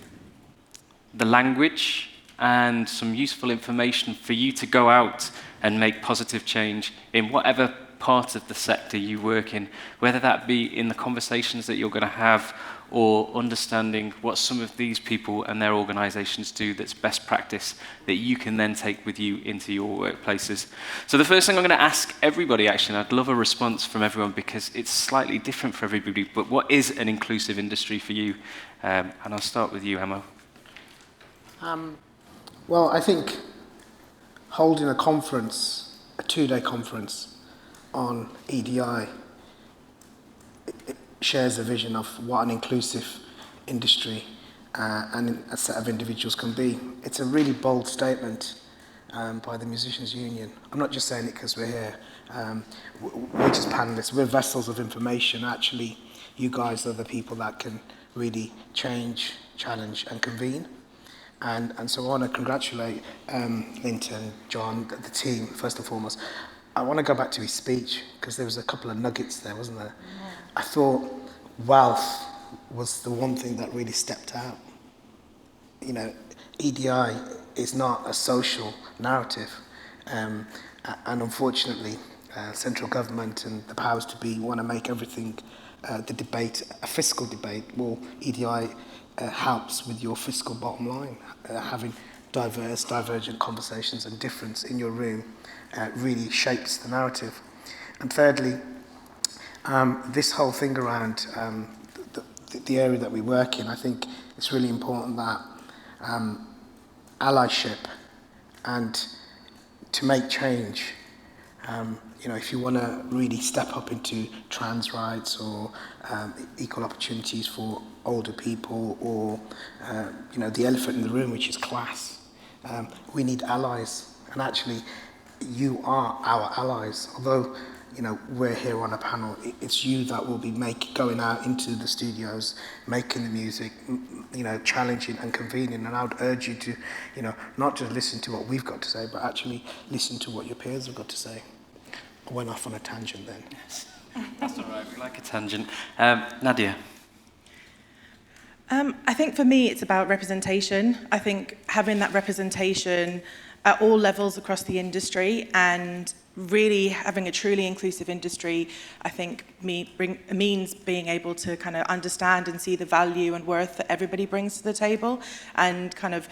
the language and some useful information for you to go out and make positive change in whatever part of the sector you work in, whether that be in the conversations that you're going to have or understanding what some of these people and their organisations do that's best practice that you can then take with you into your workplaces. So the first thing I'm going to ask everybody, actually, and I'd love a response from everyone because it's slightly different for everybody, but what is an inclusive industry for you? And I'll start with you, Emma. Well, I think holding a conference, a 2-day conference on EDI, it shares a vision of what an inclusive industry and a set of individuals can be. It's a really bold statement by the Musicians Union. I'm not just saying it because we're here. We're just panelists. We're vessels of information. Actually, you guys are the people that can really change, challenge, and convene. And so I want to congratulate Linton, John, the team, first and foremost. I want to go back to his speech, because there was a couple of nuggets there, wasn't there? Yeah. I thought wealth was the one thing that really stepped out. You know, EDI is not a social narrative. And unfortunately, central government and the powers to be want to make everything the debate, a fiscal debate. Well, EDI helps with your fiscal bottom line. Having diverse, divergent conversations and difference in your room really shapes the narrative. And thirdly, this whole thing around the area that we work in, I think it's really important that allyship and to make change, you know, if you want to really step up into trans rights or equal opportunities for older people or, you know, the elephant in the room, which is class, we need allies. And actually, you are our allies. Although, you know, we're here on a panel, it's you that will be going out into the studios, making the music, you know, challenging and convening. And I would urge you to, you know, not just listen to what we've got to say, but actually listen to what your peers have got to say. I went off on a tangent then. Yes. That's all right, we like a tangent. Nadia? I think for me, it's about representation. I think having that representation at all levels across the industry and really having a truly inclusive industry, I think means being able to kind of understand and see the value and worth that everybody brings to the table and kind of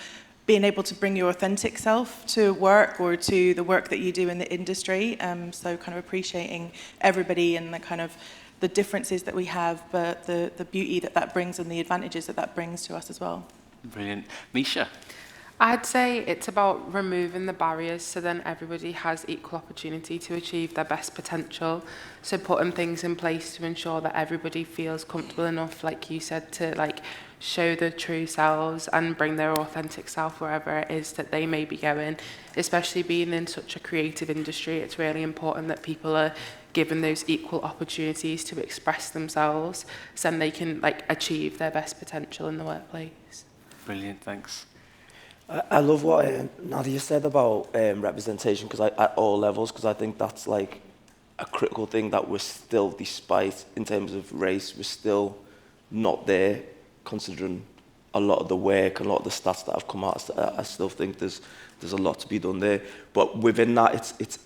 being able to bring your authentic self to work or to the work that you do in the industry. So kind of appreciating everybody and the kind of the differences that we have, but the beauty that brings and the advantages that brings to us as well. Brilliant. Misha? I'd say it's about removing the barriers so then everybody has equal opportunity to achieve their best potential. So putting things in place to ensure that everybody feels comfortable enough, like you said, to like show their true selves and bring their authentic self wherever it is that they may be going. Especially being in such a creative industry, it's really important that people are given those equal opportunities to express themselves so then they can like achieve their best potential in the workplace. Brilliant, thanks. I love what Nadia said about representation at all levels, because I think that's like a critical thing that we're still, despite in terms of race, we're still not there, considering a lot of the work and a lot of the stats that have come out. I still think there's a lot to be done there. But within that, it's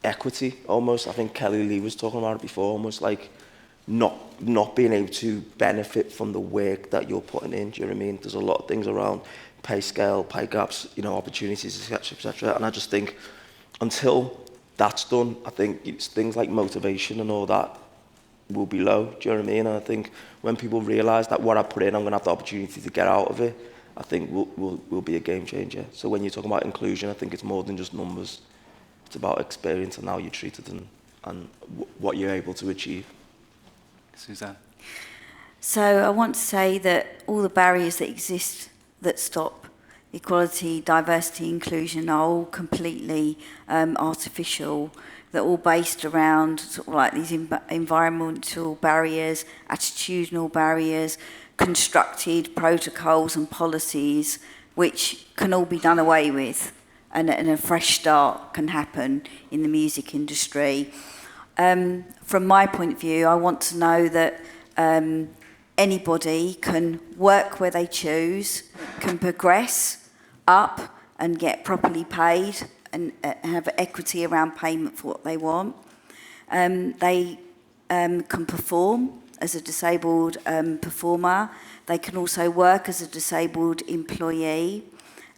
equity almost. I think Kelly Lee was talking about it before, almost like not being able to benefit from the work that you're putting in. Do you know what I mean? There's a lot of things around pay scale, pay gaps, you know, opportunities, etc., etc. And I just think until that's done, I think it's things like motivation and all that will be low. Do you know what I mean? And I think when people realise that what I put in, I'm going to have the opportunity to get out of it, I think will be a game changer. So when you're talking about inclusion, I think it's more than just numbers. It's about experience and how you're treated and what you're able to achieve. Suzanne? So I want to say that all the barriers that exist that stop equality, diversity, inclusion are all completely artificial. They're all based around sort of like these environmental barriers, attitudinal barriers, constructed protocols and policies, which can all be done away with, and a fresh start can happen in the music industry. From my point of view, I want to know that anybody can work where they choose, can progress up and get properly paid have equity around payment for what they want. They can perform as a disabled performer. They can also work as a disabled employee,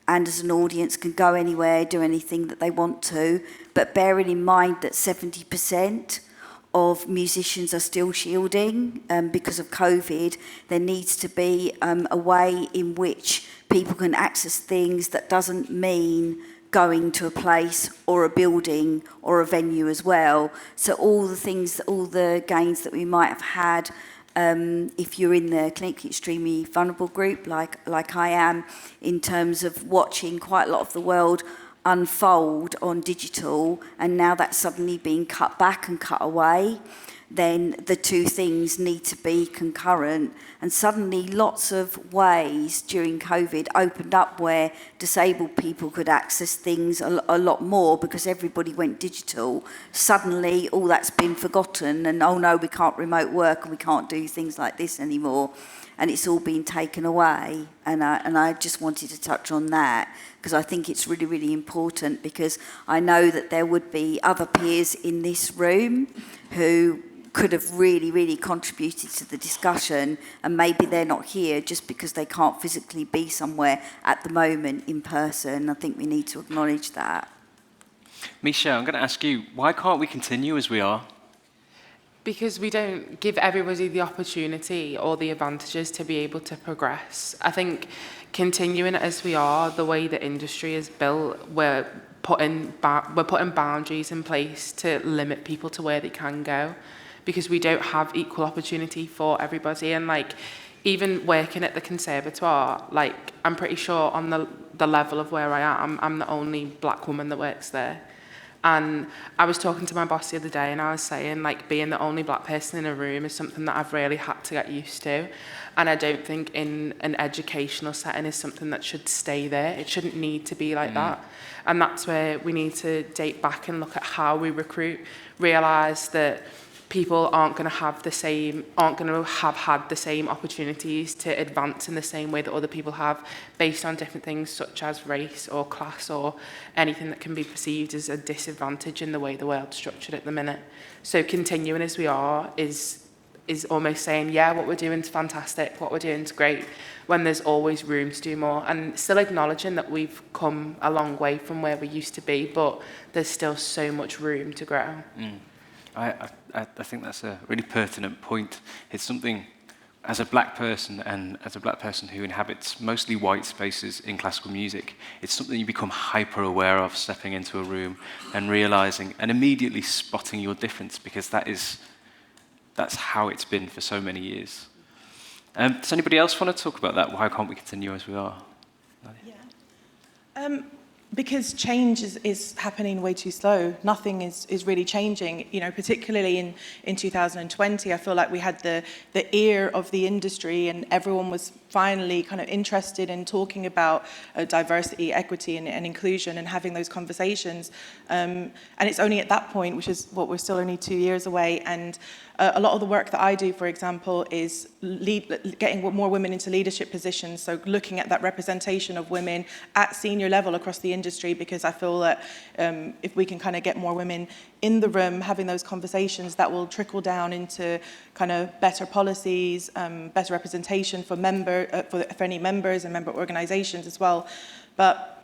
and as an audience can go anywhere, do anything that they want to, but bearing in mind that 70% of musicians are still shielding because of COVID, there needs to be a way in which people can access things that doesn't mean going to a place or a building or a venue as well. So all the things, all the gains that we might have had if you're in the clinically extremely vulnerable group, like I am, in terms of watching quite a lot of the world unfold on digital, and now that's suddenly being cut back and cut away, then the two things need to be concurrent. And suddenly lots of ways during COVID opened up where disabled people could access things a lot more because everybody went digital. Suddenly all that's been forgotten, and oh no, we can't remote work and we can't do things like this anymore. And it's all been taken away. And I just wanted to touch on that because I think it's really, really important, because I know that there would be other peers in this room who could have really, really contributed to the discussion, and maybe they're not here just because they can't physically be somewhere at the moment in person. I think we need to acknowledge that. Mica, I'm going to ask you, why can't we continue as we are? Because we don't give everybody the opportunity or the advantages to be able to progress. I think continuing as we are, the way the industry is built, we're putting boundaries in place to limit people to where they can go, because we don't have equal opportunity for everybody. And like, even working at the conservatoire, like, I'm pretty sure on the level of where I am, I'm the only black woman that works there. And I was talking to my boss the other day, and I was saying, like, being the only black person in a room is something that I've really had to get used to. And I don't think in an educational setting is something that should stay there. It shouldn't need to be like that. And that's where we need to date back and look at how we recruit, realise that people aren't going to have had the same opportunities to advance in the same way that other people have, based on different things such as race or class or anything that can be perceived as a disadvantage in the way the world's structured at the minute. So continuing as we are is almost saying, yeah, what we're doing is fantastic, what we're doing is great, when there's always room to do more, and still acknowledging that we've come a long way from where we used to be, but there's still so much room to grow. I think that's a really pertinent point. It's something, as a black person and as a black person who inhabits mostly white spaces in classical music, it's something you become hyper aware of stepping into a room and realizing and immediately spotting your difference, because that's how it's been for so many years. Does anybody else want to talk about that? Why can't we continue as we are? Yeah. Because change is happening way too slow. Nothing is really changing. You know, particularly in 2020, I feel like we had the ear of the industry, and everyone was finally kind of interested in talking about diversity, equity, and inclusion, and having those conversations. And it's only at that point, which is what we're still only 2 years away, and a lot of the work that I do, for example, is getting more women into leadership positions, so looking at that representation of women at senior level across the industry, because I feel that if we can kind of get more women in the room having those conversations, that will trickle down into kind of better policies, better representation for any members and member organizations as well. But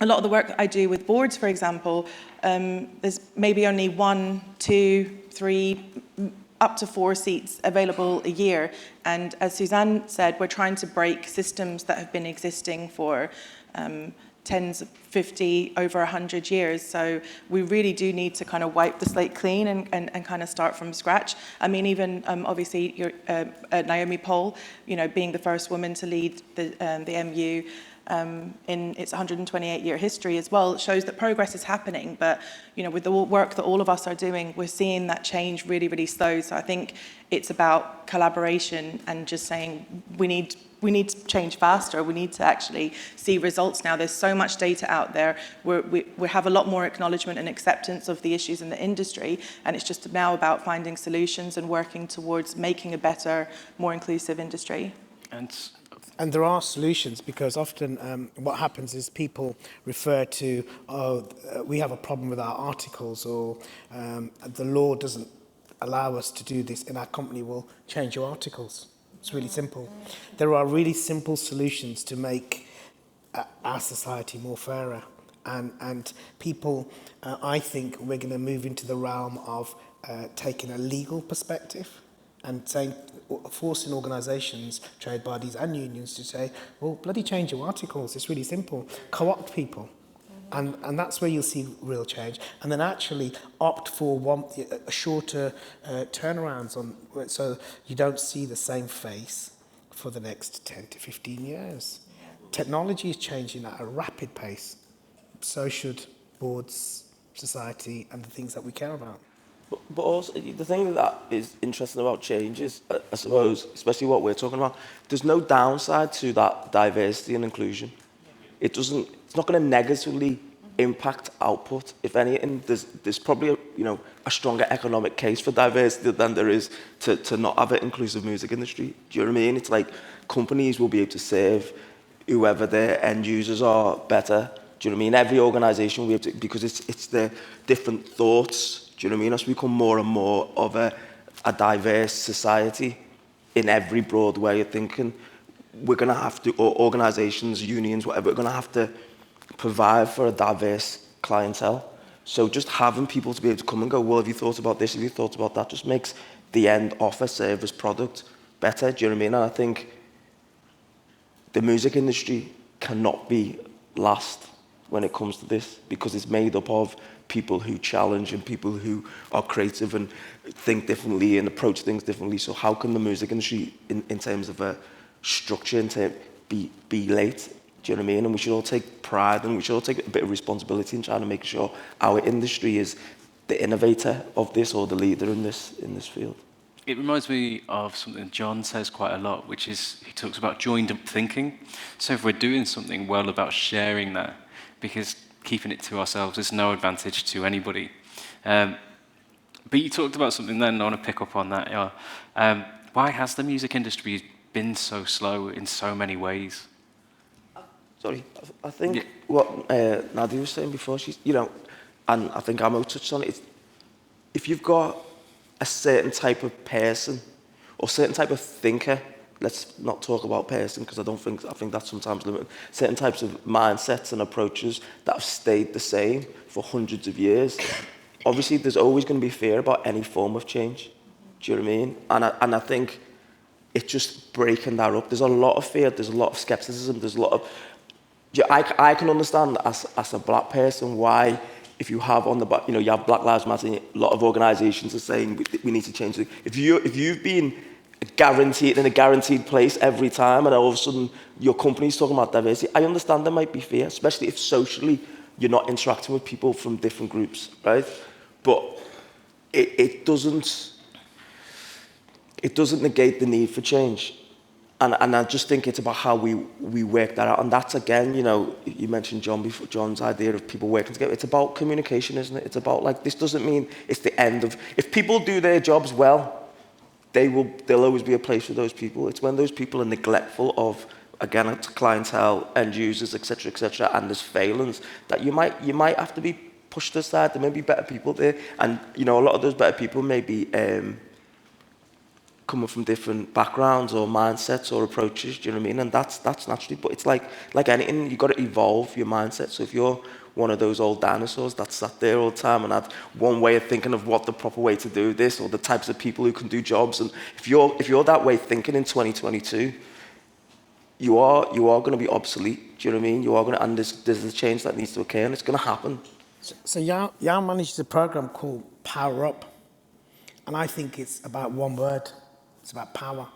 a lot of the work that I do with boards, for example, there's maybe only 1, 2, 3, up to 4 seats available a year. And as Suzanne said, we're trying to break systems that have been existing for tens, 50, over 100 years. So we really do need to kind of wipe the slate clean and kind of start from scratch. I mean, even obviously Naomi Poll, you know, being the first woman to lead the MU, in its 128-year history as well, shows that progress is happening. But, you know, with the work that all of us are doing, we're seeing that change really, really slow. So I think it's about collaboration and just saying we need to change faster. We need to actually see results now. There's so much data out there. We have a lot more acknowledgement and acceptance of the issues in the industry, and it's just now about finding solutions and working towards making a better, more inclusive industry. And And there are solutions, because often what happens is people refer to, we have a problem with our articles, or the law doesn't allow us to do this, and our company will change your articles. It's really simple. There are really simple solutions to make our society more fairer. And people, I think we're going to move into the realm of taking a legal perspective and saying, forcing organisations, trade bodies and unions to say, well, bloody change your articles. It's really simple. Co-opt people. And that's where you'll see real change. And then actually opt for shorter turnarounds, so you don't see the same face for the next 10 to 15 years. Technology is changing at a rapid pace. So should boards, society, and the things that we care about. But also, the thing that is interesting about change is, I suppose, especially what we're talking about, there's no downside to that diversity and inclusion. It's not going to negatively impact output. If anything, there's probably a stronger economic case for diversity than there is to not have an inclusive music industry. Do you know what I mean? It's like companies will be able to serve whoever their end users are better. Do you know what I mean? Every organisation will be able to, because it's the different thoughts. Do you know what I mean? As we become more and more of a diverse society in every broad way of thinking, we're going to have to, or organisations, unions, whatever, we're going to have to provide for a diverse clientele. So just having people to be able to come and go, well, have you thought about this, have you thought about that, just makes the end offer, service, product better. Do you know what I mean? And I think the music industry cannot be last when it comes to this, because it's made up of people who challenge and people who are creative and think differently and approach things differently. So how can the music industry, in terms of a structure, be late? Do you know what I mean? And we should all take pride, and we should all take a bit of responsibility in trying to make sure our industry is the innovator of this, or the leader in this field. It reminds me of something John says quite a lot, which is, he talks about joined up thinking. So if we're doing something well, about sharing that, because keeping it to ourselves is no advantage to anybody. But you talked about something then, I want to pick up on that. Why has the music industry been so slow in so many ways? Sorry, I think what Nadia was saying before, and I think Amo touched on it, if you've got a certain type of person or certain type of thinker, let's not talk about person, because I think that's sometimes limited, certain types of mindsets and approaches that have stayed the same for hundreds of years, obviously there's always going to be fear about any form of change. Do you know what I mean? And I think it's just breaking that up. There's a lot of fear, there's a lot of skepticism, there's a lot of... I can understand as a black person why, if you have on the back, you have Black Lives Matter, a lot of organisations are saying we need to change it. If you've been guaranteed in a guaranteed place every time, and all of a sudden your company's talking about diversity, I understand there might be fear, especially if socially you're not interacting with people from different groups, right? But it doesn't negate the need for change. And I just think it's about how we work that out. And that's, again, you mentioned John's idea of people working together. It's about communication, isn't it? It's about, this doesn't mean it's the end of... If people do their jobs well, there'll always be a place for those people. It's when those people are neglectful of, again, clientele, end users, etc., and there's failings, that you might have to be pushed aside. There may be better people there. And, a lot of those better people may be... coming from different backgrounds or mindsets or approaches, do you know what I mean? And that's naturally, but it's like anything, you've got to evolve your mindset. So if you're one of those old dinosaurs that sat there all the time and had one way of thinking of what the proper way to do this, or the types of people who can do jobs, and if you're that way thinking in 2022, you are going to be obsolete, do you know what I mean? You are going to, and there's a change that needs to occur, and it's going to happen. So Yaw manages a program called Power Up, and I think it's about one word. It's about power.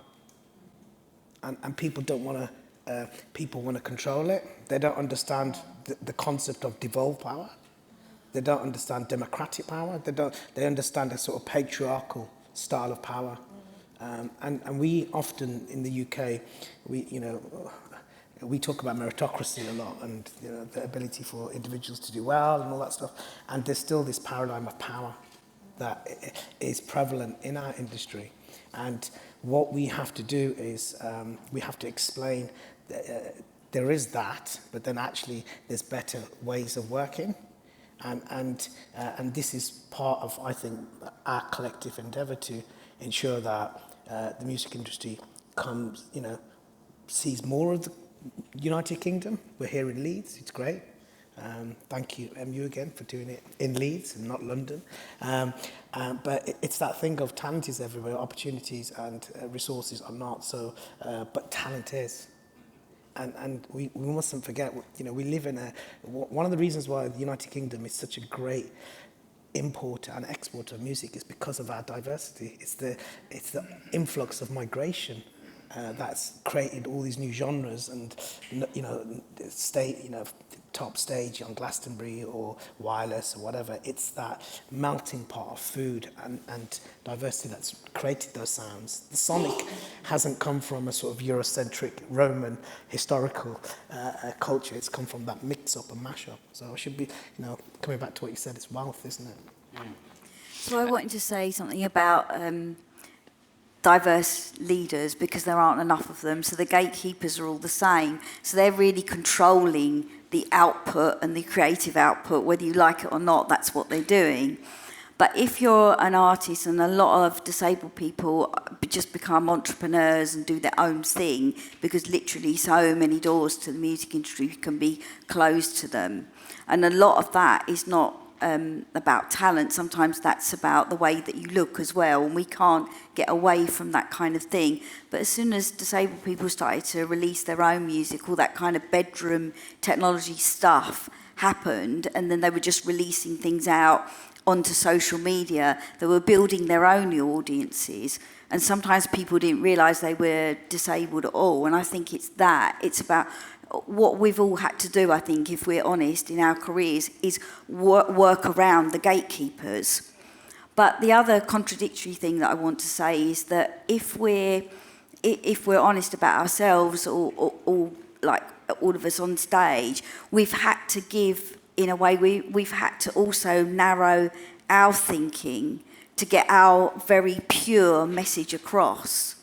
And people don't want to, people want to control it. They don't understand the concept of devolved power. They don't understand democratic power. They understand a sort of patriarchal style of power. And we often, in the UK, we talk about meritocracy a lot, and the ability for individuals to do well and all that stuff. And there's still this paradigm of power that is prevalent in our industry. And what we have to do is we have to explain there is that, but then actually there's better ways of working. And this is part of, I think, our collective endeavour to ensure that the music industry comes, sees more of the United Kingdom. We're here in Leeds, it's great. Thank you, MU, again, for doing it in Leeds and not London. But it's that thing of talent is everywhere, opportunities and resources are not. So, but talent is. And we mustn't forget, we live in one of the reasons why the United Kingdom is such a great importer and exporter of music is because of our diversity. It's the influx of migration that's created all these new genres and, top stage on Glastonbury or Wireless or whatever. It's that melting pot of food and diversity that's created those sounds. The sonic hasn't come from a sort of Eurocentric Roman historical culture. It's come from that mix-up and mash-up. So it should be, coming back to what you said, it's wealth, isn't it? So I wanted to say something about diverse leaders, because there aren't enough of them. So the gatekeepers are all the same. So they're really controlling the output and the creative output, whether you like it or not, that's what they're doing. But if you're an artist, and a lot of disabled people just become entrepreneurs and do their own thing, because literally so many doors to the music industry can be closed to them. And a lot of that is not about talent. Sometimes that's about the way that you look as well, and we can't get away from that kind of thing. But as soon as disabled people started to release their own music, all that kind of bedroom technology stuff happened, and then they were just releasing things out onto social media. They were building their own audiences, and sometimes people didn't realise they were disabled at all. And I think it's about what we've all had to do, I think, if we're honest, in our careers, is work around the gatekeepers. But the other contradictory thing that I want to say is that if we're honest about ourselves, or like all of us on stage, we've had to give, in a way, we've had to also narrow our thinking to get our very pure message across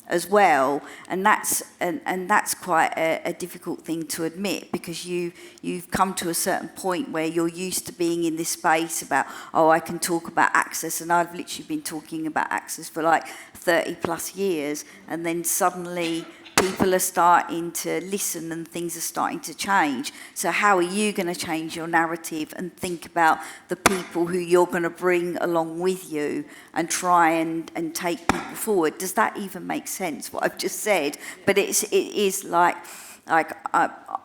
as well, and that's quite a difficult thing to admit, because you've come to a certain point where you're used to being in this space about, I can talk about access, and I've literally been talking about access for like 30 plus years, and then suddenly people are starting to listen and things are starting to change. So how are you going to change your narrative and think about the people who you're going to bring along with you and try and take people forward? Does that even make sense, what I've just said? But it is like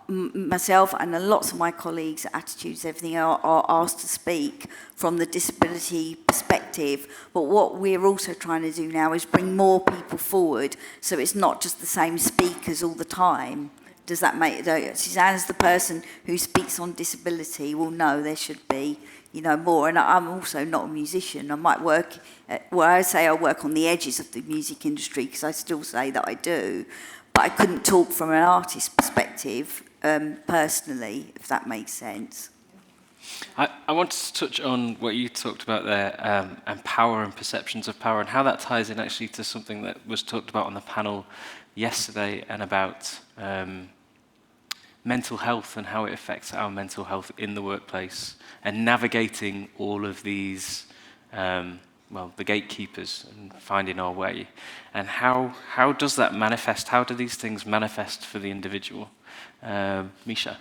myself and lots of my colleagues, attitudes, everything, are asked to speak from the disability perspective. But what we're also trying to do now is bring more people forward, so it's not just the same speakers all the time. Does that make it? Suzanne, as the person who speaks on disability, will know there should be, more. And I'm also not a musician. I might work, I say I work on the edges of the music industry, because I still say that I do. But I couldn't talk from an artist's perspective, personally, if that makes sense. I wanted to touch on what you talked about there, and power and perceptions of power, and how that ties in actually to something that was talked about on the panel yesterday, and about mental health and how it affects our mental health in the workplace, and navigating all of these, the gatekeepers, and finding our way. And how does that manifest? How do these things manifest for the individual? Mica?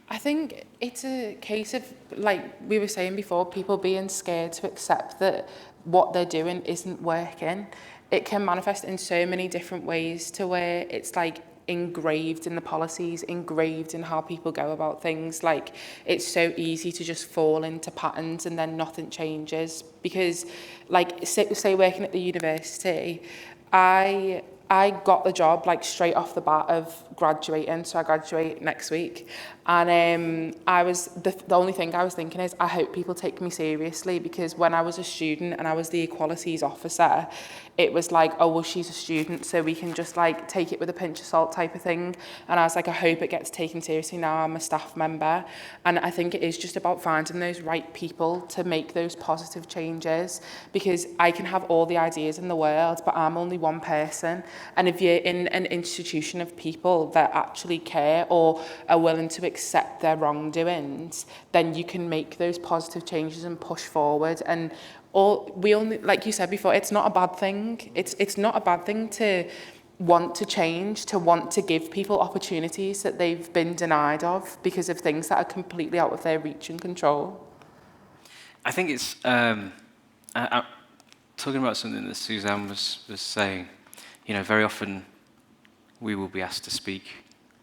I think it's a case of, like we were saying before, people being scared to accept that what they're doing isn't working. It can manifest in so many different ways, to where it's like engraved in the policies, engraved in how people go about things. Like, it's so easy to just fall into patterns and then nothing changes. Because, like, say working at the university, I got the job like straight off the bat of graduating, so I graduate next week, And I was the only thing I was thinking is, I hope people take me seriously, because when I was a student and I was the equalities officer, it was like, oh, well, she's a student, so we can just like take it with a pinch of salt type of thing. And I was like, I hope it gets taken seriously now I'm a staff member. And I think it is just about finding those right people to make those positive changes, because I can have all the ideas in the world, but I'm only one person. And if you're in an institution of people that actually care or are willing to accept their wrongdoings, then you can make those positive changes and push forward. And we only, like you said before, it's not a bad thing. It's not a bad thing to want to change, to want to give people opportunities that they've been denied of because of things that are completely out of their reach and control. I think it's talking about something that Suzanne was saying. You know, very often we will be asked to speak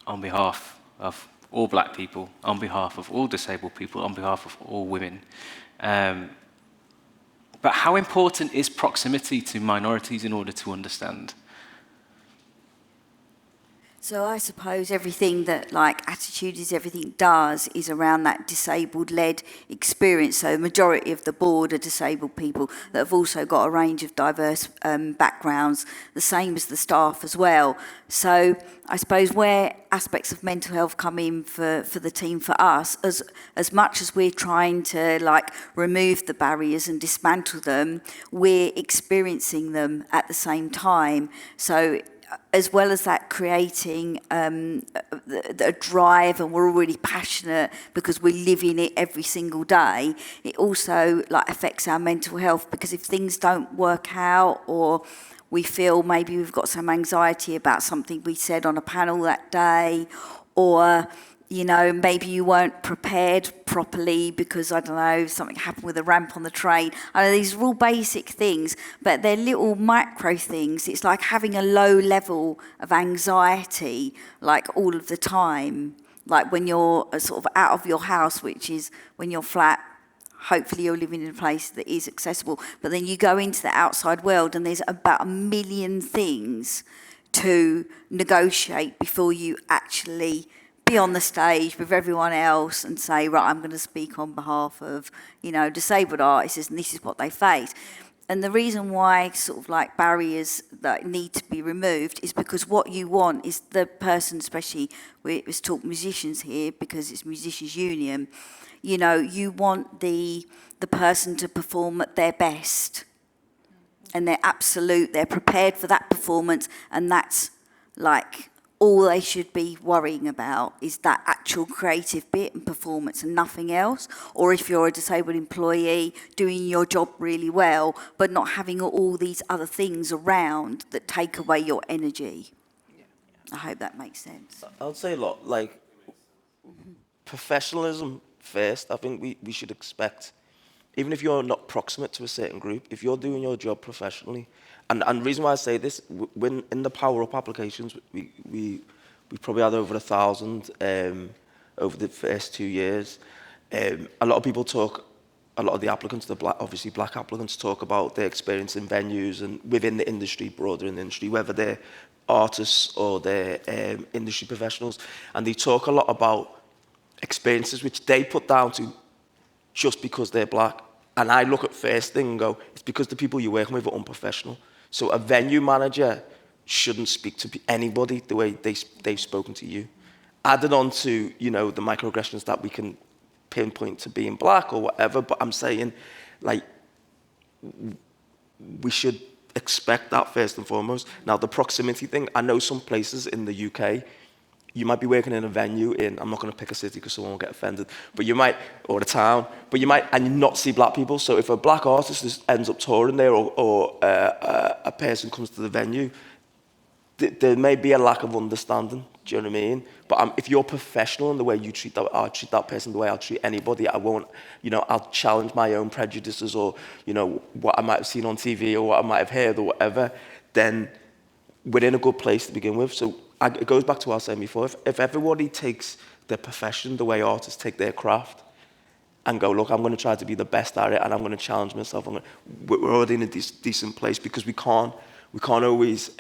on behalf of all black people, on behalf of all disabled people, on behalf of all women. But how important is proximity to minorities in order to understand? So I suppose everything that, like, Attitude is Everything does is around that disabled-led experience. So the majority of the board are disabled people that have also got a range of diverse backgrounds, the same as the staff as well. So I suppose where aspects of mental health come in for the team, for us, as much as we're trying to, like, remove the barriers and dismantle them, we're experiencing them at the same time. So as well as that creating a drive, and we're already passionate because we live in it every single day, it also like affects our mental health, because if things don't work out, or we feel maybe we've got some anxiety about something we said on a panel that day, or you know, maybe you weren't prepared properly because, I don't know, something happened with a ramp on the train. I know these are all basic things, but they're little micro things. It's like having a low level of anxiety, like all of the time. Like when you're sort of out of your house, which is when you're flat, hopefully you're living in a place that is accessible. But then you go into the outside world and there's about 1 million things to negotiate before you actually be on the stage with everyone else and say, right, I'm going to speak on behalf of, you know, disabled artists, and this is what they face. And the reason why sort of like barriers that need to be removed is because what you want is the person, especially let's talk musicians here because it's Musicians Union, you know, you want the person to perform at their best. And they're prepared for that performance, and that's like all they should be worrying about is that actual creative bit and performance and nothing else. Or if you're a disabled employee, doing your job really well, but not having all these other things around that take away your energy. I hope that makes sense. I'll say a lot, like, professionalism first. I think we should expect, even if you're not proximate to a certain group, if you're doing your job professionally, and the reason why I say this, when in the Power Up applications, we probably had over 1,000 over the first 2 years. A lot of people talk, a lot of the applicants, obviously black applicants, talk about their experience in venues and within the industry, broader in the industry, whether they're artists or they're industry professionals, and they talk a lot about experiences which they put down to just because they're black. And I look at first thing and go, it's because the people you're working with are unprofessional. So a venue manager shouldn't speak to anybody the way they've spoken to you. Added on to, you know, the microaggressions that we can pinpoint to being black or whatever, but I'm saying, like, we should expect that first and foremost. Now, the proximity thing, I know some places in the UK, you might be working in a venue in, I'm not going to pick a city because someone will get offended, but you might, or a town, but you might, and you not see black people. So if a black artist ends up touring there, or a person comes to the venue, there may be a lack of understanding. Do you know what I mean? But if you're professional in the way you treat that, I'll treat that person the way I'll treat anybody. I won't, you know, I'll challenge my own prejudices or, you know, what I might have seen on TV or what I might have heard or whatever. Then we're in a good place to begin with. So it goes back to what I was saying before. If everybody takes their profession the way artists take their craft and go, look, I'm going to try to be the best at it and I'm going to challenge myself, we're already in a decent place, because we can't always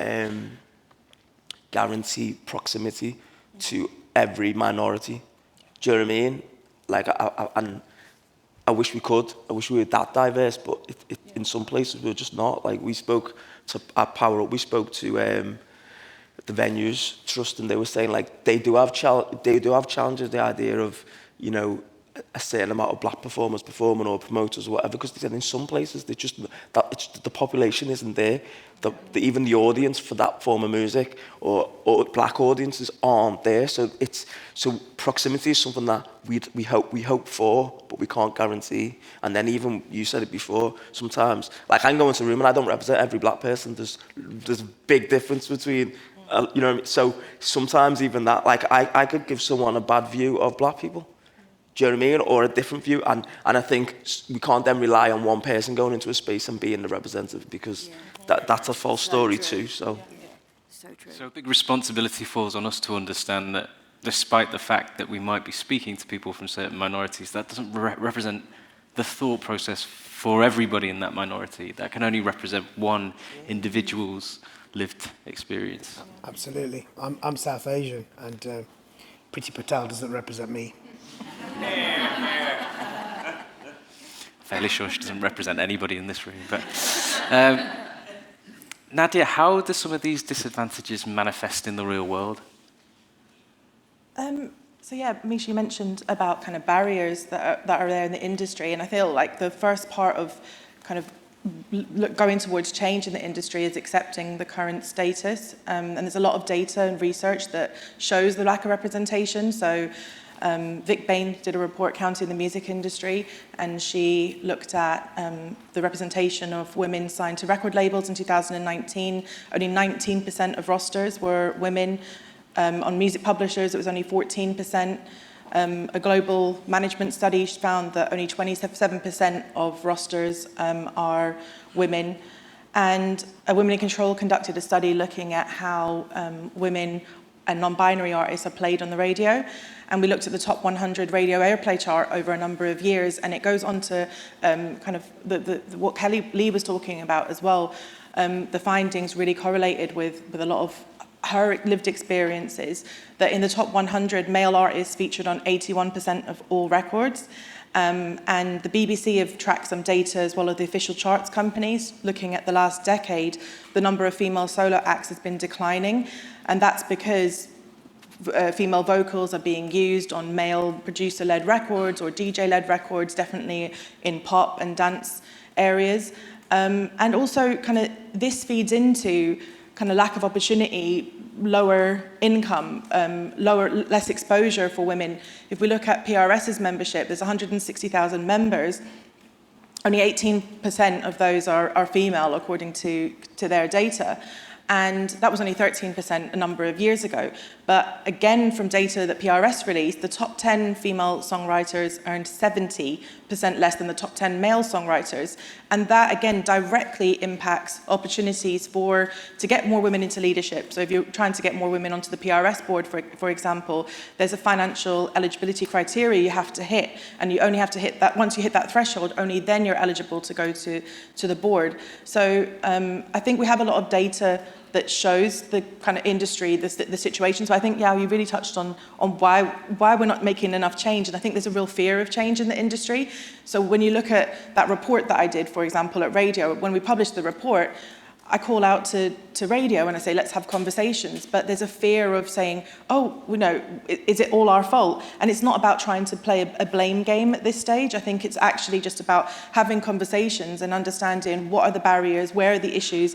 guarantee proximity to every minority. Do you know what I mean? Like, and I wish we could. I wish we were that diverse, but in some places we're just not. Like, we spoke to at Power Up, we spoke to the Venues Trust, and they were saying, like, they do have challenges, the idea of, you know, a certain amount of black performers performing or promoters or whatever, because they said in some places they just the population isn't there. Even the audience for that form of music or black audiences aren't there. So proximity is something that we hope for, but we can't guarantee. And then even you said it before, sometimes like I can go into a room and I don't represent every black person. There's a big difference between you know. So sometimes even that, like I could give someone a bad view of black people. Do you know what I mean? Or a different view. And I think we can't then rely on one person going into a space and being the representative, because that's a false story too. So. So a big responsibility falls on us to understand that despite the fact that we might be speaking to people from certain minorities, that doesn't represent the thought process for everybody in that minority. That can only represent one individual's lived experience. Absolutely. I'm South Asian, and Priti Patel doesn't represent me. Fairly sure she doesn't represent anybody in this room. But Nadia, how do some of these disadvantages manifest in the real world? So yeah, Misha, you mentioned about kind of barriers that are there in the industry, and I feel like the first part of kind of going towards change in the industry is accepting the current status, and there's a lot of data and research that shows the lack of representation. So Vic Bain did a report counting the music industry, and she looked at the representation of women signed to record labels in 2019. Only 19% of rosters were women. On music publishers, it was only 14%. A global management study found that only 27% of rosters are women. And Women in Control conducted a study looking at how women and non-binary artists are played on the radio. And we looked at the top 100 radio airplay chart over a number of years, and it goes on to kind of what Kelly Lee was talking about as well. The findings really correlated with a lot of her lived experiences, that in the top 100, male artists featured on 81% of all records. And the BBC have tracked some data as well as the official charts companies. Looking at the last decade, the number of female solo acts has been declining, and that's because female vocals are being used on male producer-led records or DJ-led records, definitely in pop and dance areas. And also kind of this feeds into kind of lack of opportunity, lower income, less exposure for women. If we look at PRS's membership, there's 160,000 members. Only 18% of those are female, according to their data. And that was only 13% a number of years ago. But again, from data that PRS released, the top 10 female songwriters earned 70% less than the top 10 male songwriters. And that, again, directly impacts opportunities to get more women into leadership. So if you're trying to get more women onto the PRS board, for example, there's a financial eligibility criteria you have to hit. And you only have to hit that, once you hit that threshold, only then you're eligible to go to the board. So I think we have a lot of data that shows the kind of industry, the situation. So I think, yeah, you really touched on why we're not making enough change. And I think there's a real fear of change in the industry. So when you look at that report that I did, for example, at radio, when we published the report, I call out to radio and I say, let's have conversations. But there's a fear of saying, oh, you know, is it all our fault? And it's not about trying to play a blame game at this stage. I think it's actually just about having conversations and understanding what are the barriers, where are the issues,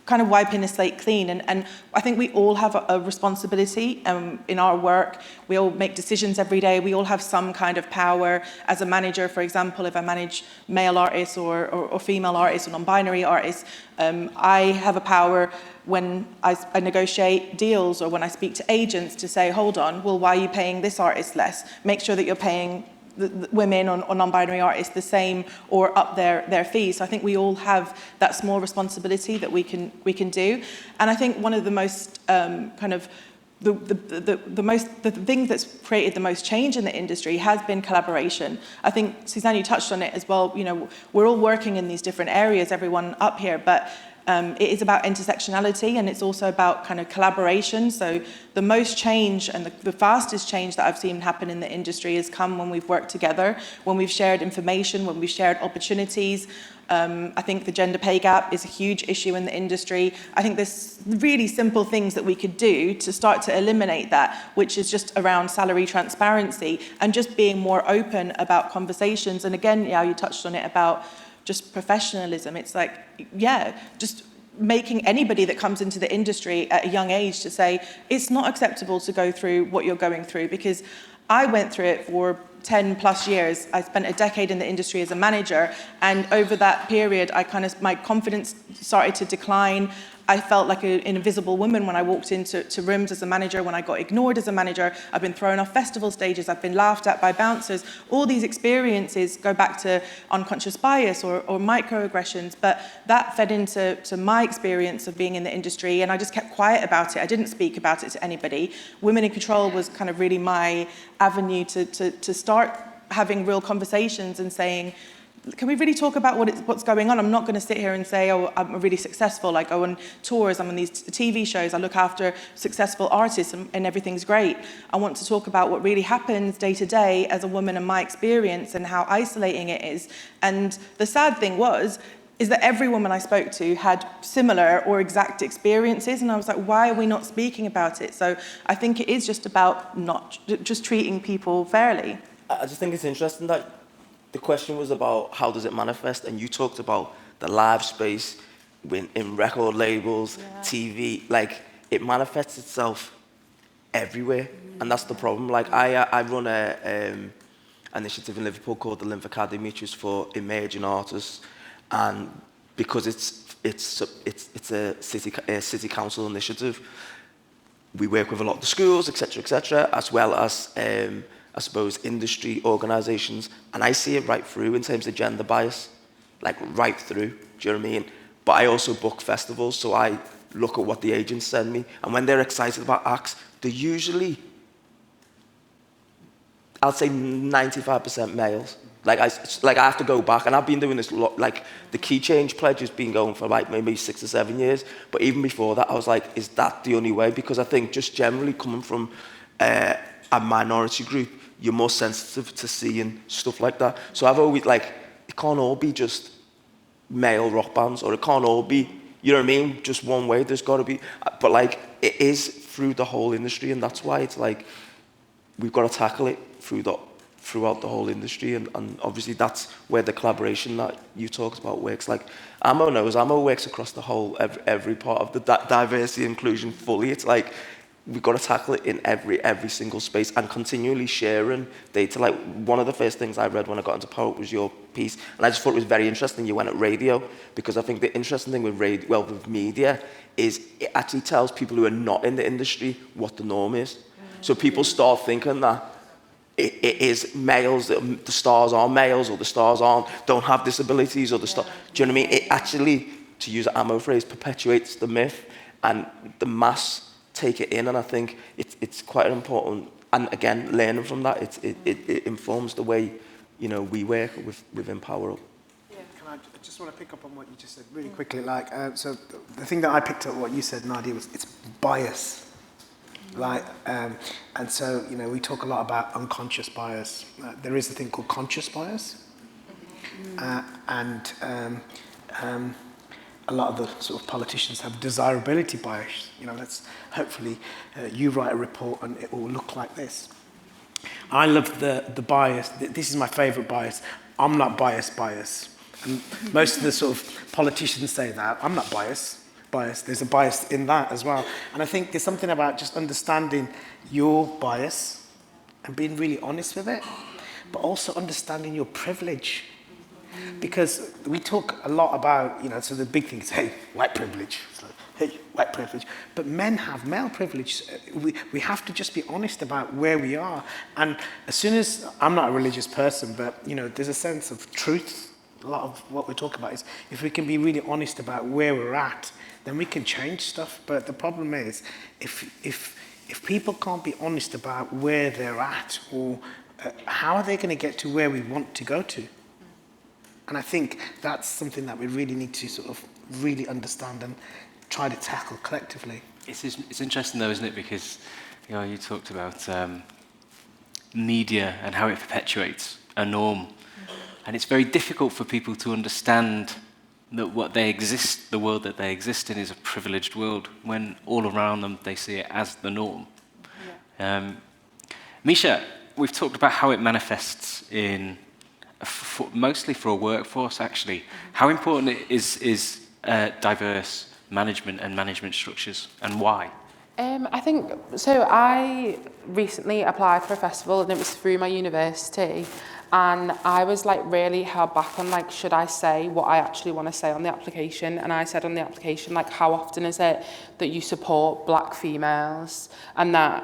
kind of wiping the slate clean. And I think we all have a responsibility in our work. We all make decisions every day. We all have some kind of power. As a manager, for example, if I manage male artists or female artists or non-binary artists, I have a power when I negotiate deals or when I speak to agents to say, hold on, well, why are you paying this artist less? Make sure that you're paying the women or non-binary artists the same or up their fees. So I think we all have that small responsibility that we can do. And I think one of the most kind of the thing that's created the most change in the industry has been collaboration. I think, Suzanne, you touched on it as well. You know, we're all working in these different areas, everyone up here, but It is about intersectionality, and it's also about kind of collaboration. So the most change and the fastest change that I've seen happen in the industry has come when we've worked together, when we've shared information, when we've shared opportunities. I think the gender pay gap is a huge issue in the industry. I think there's really simple things that we could do to start to eliminate that, which is just around salary transparency and just being more open about conversations. And again, yeah, you touched on it about just professionalism. It's like, yeah, just making anybody that comes into the industry at a young age to say, it's not acceptable to go through what you're going through, because I went through it for 10 plus years. I spent a decade in the industry as a manager, and over that period, my confidence started to decline. I felt like an invisible woman when I walked into rooms as a manager, when I got ignored as a manager. I've been thrown off festival stages, I've been laughed at by bouncers. All these experiences go back to unconscious bias or microaggressions, but that fed into my experience of being in the industry, and I just kept quiet about it. I didn't speak about it to anybody. Women in Control was kind of really my avenue to start having real conversations and saying, can we really talk about what's going on? I'm not going to sit here and say, oh, I'm really successful. I go on tours, I'm on these TV shows, I look after successful artists and everything's great. I want to talk about what really happens day to day as a woman and my experience and how isolating it is. And the sad thing is that every woman I spoke to had similar or exact experiences, and I was like, why are we not speaking about it? So I think it is just about not just treating people fairly. I just think it's interesting that the question was about how does it manifest, and you talked about the live space in record labels, TV, like it manifests itself everywhere, and that's the problem. Like I run an initiative in Liverpool called the Lymph Academy, which is for emerging artists, and because it's a city council initiative, we work with a lot of the schools, etc., as well as I suppose, industry organisations, and I see it right through in terms of gender bias, like right through, do you know what I mean? But I also book festivals, so I look at what the agents send me, and when they're excited about acts, they're usually, I'll say 95% males. Like I have to go back, and I've been doing this like the Key Change Pledge has been going for like maybe 6 or 7 years, but even before that, I was like, is that the only way? Because I think just generally coming from a minority group, you're more sensitive to seeing stuff like that. So I've always, like, it can't all be just male rock bands, or it can't all be, you know what I mean, just one way. There's got to be, but like, it is through the whole industry, and that's why it's like, we've got to tackle it throughout the whole industry, and obviously that's where the collaboration that you talked about works. Like, Ammo works across the whole, every part of the diversity and inclusion fully. It's like, we've got to tackle it in every single space, and continually sharing data. Like, one of the first things I read when I got into Poet was your piece, and I just thought it was very interesting you went at radio, because I think the interesting thing with with media is it actually tells people who are not in the industry what the norm is. So people start thinking that it is males, that the stars are males, or the stars don't have disabilities, or the star. Do you know what I mean? It actually, to use an Ammo phrase, perpetuates the myth, and the mass take it in, and I think it's quite important. And again, learning from that, it informs the way, you know, we work with Empower Up. I just want to pick up on what you just said really quickly. Like, so the thing that I picked up what you said, Nadia, was it's bias. Like, and so, you know, we talk a lot about unconscious bias. There is a thing called conscious bias, and a lot of the sort of politicians have desirability bias. You know, let's hopefully you write a report and it will look like this. I love the bias. This is my favourite bias. I'm not bias. And most of the sort of politicians say that. I'm not biased. There's a bias in that as well. And I think there's something about just understanding your bias and being really honest with it, but also understanding your privilege. Because we talk a lot about, you know, so the big thing is, hey, white privilege. It's like, hey, white privilege. But men have male privilege. We have to just be honest about where we are. And as soon as, I'm not a religious person, but, you know, there's a sense of truth. A lot of what we're talking about is if we can be really honest about where we're at, then we can change stuff. But the problem is, if people can't be honest about where they're at, or how are they going to get to where we want to go to? And I think that's something that we really need to sort of really understand and try to tackle collectively. It's interesting though, isn't it? Because you talked about media and how it perpetuates a norm. And it's very difficult for people to understand that the world that they exist in is a privileged world, when all around them they see it as the norm. Yeah. Misha, we've talked about how it manifests in, mostly for a workforce actually. Mm-hmm. How important is diverse management and management structures, and why? I think, so I recently applied for a festival, and it was through my university, and I was like really held back on like, should I say what I actually want to say on the application? And I said on the application, like, how often is it that you support black females, and that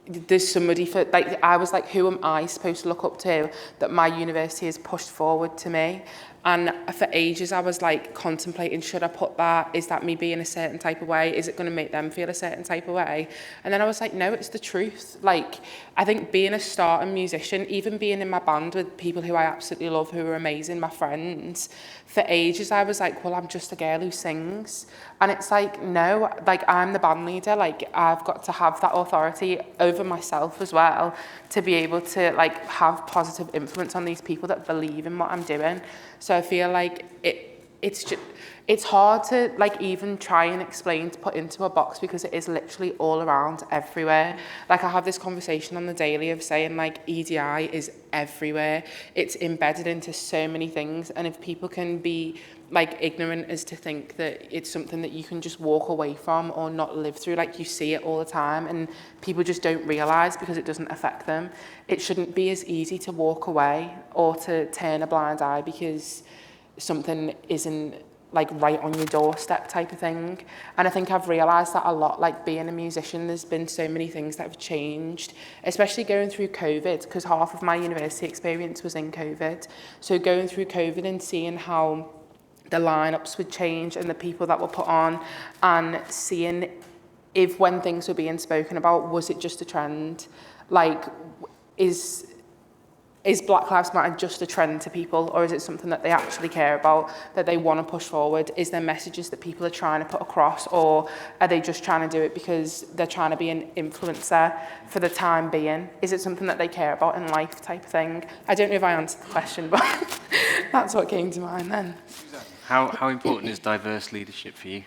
there's somebody for, like, I was like, who am I supposed to look up to that my university has pushed forward to me? And for ages, I was like contemplating, should I put that? Is that me being a certain type of way? Is it going to make them feel a certain type of way? And then I was like, no, it's the truth. Like, I think being a starting musician, even being in my band with people who I absolutely love, who are amazing, my friends, for ages, I was like, well, I'm just a girl who sings. And it's like, no, like, I'm the band leader. Like, I've got to have that authority over myself as well to be able to, like, have positive influence on these people that believe in what I'm doing. So I feel like it's hard to, like, even try and explain, to put into a box, because it is literally all around everywhere. Like, I have this conversation on the daily of saying, like, EDI is everywhere. It's embedded into so many things. And if people can be, like, ignorant as to think that it's something that you can just walk away from or not live through, like, you see it all the time and people just don't realise because it doesn't affect them. It shouldn't be as easy to walk away or to turn a blind eye because something isn't, like, right on your doorstep type of thing. And I think I've realised that a lot, like, being a musician, there's been so many things that have changed, especially going through COVID, because half of my university experience was in COVID. So going through COVID and seeing how the lineups would change and the people that were put on, and seeing if, when things were being spoken about, was it just a trend? Like, is Black Lives Matter just a trend to people, or is it something that they actually care about, that they want to push forward? Is there messages that people are trying to put across, or are they just trying to do it because they're trying to be an influencer for the time being? Is it something that they care about in life type of thing? I don't know if I answered the question, but that's what came to mind then. How important is diverse leadership for you?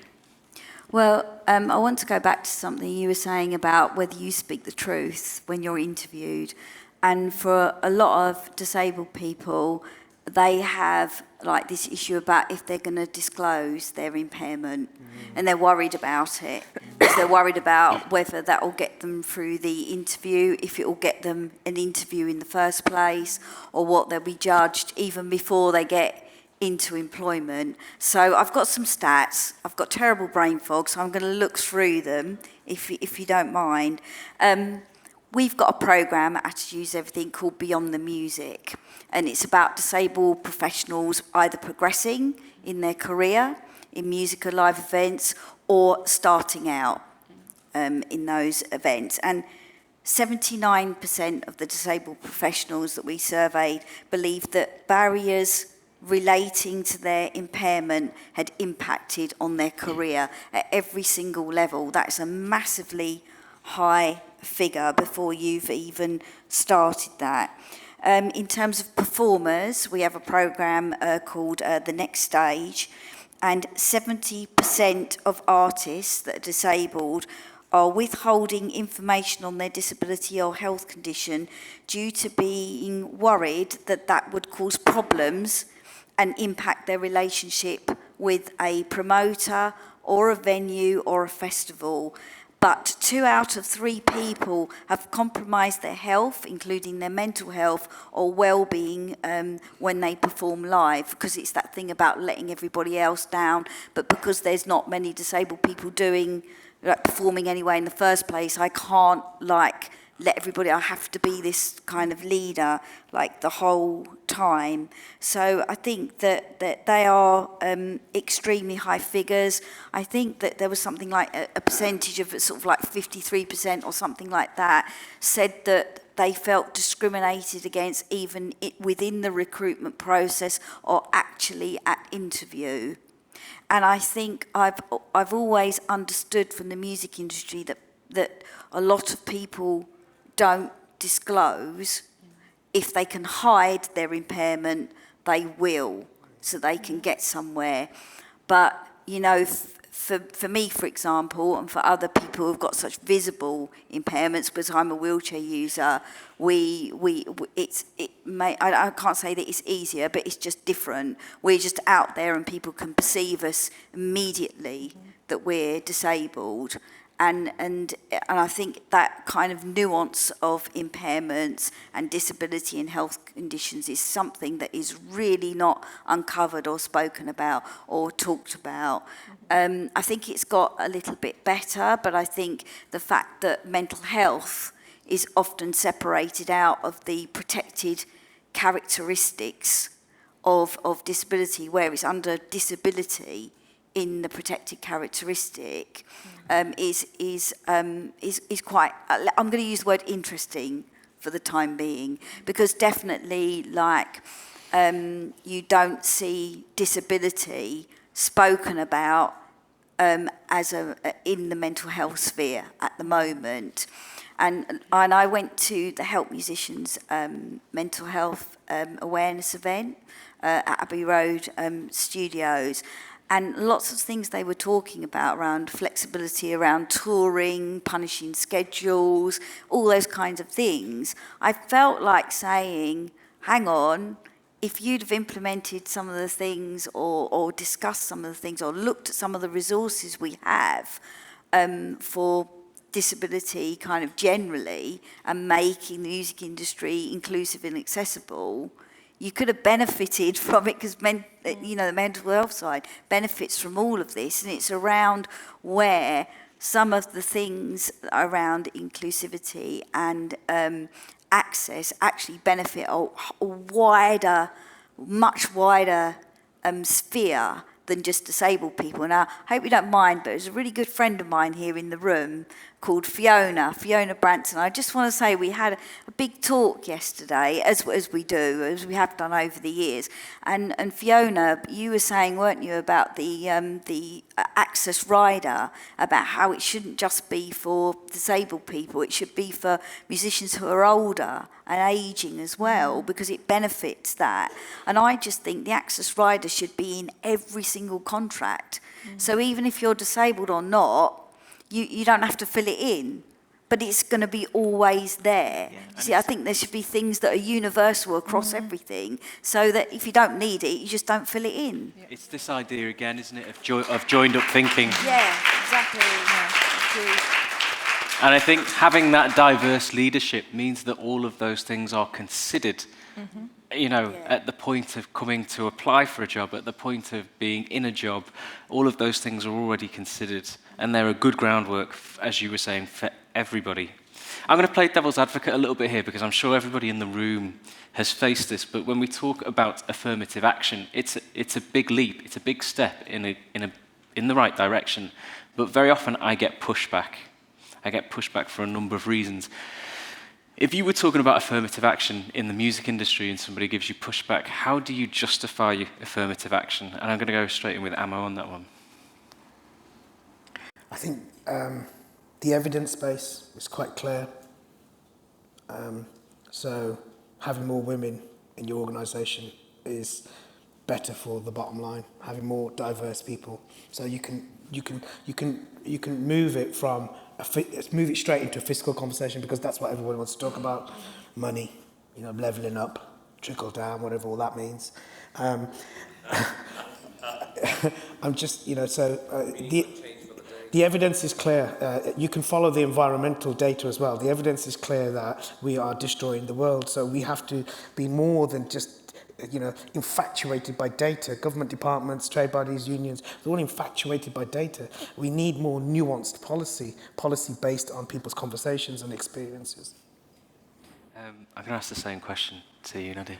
Well, I want to go back to something you were saying about whether you speak the truth when you're interviewed. And for a lot of disabled people, they have, like, this issue about if they're going to disclose their impairment, and they're worried about it. Because they're worried about whether that will get them through the interview, if it will get them an interview in the first place, or what they'll be judged even before they get into employment. So I've got some stats. I've got terrible brain fog, so I'm going to look through them, if you don't mind. We've got a programme at Attitudes Everything called Beyond the Music, and it's about disabled professionals either progressing in their career in music or live events, or starting out in those events. And 79% of the disabled professionals that we surveyed believed that barriers relating to their impairment had impacted on their career at every single level. That's a massively high figure before you've even started that. In terms of performers, we have a programme called The Next Stage, and 70% of artists that are disabled are withholding information on their disability or health condition due to being worried that that would cause problems and impact their relationship with a promoter or a venue or a festival. But 2 out of 3 people have compromised their health, including their mental health or well-being, when they perform live, because it's that thing about letting everybody else down. But because there's not many disabled people performing anyway in the first place, I can't, like, let everybody, I have to be this kind of leader like the whole time. So I think that they are extremely high figures. I think that there was something like a percentage of sort of like 53% or something like that said that they felt discriminated against even within the recruitment process or actually at interview. And I think I've always understood from the music industry that a lot of people don't disclose. If they can hide their impairment, they will, so they can get somewhere. But, you know, for me, for example, and for other people who've got such visible impairments, because I'm a wheelchair user, I can't say that it's easier, but it's just different. We're just out there and people can perceive us immediately that we're disabled. And I think that kind of nuance of impairments and disability and health conditions is something that is really not uncovered or spoken about or talked about. I think it's got a little bit better, but I think the fact that mental health is often separated out of the protected characteristics of disability, where it's under disability in the protected characteristic, is quite, I'm going to use the word interesting for the time being, because definitely like you don't see disability spoken about as in the mental health sphere at the moment. And I went to the Help Musicians mental health awareness event at Abbey Road Studios, and lots of things they were talking about around flexibility, around touring, punishing schedules, all those kinds of things. I felt like saying, hang on, if you'd have implemented some of the things or discussed some of the things or looked at some of the resources we have for disability kind of generally and making the music industry inclusive and accessible, you could have benefited from it, because you know, the mental health side benefits from all of this, and it's around where some of the things around inclusivity and access actually benefit a wider, much wider sphere than just disabled people. Now, I hope you don't mind, but there's a really good friend of mine here in the room called Fiona Branson. I just want to say we had a big talk yesterday, as we do, as we have done over the years. And Fiona, you were saying, weren't you, about the access rider, about how it shouldn't just be for disabled people, it should be for musicians who are older and ageing as well, because it benefits that. And I just think the access rider should be in every single contract. So even if you're disabled or not, you don't have to fill it in, but it's going to be always there. See, I think there should be things that are universal across everything, so that if you don't need it, you just don't fill it in. It's this idea again, isn't it, of joined up thinking. Yeah, exactly. Yeah. And I think having that diverse leadership means that all of those things are considered. You know, at the point of coming to apply for a job, at the point of being in a job, all of those things are already considered, and they're a good groundwork, as you were saying, for everybody. I'm going to play devil's advocate a little bit here, because I'm sure everybody in the room has faced this, but when we talk about affirmative action, it's a big leap, it's a big step in the right direction, but very often I get pushback. I get pushback for a number of reasons. If you were talking about affirmative action in the music industry and somebody gives you pushback, how do you justify your affirmative action? And I'm going to go straight in with Amo on that one. I think the evidence base is quite clear. So having more women in your organisation is better for the bottom line. Having more diverse people, so you can move it from move it straight into a fiscal conversation, because that's what everyone wants to talk about. Money, you know, levelling up, trickle down, whatever all that means. I'm just, you know, so the evidence is clear. You can follow the environmental data as well. The evidence is clear that we are destroying the world. So we have to be more than just, you know, infatuated by data. Government departments, trade bodies, unions, they're all infatuated by data. We need more nuanced policy based on people's conversations and experiences. I'm going to ask the same question to you, Nadia.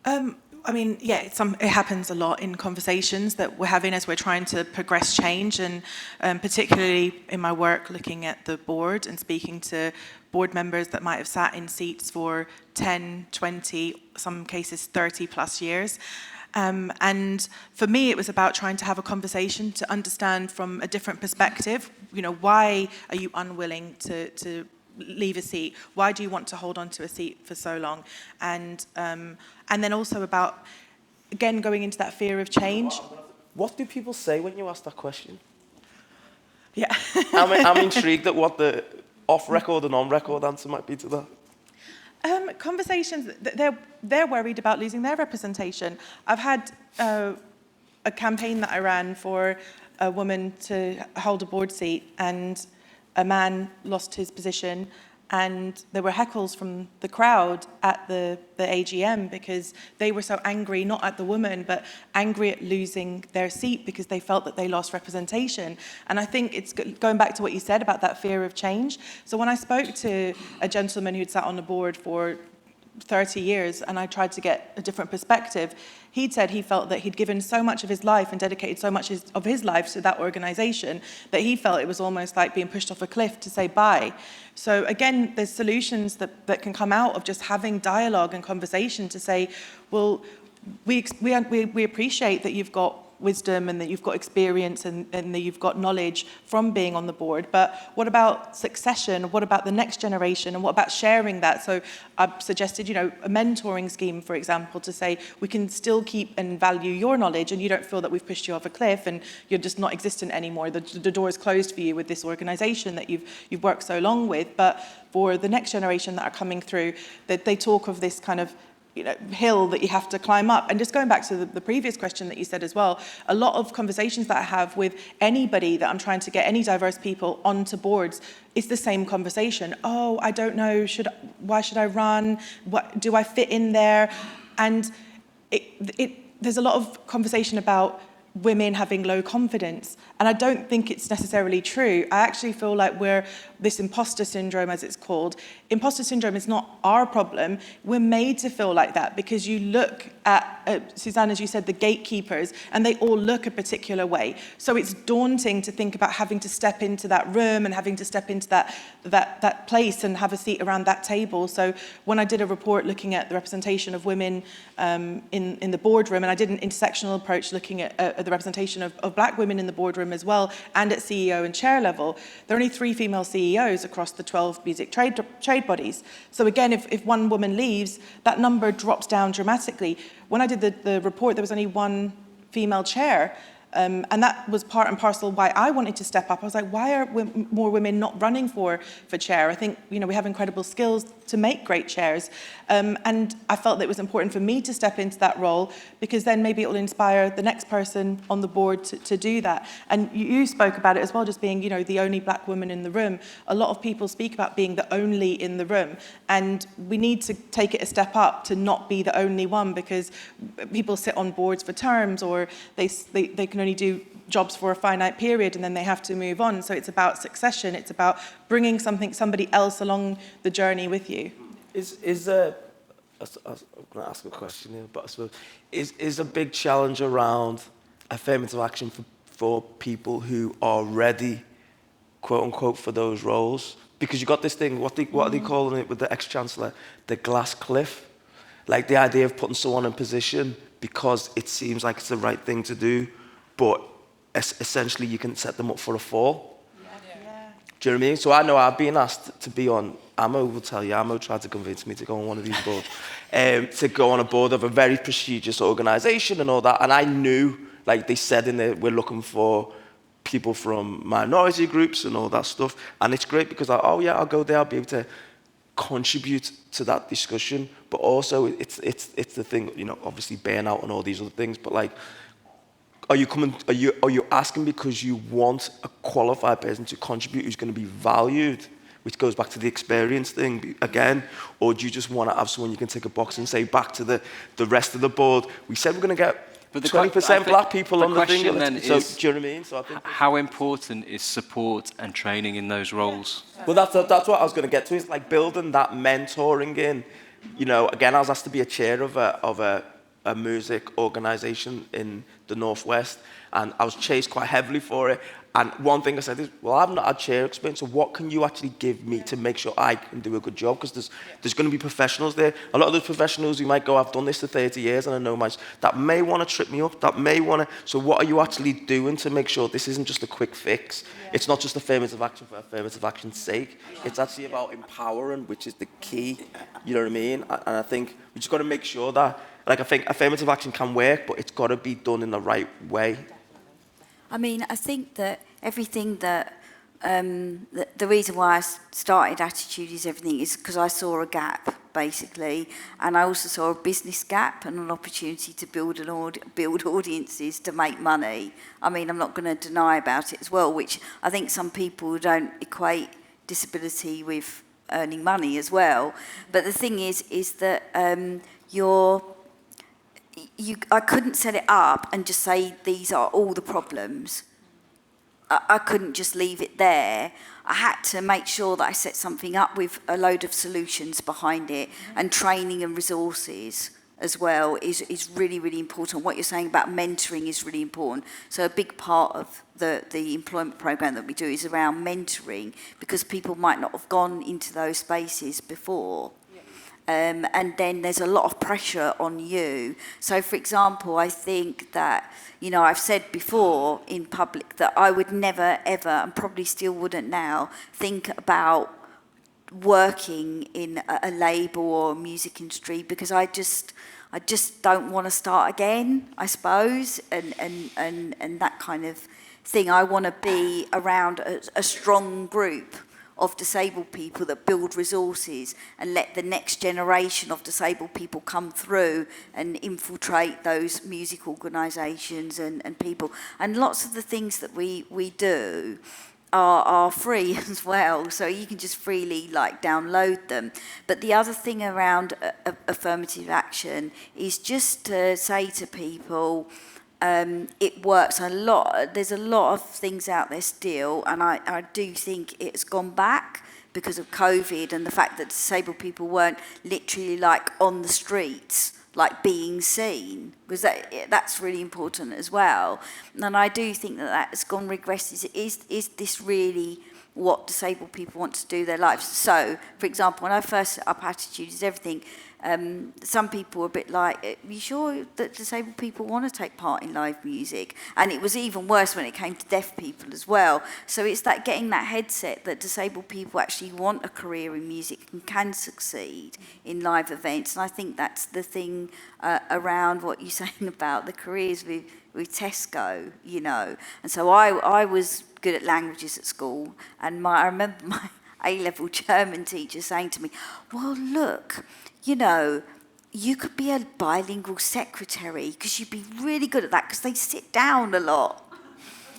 I mean, yeah, it happens a lot in conversations that we're having as we're trying to progress change, and particularly in my work looking at the board and speaking to board members that might have sat in seats for 10, 20, some cases 30 plus years. And for me, it was about trying to have a conversation to understand from a different perspective, you know, why are you unwilling to leave a seat? Why do you want to hold on to a seat for so long? And then also about, again, going into that fear of change. What do people say when you ask that question? Yeah. I'm intrigued at what the off-record and on-record answer might be to that. Conversations, they're worried about losing their representation. I've had a campaign that I ran for a woman to hold a board seat, and a man lost his position, and there were heckles from the crowd at the AGM because they were so angry, not at the woman, but angry at losing their seat because they felt that they lost representation. And I think it's going back to what you said about that fear of change. So when I spoke to a gentleman who'd sat on the board for 30 years and I tried to get a different perspective, he'd said he felt that he'd given so much of his life and dedicated so much of his life to that organisation that he felt it was almost like being pushed off a cliff to say bye. So again, there's solutions that can come out of just having dialogue and conversation to say, well, we appreciate that you've got wisdom and that you've got experience and that you've got knowledge from being on the board, but what about succession? What about the next generation? And what about sharing that? So I've suggested, you know, a mentoring scheme, for example, to say we can still keep and value your knowledge and you don't feel that we've pushed you off a cliff and you're just not existent anymore. The door is closed for you with this organisation that you've worked so long with. But for the next generation that are coming through, that they talk of this kind of hill that you have to climb up. And just going back to the previous question that you said as well, a lot of conversations that I have with anybody that I'm trying to get any diverse people onto boards, it's the same conversation. Oh, I don't know, why should I run? What do I fit in there? And there's a lot of conversation about women having low confidence. And I don't think it's necessarily true. I actually feel like we're this imposter syndrome, as it's called. Imposter syndrome is not our problem. We're made to feel like that because you look at, Suzanne, as you said, the gatekeepers, and they all look a particular way. So it's daunting to think about having to step into that room and having to step into that place and have a seat around that table. So when I did a report looking at the representation of women in the boardroom, and I did an intersectional approach looking at the representation of black women in the boardroom as well, and at CEO and chair level, there are only 3 female CEOs across the 12 music trade bodies. So again, if one woman leaves, that number drops down dramatically. When I did the report, there was only 1 female chair. And that was part and parcel why I wanted to step up. I was like, why are more women not running for chair? I think, you know, we have incredible skills to make great chairs. And I felt that it was important for me to step into that role because then maybe it will inspire the next person on the board to do that. And you spoke about it as well, just being, you know, the only black woman in the room. A lot of people speak about being the only in the room. And we need to take it a step up to not be the only one because people sit on boards for terms or they can only do jobs for a finite period and then they have to move on. So it's about succession. It's about bringing somebody else along the journey with you. Is there, I'm going to ask a question here, but I suppose, is a big challenge around affirmative action for people who are ready, quote unquote, for those roles? Because you got this thing, what are they calling it with the ex-chancellor? The glass cliff. Like the idea of putting someone in position because it seems like it's the right thing to do, but essentially you can set them up for a fall. Yeah. Do you know what I mean? So I know I've been asked to be on, Amo will tell you, Amo tried to convince me to go on one of these boards, to go on a board of a very prestigious organisation and all that, and I knew, like they said in there, we're looking for people from minority groups and all that stuff, and it's great because I'll go there, I'll be able to contribute to that discussion, but also it's the thing, you know, obviously burnout and all these other things, but like, are you asking because you want a qualified person to contribute who's going to be valued, which goes back to the experience thing again, or do you just want to have someone you can tick a box and say back to the rest of the board, we said we're going to get But the 20% black people on the thing. question then So, is, do you know what I mean? So I think how important is support and training in those roles? well, that's what I was going to get to. It's like building that mentoring in. You know, again, I was asked to be a chair of a music organisation in the Northwest, and I was chased quite heavily for it. And one thing I said is, well, I've not had chair experience, so what can you actually give me to make sure I can do a good job? Because there's going to be professionals there. A lot of those professionals who might go, I've done this for 30 years and I know that may want to trip me up, that may want to... So what are you actually doing to make sure this isn't just a quick fix? Yeah. It's not just affirmative action for affirmative action's sake. It's actually about empowering, which is the key. You know what I mean? And I think we just got to make sure that, like, I think affirmative action can work, but it's got to be done in the right way. I mean, I think that everything that, the reason why I started Attitude is Everything is because I saw a gap, basically, and I also saw a business gap and an opportunity to build audiences to make money. I mean, I'm not going to deny about it as well, which I think some people don't equate disability with earning money as well. But the thing is that I couldn't set it up and just say these are all the problems. I couldn't just leave it there. I had to make sure that I set something up with a load of solutions behind it, and training and resources as well is really, really important. What you're saying about mentoring is really important. So a big part of the employment program that we do is around mentoring, because people might not have gone into those spaces before. And then there's a lot of pressure on you. So, for example, I think that, you know, I've said before in public that I would never, ever, and probably still wouldn't now, think about working in a label or a music industry, because I just don't want to start again, I suppose, and that kind of thing. I want to be around a strong group of disabled people that build resources and let the next generation of disabled people come through and infiltrate those music organisations and people. And lots of the things that we do are free as well, so you can just freely download them. But the other thing around affirmative action is just to say to people, it works a lot. There's a lot of things out there still, and I do think it's gone back because of COVID and the fact that disabled people weren't literally on the streets, being seen, because that's really important as well. And I do think that has gone regressive. Is this really what disabled people want to do their lives? So, for example, when I first set up Attitude is Everything, some people were a bit like, are you sure that disabled people want to take part in live music? And it was even worse when it came to deaf people as well. So it's that getting that headset that disabled people actually want a career in music and can succeed in live events. And I think that's the thing around what you're saying about the careers with Tesco, you know. And so I was good at languages at school, and I remember my A-level German teacher saying to me, well, look, you know, you could be a bilingual secretary because you'd be really good at that because they sit down a lot.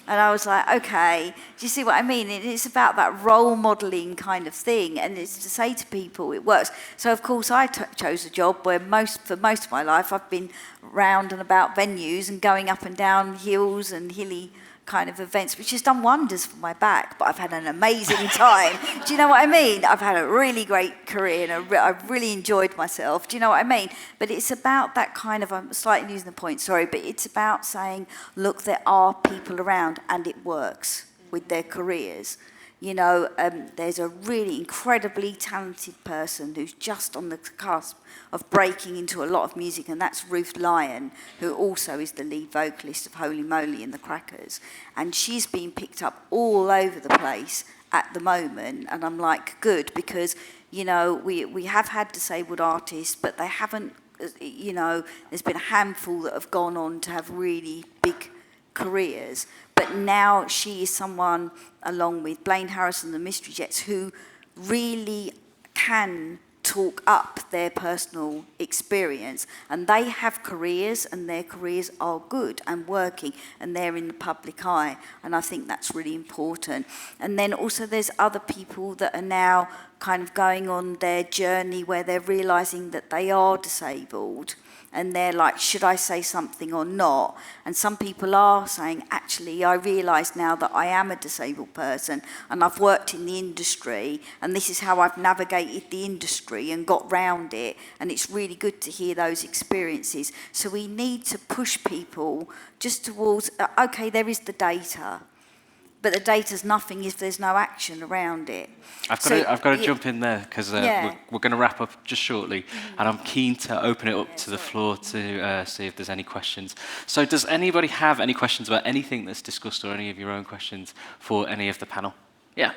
And I was like, okay, do you see what I mean? It's about that role modelling kind of thing, and it's to say to people it works. So, of course, I chose a job where for most of my life I've been round and about venues and going up and down hills and hilly kind of events, which has done wonders for my back, but I've had an amazing time. Do you know what I mean? I've had a really great career and I've really enjoyed myself. Do you know what I mean? But it's about that kind of, I'm slightly losing the point, sorry, but it's about saying, look, there are people around and it works with their careers. You know, there's a really incredibly talented person who's just on the cusp of breaking into a lot of music, and that's Ruth Lyon, who also is the lead vocalist of Holy Moly and the Crackers. And she's being picked up all over the place at the moment, and I'm like, good, because, you know, we have had disabled artists, but they haven't, you know, there's been a handful that have gone on to have really big careers. But now she is someone, along with Blaine Harrison and the Mystery Jets, who really can talk up their personal experience, and they have careers and their careers are good and working and they're in the public eye, and I think that's really important. And then also there's other people that are now kind of going on their journey where they're realising that they are disabled and they're like, should I say something or not? And some people are saying, actually, I realise now that I am a disabled person and I've worked in the industry and this is how I've navigated the industry and got round it, and it's really good to hear those experiences. So we need to push people just towards, okay, there is the data, but the data's nothing if there's no action around it. I've got to jump in there because we're going to wrap up just shortly, and I'm keen to open it up to the floor to see if there's any questions. So does anybody have any questions about anything that's discussed, or any of your own questions for any of the panel? Yeah.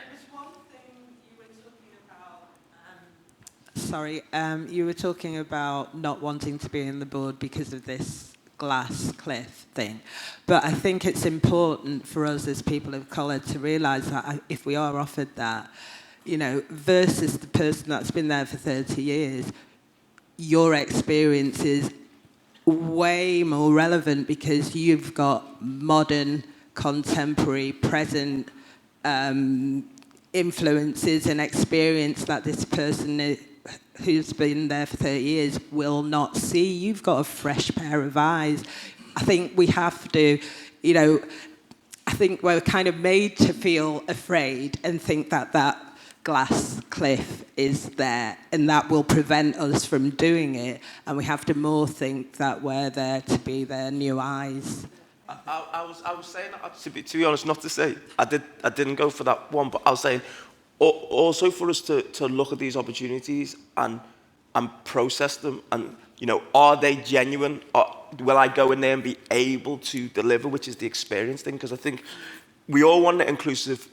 Sorry, you were talking about not wanting to be in the board because of this glass cliff thing, but I think it's important for us as people of colour to realise that if we are offered that, you know, versus the person that's been there for 30 years, your experience is way more relevant because you've got modern, contemporary, present influences and experience that this person who's been there for 30 years will not see. You've got a fresh pair of eyes. I think we have to, you know, I think we're kind of made to feel afraid and think that that glass cliff is there and that will prevent us from doing it. And we have to more think that we're there to be their new eyes. I was saying, to be honest, not to say, I didn't go for that one, but I was saying, also for us to look at these opportunities and process them, and, you know, are they genuine? Or will I go in there and be able to deliver, which is the experience thing? Because I think we all want an inclusive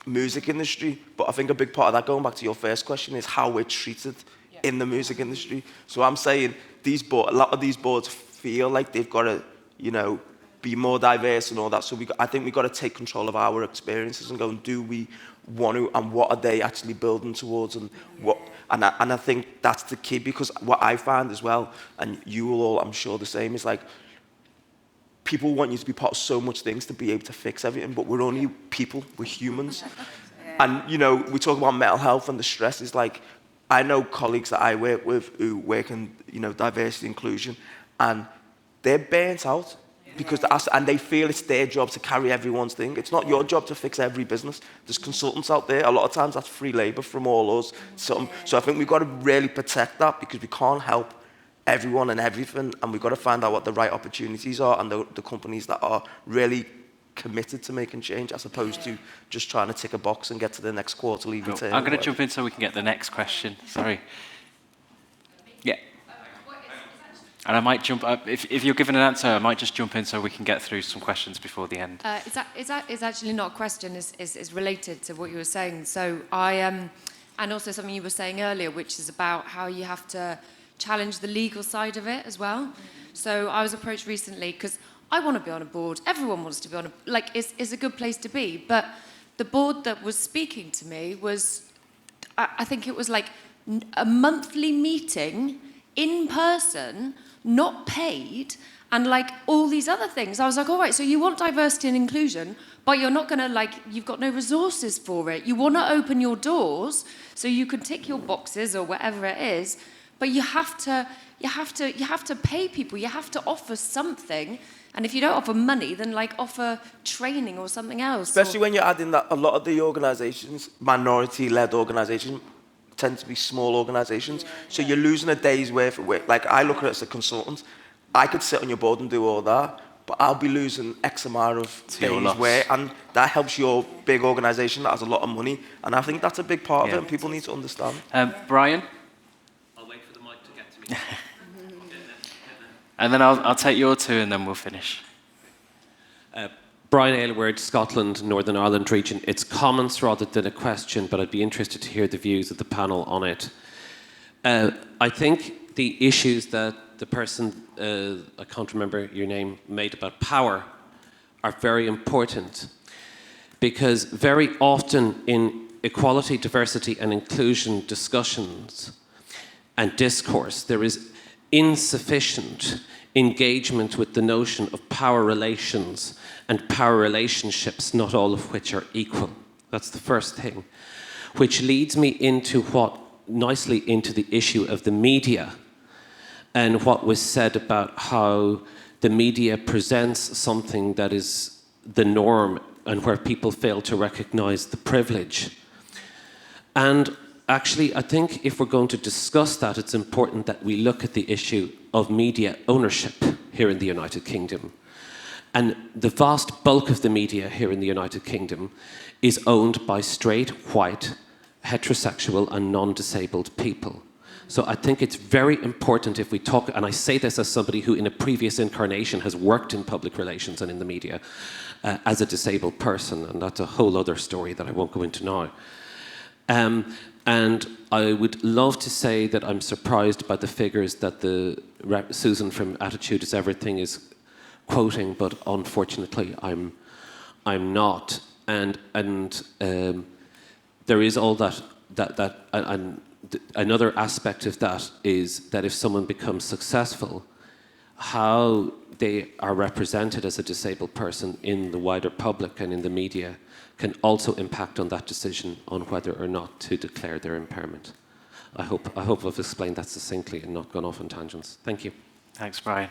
music industry, but I think a big part of that, going back to your first question, is how we're treated in the music industry. So I'm saying a lot of these boards feel like they've got to, you know, be more diverse and all that. So I think we've got to take control of our experiences and go, and do we want to, and what are they actually building towards, and what? And I think that's the key, because what I find as well, and you will all, I'm sure, the same, is like, people want you to be part of so much things to be able to fix everything, but we're only people, we're humans. And, you know, we talk about mental health and the stress. Is like, I know colleagues that I work with who work in, you know, diversity inclusion, and they're burnt out. Because they feel it's their job to carry everyone's thing. It's not your job to fix every business. There's consultants out there. A lot of times that's free labour from all us. So I think we've got to really protect that, because we can't help everyone and everything, and we've got to find out what the right opportunities are, and the companies that are really committed to making change, as opposed to just trying to tick a box and get to the next quarterly return. I'm going to jump in so we can get the next question. Sorry. Yeah. And I might jump up, if you're given an answer, I might just jump in so we can get through some questions before the end. It's actually not a question, it's related to what you were saying. So and also something you were saying earlier, which is about how you have to challenge the legal side of it as well. So I was approached recently, because I want to be on a board, everyone wants to be on a, like, it's a good place to be, but the board that was speaking to me was, I think it was like a monthly meeting in person, not paid, and like all these other things. I was like, all right, so you want diversity and inclusion, but you're not gonna, like, you've got no resources for it. You wanna open your doors so you can tick your boxes or whatever it is, but you have to pay people, you have to offer something. And if you don't offer money, then like offer training or something else. Especially when you're adding that, a lot of the organisations, minority-led organisations, tend to be small organisations, so you're losing a day's worth of work. Like, I look at it as a consultant, I could sit on your board and do all that, but I'll be losing X amount of days' work, and that helps your big organisation that has a lot of money, and I think that's a big part of it, and people need to understand. Brian? I'll wait for the mic to get to me. And then I'll take your two, and then we'll finish. Brian Aylward, Scotland, Northern Ireland region. It's comments rather than a question, but I'd be interested to hear the views of the panel on it. I think the issues that the person, I can't remember your name, made about power are very important, because very often in equality, diversity and inclusion discussions and discourse, there is insufficient engagement with the notion of power relations and power relationships, not all of which are equal. That's the first thing. Which leads me into nicely into the issue of the media and what was said about how the media presents something that is the norm and where people fail to recognize the privilege. And actually, I think if we're going to discuss that, it's important that we look at the issue of media ownership here in the United Kingdom. And the vast bulk of the media here in the United Kingdom is owned by straight, white, heterosexual and non-disabled people. So I think it's very important if we talk, and I say this as somebody who in a previous incarnation has worked in public relations and in the media as a disabled person, and that's a whole other story that I won't go into now. And I would love to say that I'm surprised by the figures that Susan from Attitude is Everything is quoting, but unfortunately I'm not. And there is all that and another aspect of that is that if someone becomes successful, how they are represented as a disabled person in the wider public and in the media can also impact on that decision on whether or not to declare their impairment. I hope I've explained that succinctly and not gone off on tangents. Thank you. Thanks, Brian.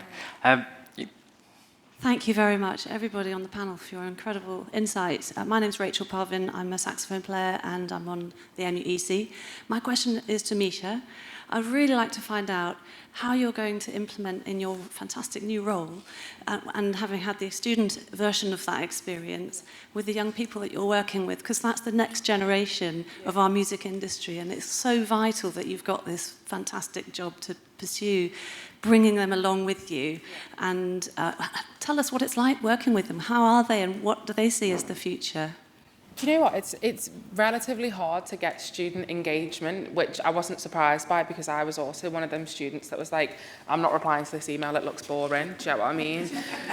Thank you very much, everybody on the panel, for your incredible insights. My name's Rachel Parvin. I'm a saxophone player and I'm on the MUEC. My question is to Mica. I'd really like to find out how you're going to implement in your fantastic new role, and having had the student version of that experience with the young people that you're working with, because that's the next generation of our music industry, and it's so vital that you've got this fantastic job to pursue, bringing them along with you. And tell us what it's like working with them. How are they, and what do they see as the future? Do you know what? It's relatively hard to get student engagement, which I wasn't surprised by, because I was also one of them students that was like, I'm not replying to this email, it looks boring. Do you know what I mean?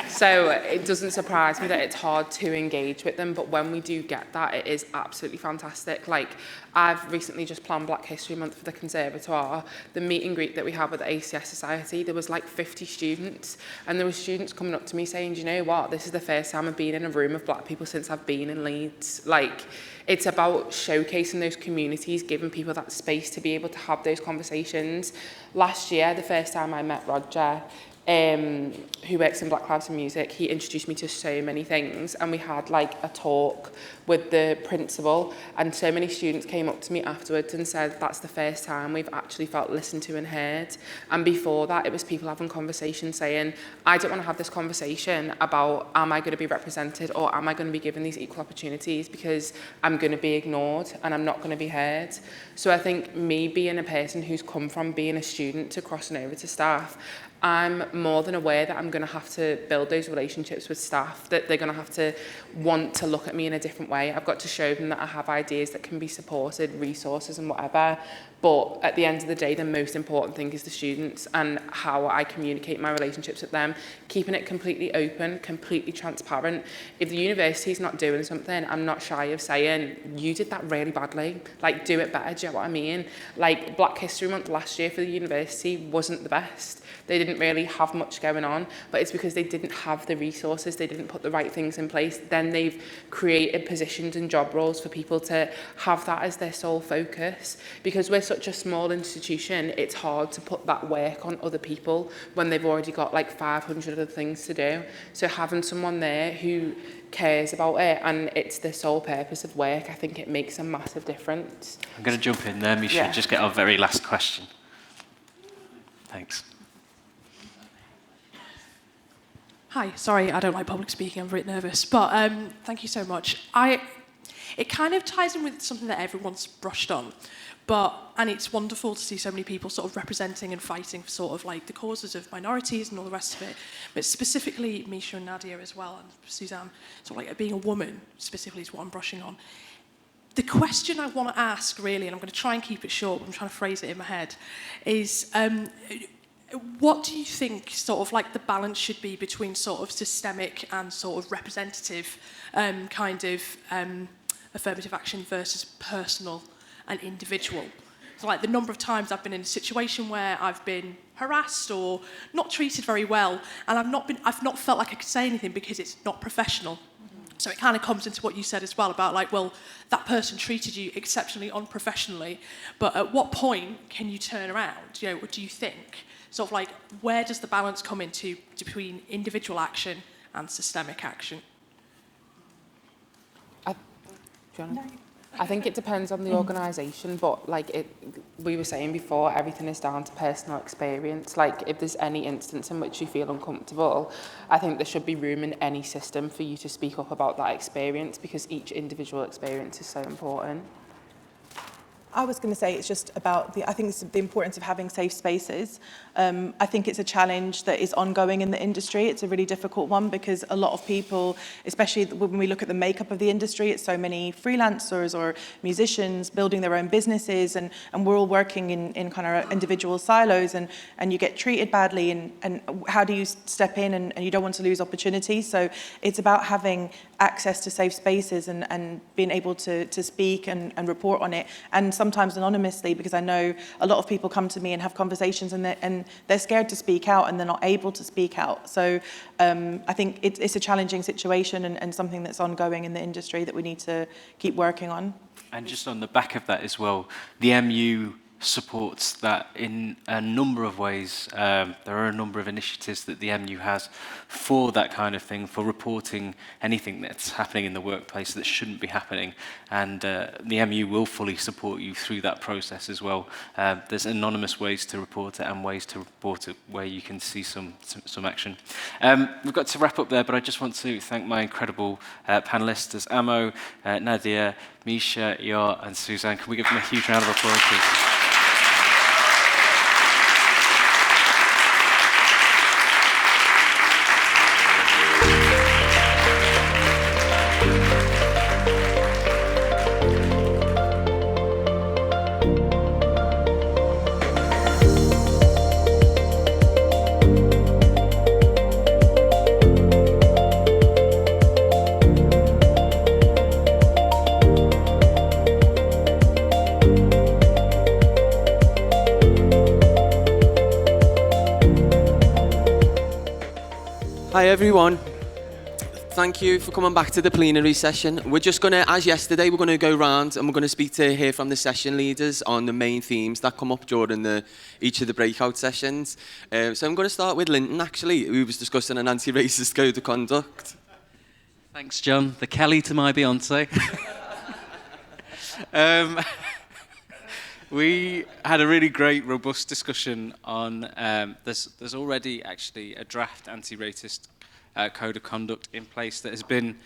So it doesn't surprise me that it's hard to engage with them, but when we do get that, it is absolutely fantastic. Like, I've recently just planned Black History Month for the Conservatoire. The meet and greet that we had with the ACS Society, there was like 50 students, and there were students coming up to me saying, do you know what, this is the first time I've been in a room of black people since I've been in Leeds. Like, it's about showcasing those communities, giving people that space to be able to have those conversations. Last year, the first time I met Roger, who works in Black Lives in Music, he introduced me to so many things, and we had like a talk with the principal, and so many students came up to me afterwards and said that's the first time we've actually felt listened to and heard. And before that, it was people having conversations saying, I don't want to have this conversation about am I going to be represented or am I going to be given these equal opportunities, because I'm going to be ignored and I'm not going to be heard. So I think me being a person who's come from being a student to crossing over to staff, I'm more than aware that I'm going to have to build those relationships with staff, that they're going to have to want to look at me in a different way. I've got to show them that I have ideas that can be supported, resources and whatever. But at the end of the day, the most important thing is the students and how I communicate my relationships with them, keeping it completely open, completely transparent. If the university's not doing something, I'm not shy of saying, you did that really badly, like do it better, do you know what I mean? Like Black History Month last year for the university wasn't the best. They didn't really have much going on, but it's because they didn't have the resources, they didn't put the right things in place. Then they've created positions and job roles for people to have that as their sole focus. Because we're such a small institution, it's hard to put that work on other people when they've already got like 500 other things to do. So having someone there who cares about it and it's the sole purpose of work, I think it makes a massive difference. I'm going to jump in there, Misha, and just get our very last question. Thanks. Hi, sorry, I don't like public speaking, I'm very nervous, but thank you so much. It kind of ties in with something that everyone's brushed on, and it's wonderful to see so many people sort of representing and fighting for sort of like the causes of minorities and all the rest of it, but specifically Misha and Nadia as well, and Suzanne, sort of like being a woman specifically is what I'm brushing on. The question I want to ask really, and I'm going to try and keep it short, but I'm trying to phrase it in my head, is what do you think sort of like the balance should be between sort of systemic and sort of representative kind of affirmative action versus personal and individual? So like the number of times I've been in a situation where I've been harassed or not treated very well, and I've not felt like I could say anything because it's not professional. So it kind of comes into what you said as well about like, well, that person treated you exceptionally unprofessionally, but at what point can you turn around? You know, do you think? sort of like, where does the balance come into between individual action and systemic action? I think it depends on the organisation, but like we were saying before, everything is down to personal experience. Like if there's any instance in which you feel uncomfortable, I think there should be room in any system for you to speak up about that experience, because each individual experience is so important. I was going to say it's just about I think it's the importance of having safe spaces. I think it's a challenge that is ongoing in the industry. It's a really difficult one because a lot of people, especially when we look at the makeup of the industry, it's so many freelancers or musicians building their own businesses, and we're all working in kind of individual silos, and you get treated badly, and how do you step in, and you don't want to lose opportunities. So it's about having access to safe spaces and being able to speak and report on it, and sometimes anonymously, because I know a lot of people come to me and have conversations and they're scared to speak out and they're not able to speak out. So I think it's a challenging situation and something that's ongoing in the industry that we need to keep working on. And just on the back of that as well, the MU supports that in a number of ways. There are a number of initiatives that the MU has for that kind of thing, for reporting anything that's happening in the workplace that shouldn't be happening, and the MU will fully support you through that process as well. There's anonymous ways to report it and ways to report it where you can see some action. We've got to wrap up there, but I just want to thank my incredible panelists, as Amo, Nadia, Mica, Yaw and Suzanne. Can we give them a huge round of applause, please? Hi everyone, thank you for coming back to the plenary session. We're just going to, as yesterday, we're going to go round and we're going to hear from the session leaders on the main themes that come up during each of the breakout sessions. So I'm going to start with Linton, actually, who was discussing an anti-racist code of conduct. Thanks, John. The Kelly to my Beyonce. We had a really great, robust discussion on, there's already actually a draft anti-racist code of conduct in place that has been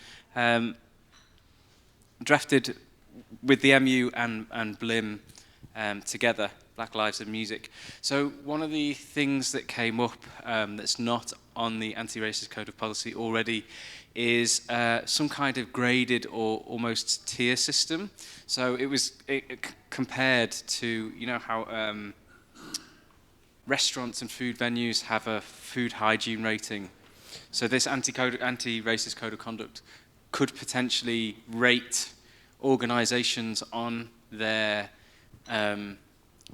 drafted with the MU and BLIM together, Black Lives in Music. So one of the things that came up that's not on the anti-racist code of policy already is some kind of graded or almost tier system. So it compared to, you know, how restaurants and food venues have a food hygiene rating. So this anti-racist code of conduct could potentially rate organisations on their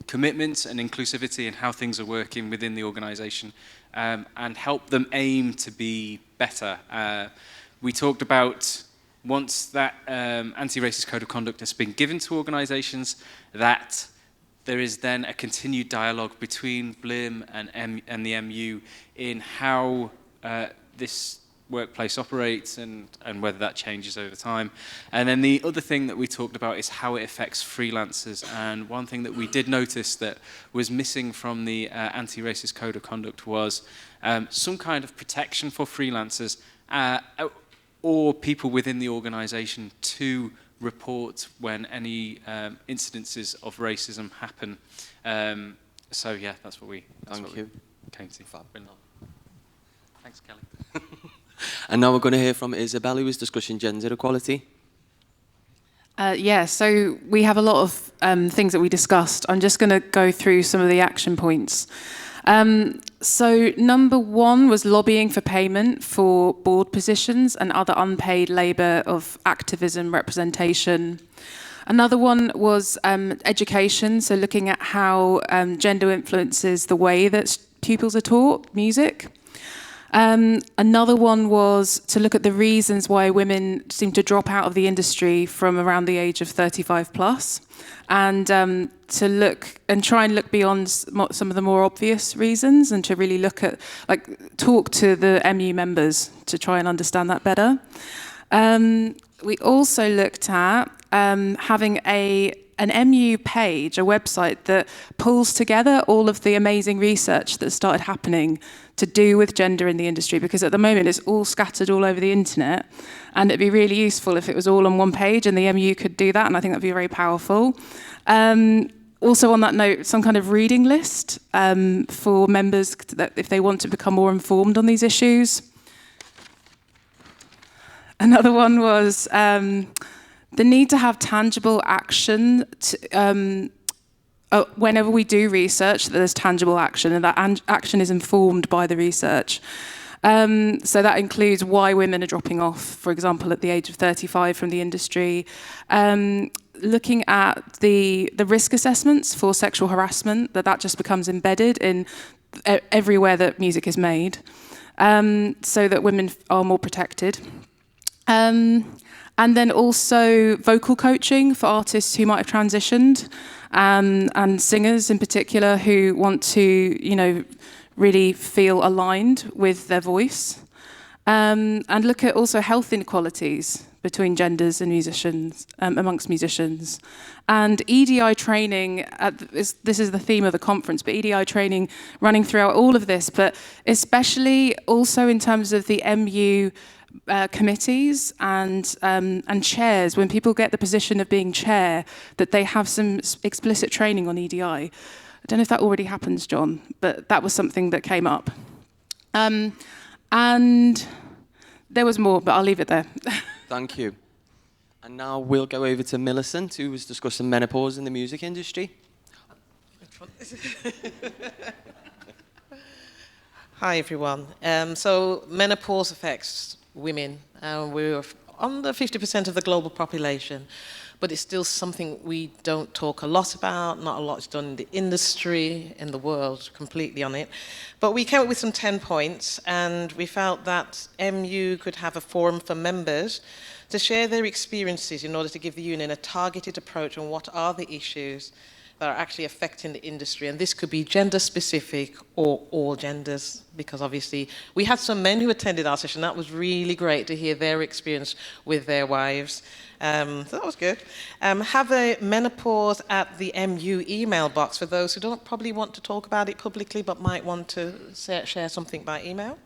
commitments and inclusivity and how things are working within the organisation, and help them aim to be better. We talked about, once that anti-racist code of conduct has been given to organisations, that there is then a continued dialogue between BLIM and the MU in how this workplace operates and whether that changes over time. And then the other thing that we talked about is how it affects freelancers. And one thing that we did notice that was missing from the anti-racist code of conduct was some kind of protection for freelancers or people within the organisation to report when any incidences of racism happen. So yeah, that's what we came to. Thanks, Kelly. And now we're going to hear from Isabel, who is discussing gender equality. Yeah, so we have a lot of things that we discussed. I'm just going to go through some of the action points. So number one was lobbying for payment for board positions and other unpaid labour of activism representation. Another one was education, so looking at how gender influences the way that pupils are taught music. Another one was to look at the reasons why women seem to drop out of the industry from around the age of 35 plus, and to look and try and look beyond some of the more obvious reasons, and to really look at, talk to the MU members to try and understand that better. We also looked at having an MU page, a website that pulls together all of the amazing research that started happening to do with gender in the industry, because at the moment it's all scattered all over the internet, and it'd be really useful if it was all on one page and the MU could do that, and I think that'd be very powerful. Also on that note, some kind of reading list for members that if they want to become more informed on these issues. Another one was the need to have tangible action whenever we do research, that there's tangible action, and that action is informed by the research. So that includes why women are dropping off, for example, at the age of 35 from the industry. Looking at the risk assessments for sexual harassment, that just becomes embedded in everywhere that music is made, so that women are more protected. And then also vocal coaching for artists who might have transitioned, and singers in particular who want to, really feel aligned with their voice. And look at also health inequalities between genders and musicians, amongst musicians. And EDI training, this is the theme of the conference, but EDI training running throughout all of this, but especially also in terms of the MU committees and chairs. When people get the position of being chair, that they have some explicit training on EDI. I don't know if that already happens, John, but that was something that came up. And there was more, but I'll leave it there. Thank you. And now we'll go over to Millicent, who was discussing menopause in the music industry. Hi, everyone. So menopause affects women. We're under 50% of the global population, but it's still something we don't talk a lot about. Not a lot is done in the industry, in the world, completely on it. But we came up with some 10 points, and we felt that MU could have a forum for members to share their experiences in order to give the union a targeted approach on what are the issues that are actually affecting the industry. And this could be gender specific or all genders, because obviously we had some men who attended our session. That was really great to hear their experience with their wives. So that was good. Have a menopause at the MU email box for those who don't probably want to talk about it publicly, but might want to share something by email.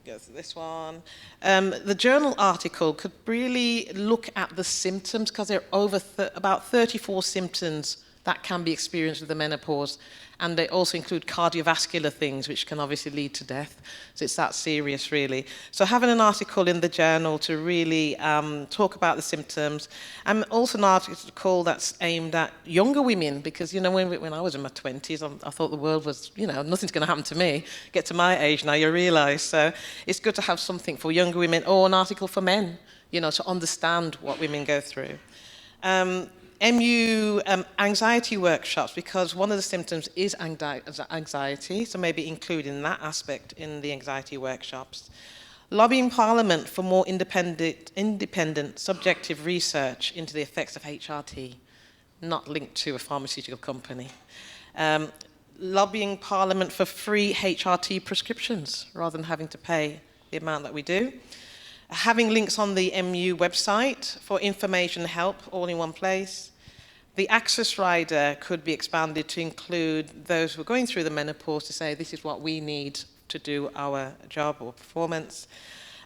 Go through this one. The journal article could really look at the symptoms, because there are about 34 symptoms that can be experienced with the menopause, and they also include cardiovascular things, which can obviously lead to death. So it's that serious, really. So having an article in the journal to really talk about the symptoms, and also an article that's aimed at younger women, because, when I was in my 20s, I thought the world was, nothing's going to happen to me. Get to my age now, you realise. So it's good to have something for younger women, or an article for men, to understand what women go through. MU anxiety workshops, because one of the symptoms is anxiety, so maybe including that aspect in the anxiety workshops. Lobbying Parliament for more independent subjective research into the effects of HRT, not linked to a pharmaceutical company. Lobbying Parliament for free HRT prescriptions, rather than having to pay the amount that we do. Having links on the MU website for information and help all in one place. The access rider could be expanded to include those who are going through the menopause, to say this is what we need to do our job or performance.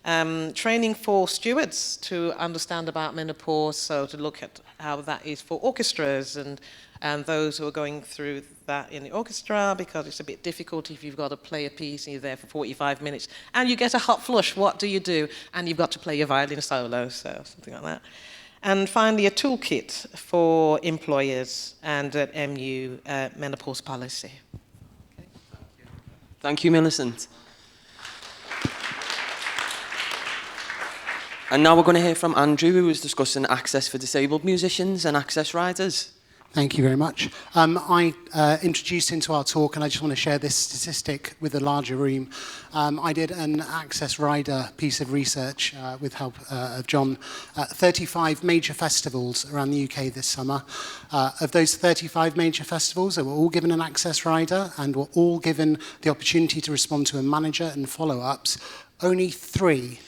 Training for stewards to understand about menopause, so to look at how that is for orchestras and those who are going through that in the orchestra, because it's a bit difficult if you've got to play a piece and you're there for 45 minutes and you get a hot flush. What do you do? And you've got to play your violin solo, so something like that. And finally, a toolkit for employers and an MU menopause policy. Okay. Thank you, Millicent. And now we're going to hear from Andrew, who was discussing access for disabled musicians and access riders. Thank you very much. I introduced into our talk, and I just want to share this statistic with the larger room. I did an Access Rider piece of research with help of John. 35 major festivals around the UK this summer. Of those 35 major festivals, they were all given an Access Rider and were all given the opportunity to respond to a manager and follow-ups. Only three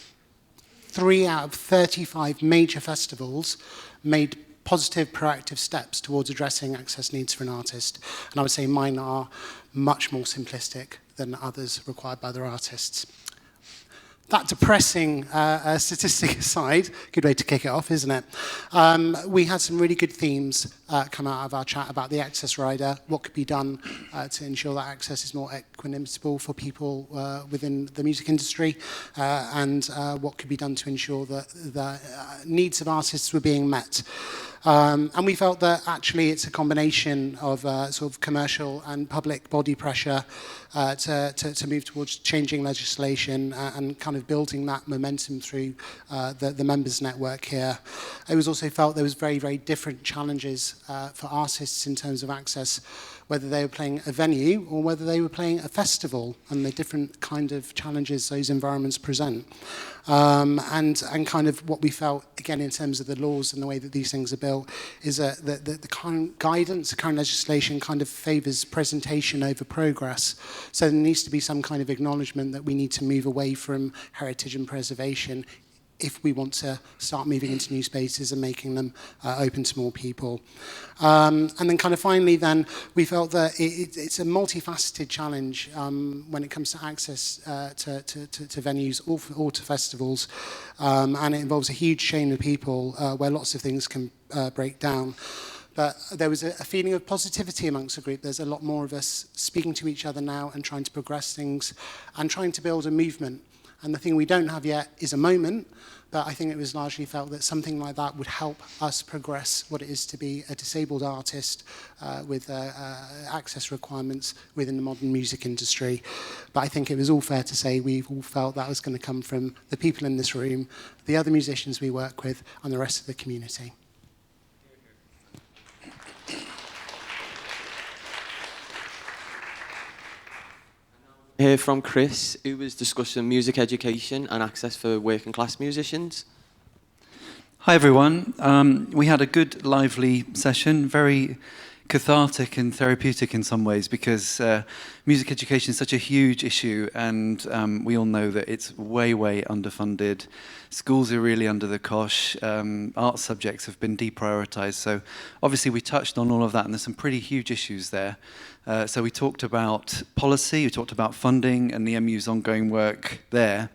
out of 35 major festivals made positive, proactive steps towards addressing access needs for an artist. And I would say mine are much more simplistic than others required by other artists. That depressing statistic aside, good way to kick it off, isn't it? We had some really good themes come out of our chat about the Access Rider, what could be done to ensure that access is more equitable for people within the music industry, and what could be done to ensure that the needs of artists were being met. And we felt that actually it's a combination of sort of commercial and public body pressure to move towards changing legislation and kind of building that momentum through the members network here. It was also felt there was very, very different challenges for artists in terms of access, whether they were playing a venue or whether they were playing a festival, and the different kind of challenges those environments present. And kind of what we felt, again, in terms of the laws and the way that these things are built, is that the current guidance, the current legislation kind of favours presentation over progress. So there needs to be some kind of acknowledgement that we need to move away from heritage and preservation if we want to start moving into new spaces and making them open to more people. And then kind of finally then, we felt that it's a multifaceted challenge when it comes to access to venues or to festivals. And it involves a huge chain of people where lots of things can break down. But there was a feeling of positivity amongst the group. There's a lot more of us speaking to each other now and trying to progress things and trying to build a movement. And the thing we don't have yet is a moment, but I think it was largely felt that something like that would help us progress what it is to be a disabled artist with access requirements within the modern music industry. But I think it was all fair to say we've all felt that was going to come from the people in this room, the other musicians we work with, and the rest of the community. Hear from Chris, who was discussing music education and access for working class musicians. Hi everyone. We had a good, lively session, very cathartic and therapeutic in some ways, because music education is such a huge issue, and we all know that it's way, way underfunded. Schools are really under the cosh. Art subjects have been deprioritised. So obviously we touched on all of that, and there's some pretty huge issues there. So we talked about policy, we talked about funding and the MU's ongoing work there.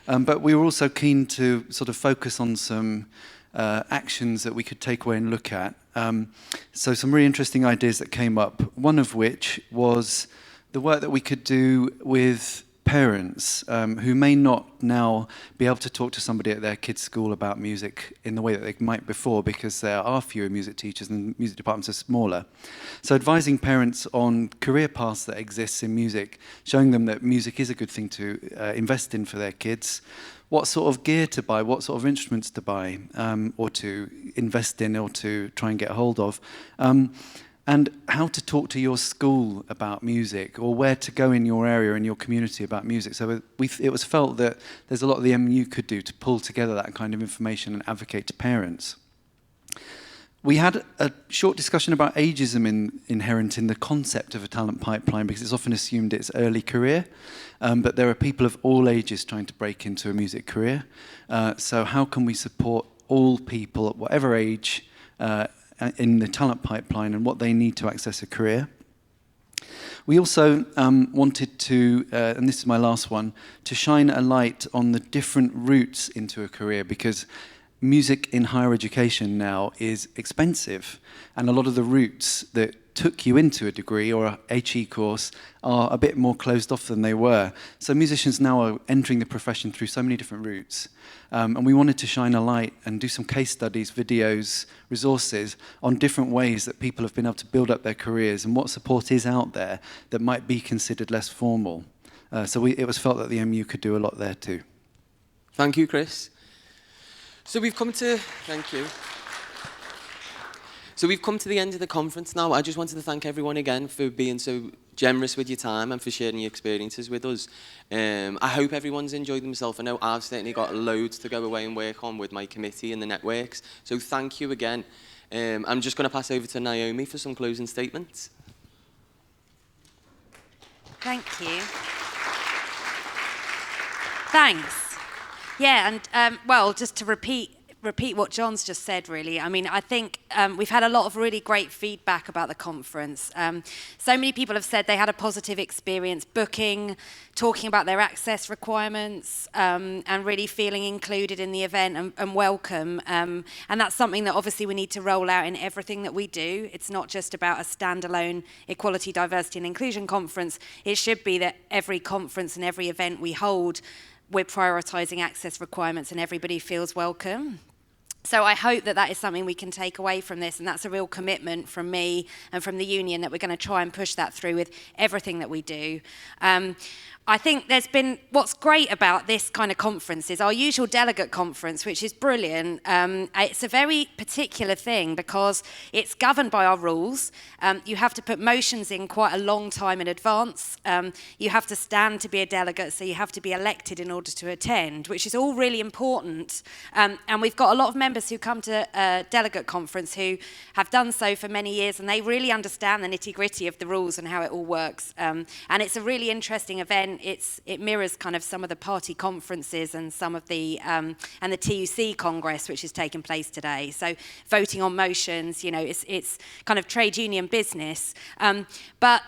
But we were also keen to sort of focus on some actions that we could take away and look at. So some really interesting ideas that came up, one of which was the work that we could do with parents who may not now be able to talk to somebody at their kids' school about music in the way that they might before, because there are fewer music teachers and music departments are smaller. So advising parents on career paths that exist in music, showing them that music is a good thing to invest in for their kids, what sort of gear to buy, what sort of instruments to buy, or to invest in, or to try and get a hold of. And how to talk to your school about music, or where to go in your area, in your community about music. So it was felt that there's a lot the MU could do to pull together that kind of information and advocate to parents. We had a short discussion about ageism inherent in the concept of a talent pipeline, because it's often assumed it's early career, but there are people of all ages trying to break into a music career. So how can we support all people at whatever age in the talent pipeline and what they need to access a career? We also wanted to, and this is my last one, to shine a light on the different routes into a career, because music in higher education now is expensive, and a lot of the routes that took you into a degree or a HE course are a bit more closed off than they were. So musicians now are entering the profession through so many different routes. And we wanted to shine a light and do some case studies, videos, resources on different ways that people have been able to build up their careers and what support is out there that might be considered less formal. So it was felt that the MU could do a lot there too. Thank you, Chris. So we've come to, thank you. So we've come to the end of the conference now. I just wanted to thank everyone again for being so generous with your time and for sharing your experiences with us. I hope everyone's enjoyed themselves. I know I've certainly got loads to go away and work on with my committee and the networks. So thank you again. I'm just going to pass over to Naomi for some closing statements. Thank you. Thanks. Yeah, and well, just to repeat what John's just said, really. I mean, I think we've had a lot of really great feedback about the conference. So many people have said they had a positive experience booking, talking about their access requirements, and really feeling included in the event and welcome. And that's something that obviously we need to roll out in everything that we do. It's not just about a standalone equality, diversity and inclusion conference. It should be that every conference and every event we hold, we're prioritising access requirements and everybody feels welcome. So I hope that that is something we can take away from this, and that's a real commitment from me and from the union that we're going to try and push that through with everything that we do. I think there's been, what's great about this kind of conference is our usual delegate conference, which is brilliant. It's a very particular thing because it's governed by our rules. You have to put motions in quite a long time in advance. You have to stand to be a delegate, so you have to be elected in order to attend, which is all really important. And we've got a lot of members who come to a delegate conference who have done so for many years, and they really understand the nitty-gritty of the rules and how it all works. And it's a really interesting event. It mirrors kind of some of the party conferences and some of the and the TUC Congress, which is taking place today. So voting on motions, you know, it's kind of trade union business. But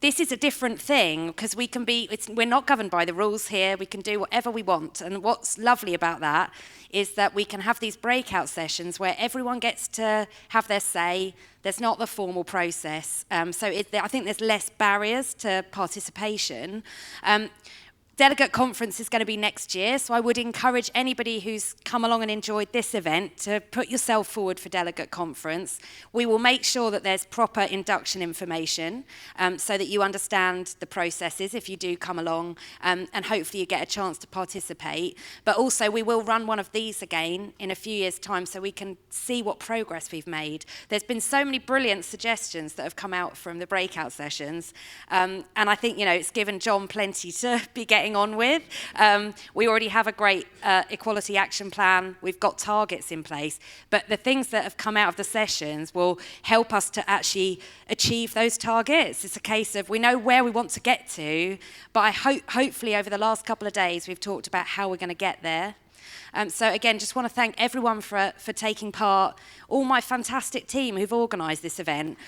this is a different thing because we're not governed by the rules here. We can do whatever we want. And what's lovely about that is that we can have these breakout sessions where everyone gets to have their say. There's not the formal process. I think there's less barriers to participation. Delegate conference is going to be next year, so I would encourage anybody who's come along and enjoyed this event to put yourself forward for delegate conference. We will make sure that there's proper induction information so that you understand the processes if you do come along, and hopefully you get a chance to participate. But also we will run one of these again in a few years' time so we can see what progress we've made. There's been so many brilliant suggestions that have come out from the breakout sessions, and I think, you know, it's given John plenty to be getting on with. We already have a great equality action plan. We've got targets in place, but the things that have come out of the sessions will help us to actually achieve those targets. It's a case of we know where we want to get to, but hopefully over the last couple of days we've talked about how we're going to get there. So again, just want to thank everyone for taking part, all my fantastic team who've organised this event.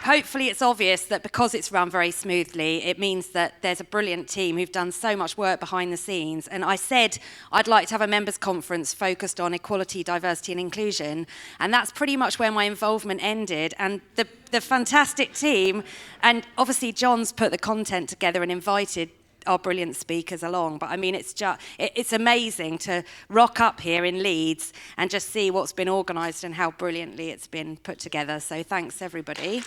Hopefully it's obvious that because it's run very smoothly, it means that there's a brilliant team who've done so much work behind the scenes. And I said I'd like to have a members' conference focused on equality, diversity and inclusion. And that's pretty much where my involvement ended. And the fantastic team, and obviously John's put the content together and invited our brilliant speakers along, but I mean it's amazing to rock up here in Leeds and just see what's been organised and how brilliantly it's been put together. So thanks everybody.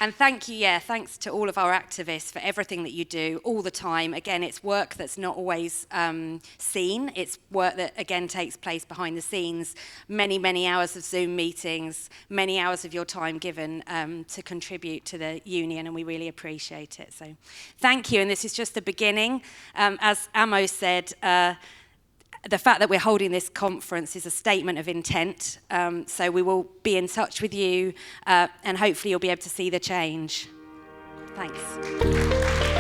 And thank you, thanks to all of our activists for everything that you do all the time. Again, it's work that's not always seen. It's work that, again, takes place behind the scenes. Many, many hours of Zoom meetings, many hours of your time given to contribute to the union, and we really appreciate it. So thank you, and this is just the beginning. As Amo said, the fact that we're holding this conference is a statement of intent, so we will be in touch with you and hopefully you'll be able to see the change. Thanks.